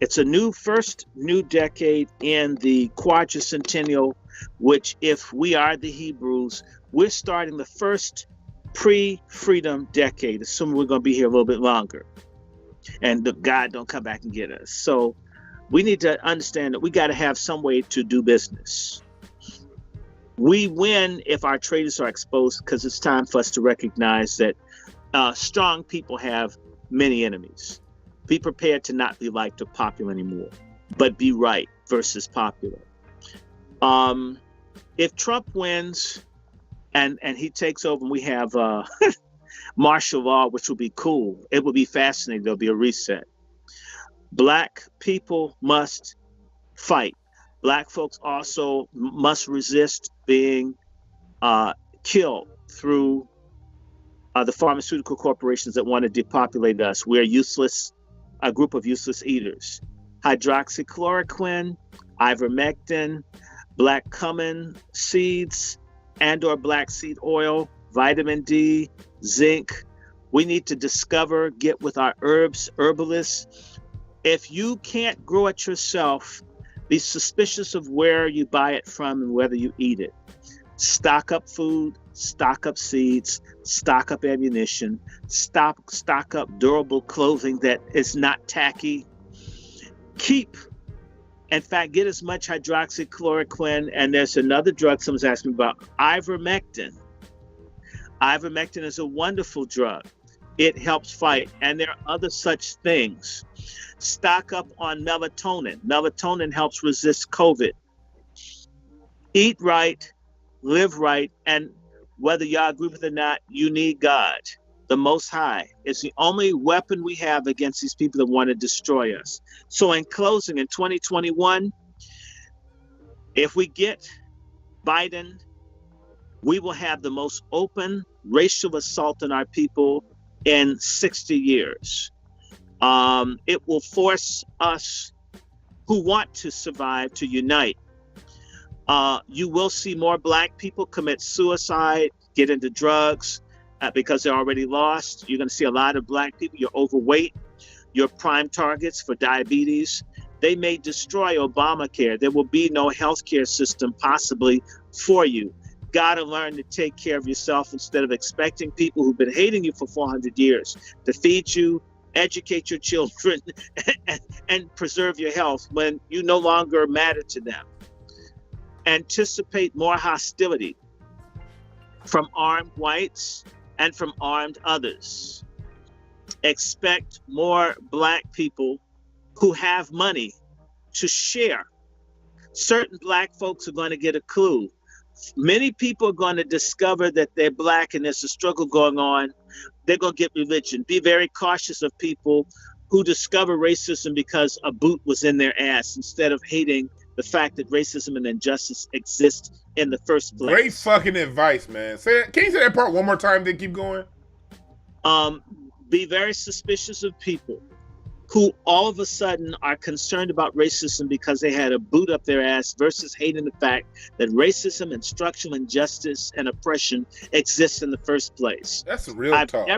It's a first new decade in the quadricentennial, which if we are the Hebrews, we're starting the first pre-freedom decade, assuming we're going to be here a little bit longer. And God don't come back and get us. So we need to understand that we got to have some way to do business. We win if our traitors are exposed, because it's time for us to recognize that strong people have many enemies. Be prepared to not be liked or popular anymore, but be right versus popular. If Trump wins and he takes over and we have martial law, which will be cool, it will be fascinating. There'll be a reset. Black people must fight. Black folks also must resist being killed through the pharmaceutical corporations that want to depopulate us. We're useless, a group of useless eaters. Hydroxychloroquine, ivermectin, black cumin seeds and/or black seed oil, vitamin D, zinc. We need to discover, get with our herbalists. If you can't grow it yourself, be suspicious of where you buy it from and whether you eat it. Stock up food, stock up seeds, stock up ammunition, stock up durable clothing that is not tacky. Keep In fact, get as much hydroxychloroquine, and there's another drug someone's asking about, ivermectin. Ivermectin is a wonderful drug. It helps fight, and there are other such things. Stock up on melatonin. Melatonin helps resist COVID. Eat right, live right, and whether y'all agree with it or not, you need God. The Most High is the only weapon we have against these people that want to destroy us. So in closing, in 2021, if we get Biden, we will have the most open racial assault on our people in 60 years. It will force us who want to survive to unite. You will see more Black people commit suicide, get into drugs, because they're already lost. You're going to see a lot of Black people. You're overweight. You're prime targets for diabetes. They may destroy Obamacare. There will be no healthcare system possibly for you. Got to learn to take care of yourself instead of expecting people who've been hating you for 400 years to feed you, educate your children, and preserve your health when you no longer matter to them. Anticipate more hostility from armed whites and from armed others. Expect more Black people who have money to share. Certain Black folks are going to get a clue. Many people are going to discover that they're Black and there's a struggle going on. They're going to get religion. Be very cautious of people who discover racism because a boot was in their ass instead of hating the fact that racism and injustice exist in the first place. Great fucking advice, man. Can you say that part one more time, then keep going? Be very suspicious of people who all of a sudden are concerned about racism because they had a boot up their ass versus hating the fact that racism and structural injustice and oppression exists in the first place. That's real talk.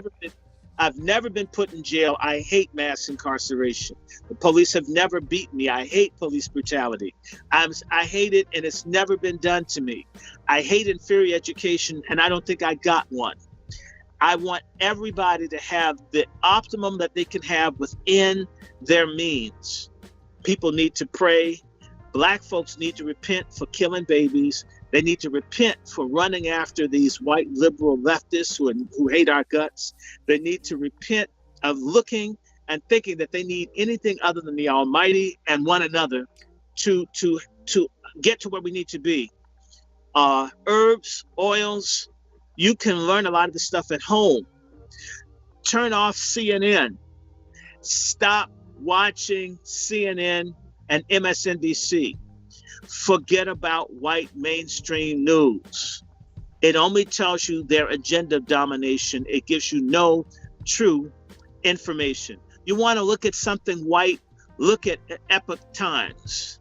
I've never been put in jail. I hate mass incarceration. The police have never beaten me. I hate police brutality. I hate it, and it's never been done to me. I hate inferior education, and I don't think I got one. I want everybody to have the optimum that they can have within their means. People need to pray. Black folks need to repent for killing babies. They need to repent for running after these white liberal leftists who hate our guts. They need to repent of looking and thinking that they need anything other than the Almighty and one another to get to where we need to be. Herbs, oils, you can learn a lot of this stuff at home. Turn off CNN. Stop watching CNN and MSNBC. Forget about white mainstream news. It only tells you their agenda of domination. It gives you no true information. You want to look at something white, look at Epoch Times.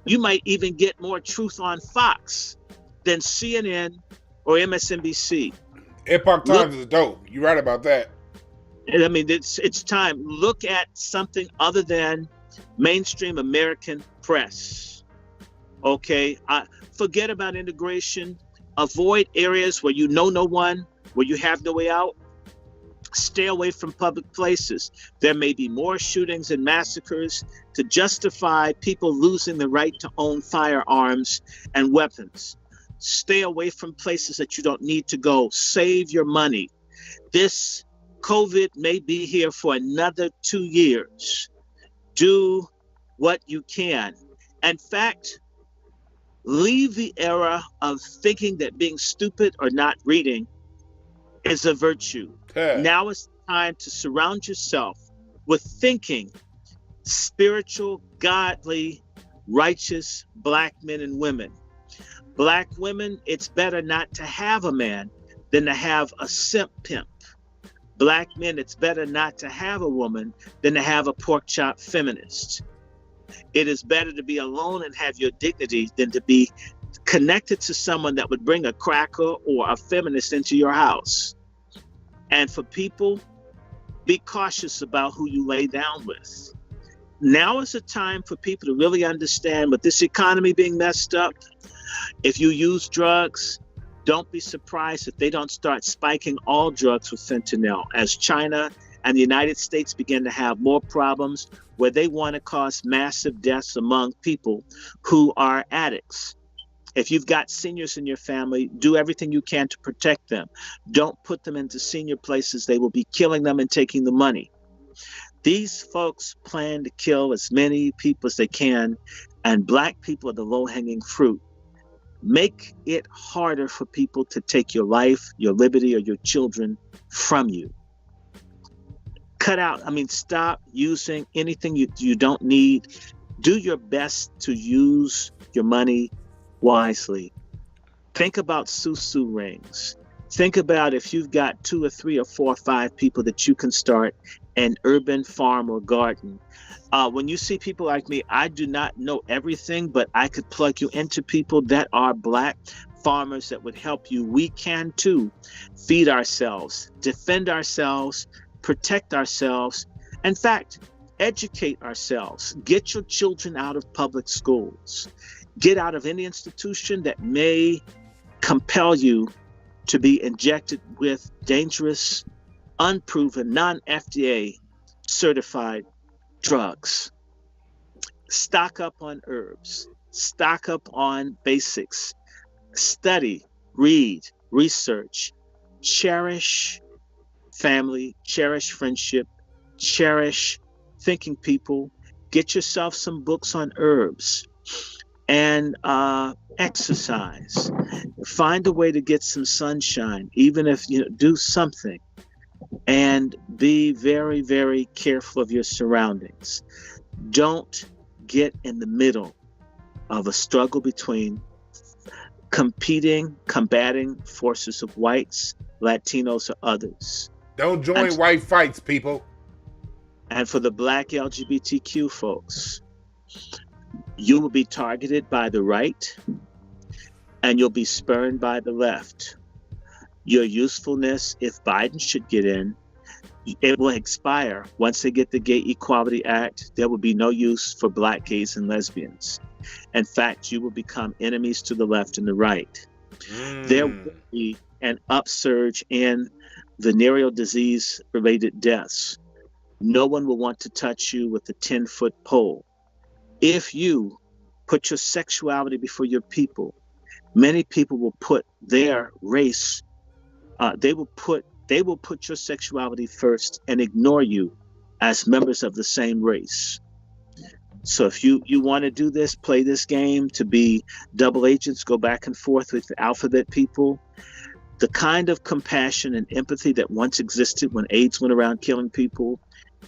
You might even get more truth on Fox than CNN or MSNBC. Epoch Times is dope. You're right about that. I mean, it's time. Look at something other than mainstream American press. Okay, forget about integration. Avoid areas where you know no one, where you have no way out. Stay away from public places. There may be more shootings and massacres to justify people losing the right to own firearms and weapons. Stay away from places that you don't need to go. Save your money. This COVID may be here for another 2 years. Do what you can. In fact, leave the era of thinking that being stupid or not reading is a virtue. Yeah. Now is the time to surround yourself with thinking, spiritual, godly, righteous Black men and women. Black women, it's better not to have a man than to have a simp pimp. Black men, it's better not to have a woman than to have a pork chop feminist. It is better to be alone and have your dignity than to be connected to someone that would bring a cracker or a feminist into your house. And for people, be cautious about who you lay down with. Now is the time for people to really understand, with this economy being messed up, if you use drugs, don't be surprised if they don't start spiking all drugs with fentanyl as China and the United States begin to have more problems where they want to cause massive deaths among people who are addicts. If you've got seniors in your family, do everything you can to protect them. Don't put them into senior places. They will be killing them and taking the money. These folks plan to kill as many people as they can, and black people are the low-hanging fruit. Make it harder for people to take your life, your liberty, or your children from you. Stop using anything you don't need. Do your best to use your money wisely. Think about susu rings. Think about if you've got 2 or 3 or 4 or 5 people that you can start an urban farm or garden. When you see people like me, I do not know everything, but I could plug you into people that are black farmers that would help you. We can too feed ourselves, defend ourselves, protect ourselves. In fact, educate ourselves. Get your children out of public schools. Get out of any institution that may compel you to be injected with dangerous, unproven, non-FDA certified drugs. Stock up on herbs. Stock up on basics. Study, read, research. Cherish family, cherish friendship, cherish thinking people. Get yourself some books on herbs. And exercise. Find a way to get some sunshine, even if do something. And be very, very careful of your surroundings. Don't get in the middle of a struggle between combating forces of whites, Latinos, or others. Don't join white fights, people. And for the black LGBTQ folks, you will be targeted by the right, and you'll be spurned by the left. Your usefulness, if Biden should get in, it will expire. Once they get the Gay Equality Act, there will be no use for black gays and lesbians. In fact, you will become enemies to the left and the right. There will be an upsurge in venereal disease-related deaths. No one will want to touch you with a 10-foot pole. If you put your sexuality before your people, many people will put their race, they will put your sexuality first and ignore you as members of the same race. So if you want to do this, play this game to be double agents, go back and forth with the alphabet people, the kind of compassion and empathy that once existed when AIDS went around killing people,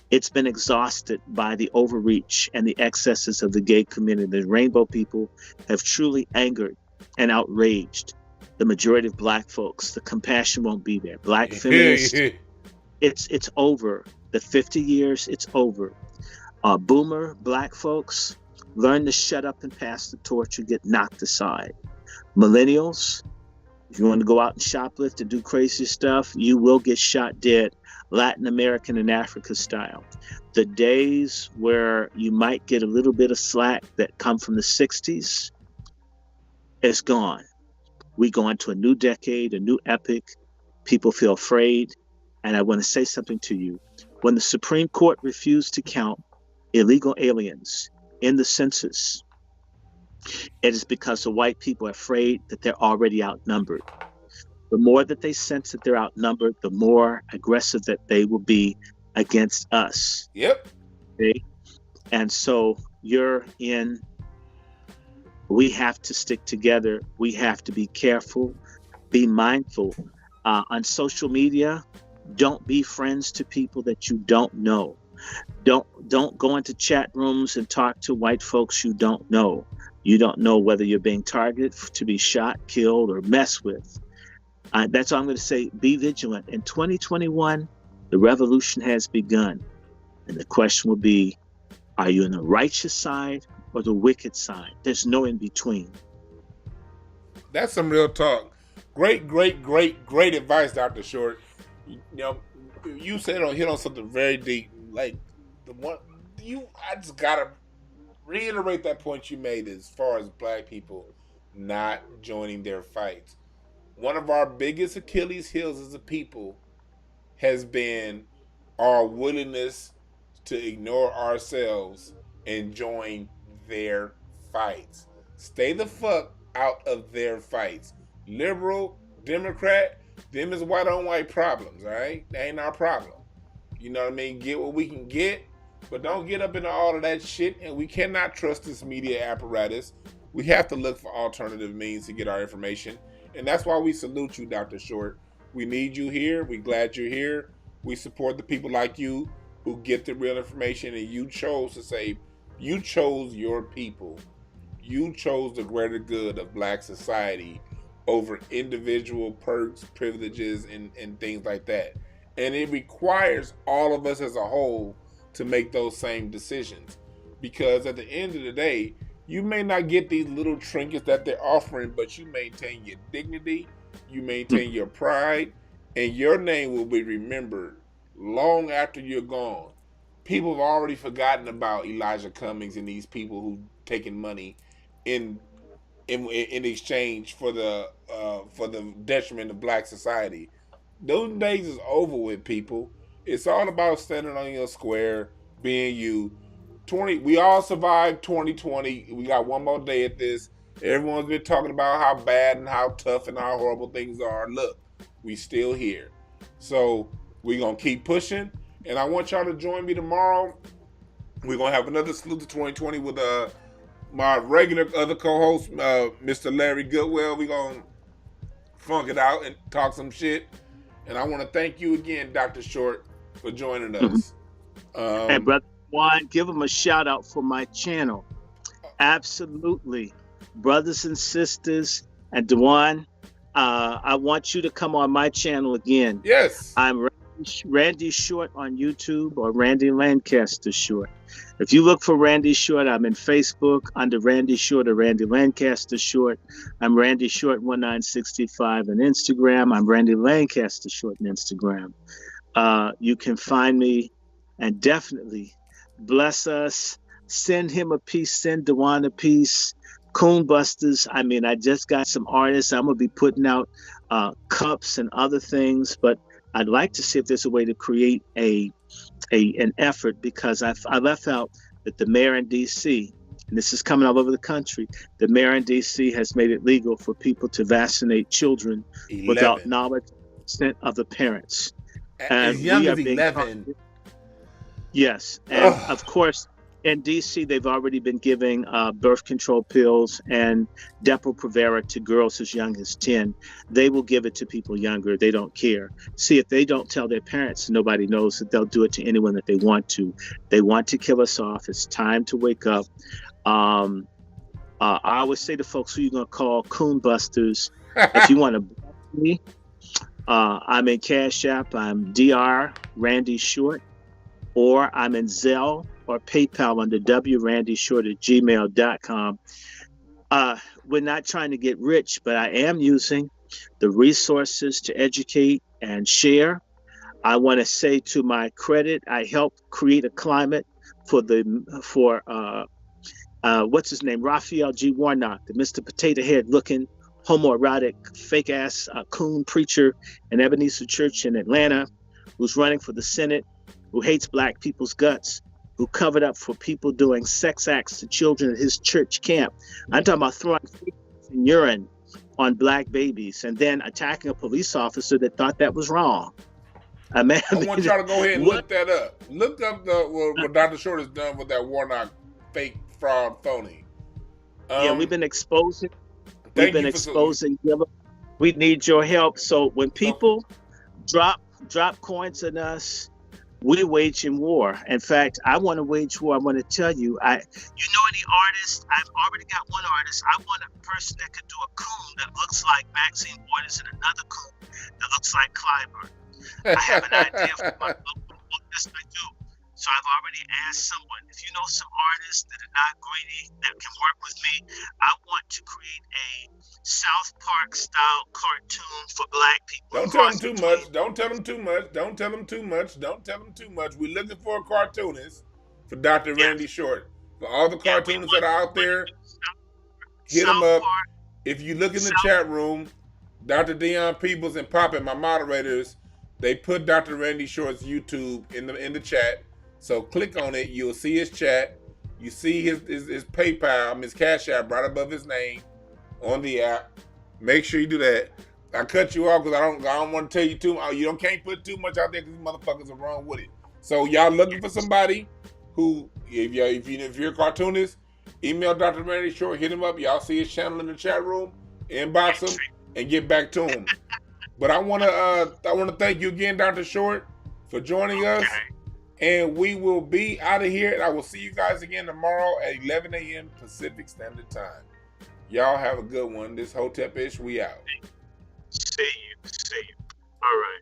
it's been exhausted by the overreach and the excesses of the gay community. The rainbow people have truly angered and outraged the majority of black folks. The compassion won't be there. Black feminists, it's over. The 50 years, it's over. Boomer black folks, learn to shut up and pass the torch or get knocked aside. Millennials, if you want to go out and shoplift and do crazy stuff, you will get shot dead, Latin American and Africa style. The days where you might get a little bit of slack that come from the 60s is gone. We go into a new decade, a new epoch. People feel afraid. And I want to say something to you. When the Supreme Court refused to count illegal aliens in the census, it is because the white people are afraid that they're already outnumbered. The more that they sense that they're outnumbered, the more aggressive that they will be against us. Yep. Okay? And so we have to stick together. We have to be careful, be mindful. On social media, don't be friends to people that you don't know. Don't go into chat rooms and talk to white folks you don't know. You don't know whether you're being targeted to be shot, killed, or messed with. That's all I'm going to say. Be vigilant. In 2021, the revolution has begun. And the question will be, are you on the righteous side or the wicked side? There's no in between. That's some real talk. Great advice, Dr. Short. You hit on something very deep. Like I just gotta reiterate that point you made as far as black people not joining their fights. One of our biggest Achilles heels as a people has been our willingness to ignore ourselves and join their fights. Stay the fuck out of their fights. Liberal, Democrat, them is white on white problems, all right? That ain't our problem. You know what I mean? Get what we can get, but don't get up into all of that shit. And we cannot trust this media apparatus. We have to look for alternative means to get our information. And that's why we salute you, Dr. Short. We need you here. We're glad you're here. We support the people like you who get the real information. And you chose to say, you chose your people. You chose the greater good of Black society over individual perks, privileges, and things like that. And it requires all of us as a whole to make those same decisions. Because at the end of the day, you may not get these little trinkets that they're offering, but you maintain your dignity, you maintain your pride, and your name will be remembered long after you're gone. People have already forgotten about Elijah Cummings and these people who taking money in exchange for the detriment of Black society. Those days is over with, people. It's all about standing on your square, being you. We all survived 2020. We got one more day at this. Everyone's been talking about how bad and how tough and how horrible things are. Look, we still here. So we're going to keep pushing. And I want y'all to join me tomorrow. We're going to have another Salute to 2020 with my regular other co-host, Mr. Larry Goodwell. We're going to funk it out and talk some shit. And I want to thank you again, Dr. Short, for joining us. Hey, Brother Dwan, give him a shout out for my channel. Absolutely. Brothers and sisters, and Dwan, I want you to come on my channel again. Yes. I'm Randy Short on YouTube, or Randy Lancaster Short. If you look for Randy Short, I'm in Facebook under Randy Short or Randy Lancaster Short. I'm Randy Short 1965 on Instagram. I'm Randy Lancaster Short on Instagram. You can find me, and definitely bless us. Send him a piece. Send Dwan a piece. Coon Busters. I mean, I just got some artists. I'm gonna be putting out cups and other things, but I'd like to see if there's a way to create an effort, because I left out that the mayor in D.C., and this is coming all over the country, the mayor in D.C. has made it legal for people to vaccinate children 11. Without knowledge and consent of the parents. As young as 11. Yes, and of course, in D.C., they've already been giving birth control pills and Depo-Provera to girls as young as 10. They will give it to people younger. They don't care. See, if they don't tell their parents, nobody knows that they'll do it to anyone that they want to. They want to kill us off. It's time to wake up. I always say to folks, who you going to call Coon Busters? If you want to bless me, I'm in Cash App. I'm Dr. Randy Short, or I'm in Zelle or PayPal under wrandyshort@gmail.com. We're not trying to get rich, but I am using the resources to educate and share. I want to say, to my credit, I helped create a climate for what's his name, Raphael G. Warnock, the Mr. Potato Head looking homoerotic fake ass coon preacher in Ebenezer Church in Atlanta, who's running for the Senate, who hates Black people's guts, who covered up for people doing sex acts to children at his church camp. I'm talking about throwing urine on Black babies and then attacking a police officer that thought that was wrong. I want y'all to go ahead and look that up. Look up what Dr. Short has done with that Warnock fake fraud phony. Yeah, we've been exposing. We need your help. So when people drop coins on us, we're waging war. In fact, I want to wage war. I want to tell you, you know any artist? I've already got one artist. I want a person that could do a coon that looks like Maxine Waters and another coon that looks like Clyburn. I have an idea for my local this I do. So I've already asked someone, if you know some artists that are not greedy, that can work with me, I want to create a South Park style cartoon for Black people. Don't tell them too much. Don't tell them too much. Don't tell them too much. Don't tell them too much. We're looking for a cartoonist for Dr. Randy Short. For all the cartoonists that are out there, hit them up. If you look in the chat room, Dr. Dion Peebles and Poppin, my moderators, they put Dr. Randy Short's YouTube in the chat. So click on it. You'll see his chat. You see his PayPal, his Cash App right above his name on the app. Make sure you do that. I cut you off because I don't want to tell you too much. You can't put too much out there because these motherfuckers are wrong with it. So y'all looking for somebody who, if you're a cartoonist, email Dr. Randy Short, hit him up. Y'all see his channel in the chat room, inbox him, and get back to him. But I want to thank you again, Dr. Short, for joining us. And we will be out of here. And I will see you guys again tomorrow at 11 a.m. Pacific Standard Time. Y'all have a good one. This Hotepish, we out. See you. All right.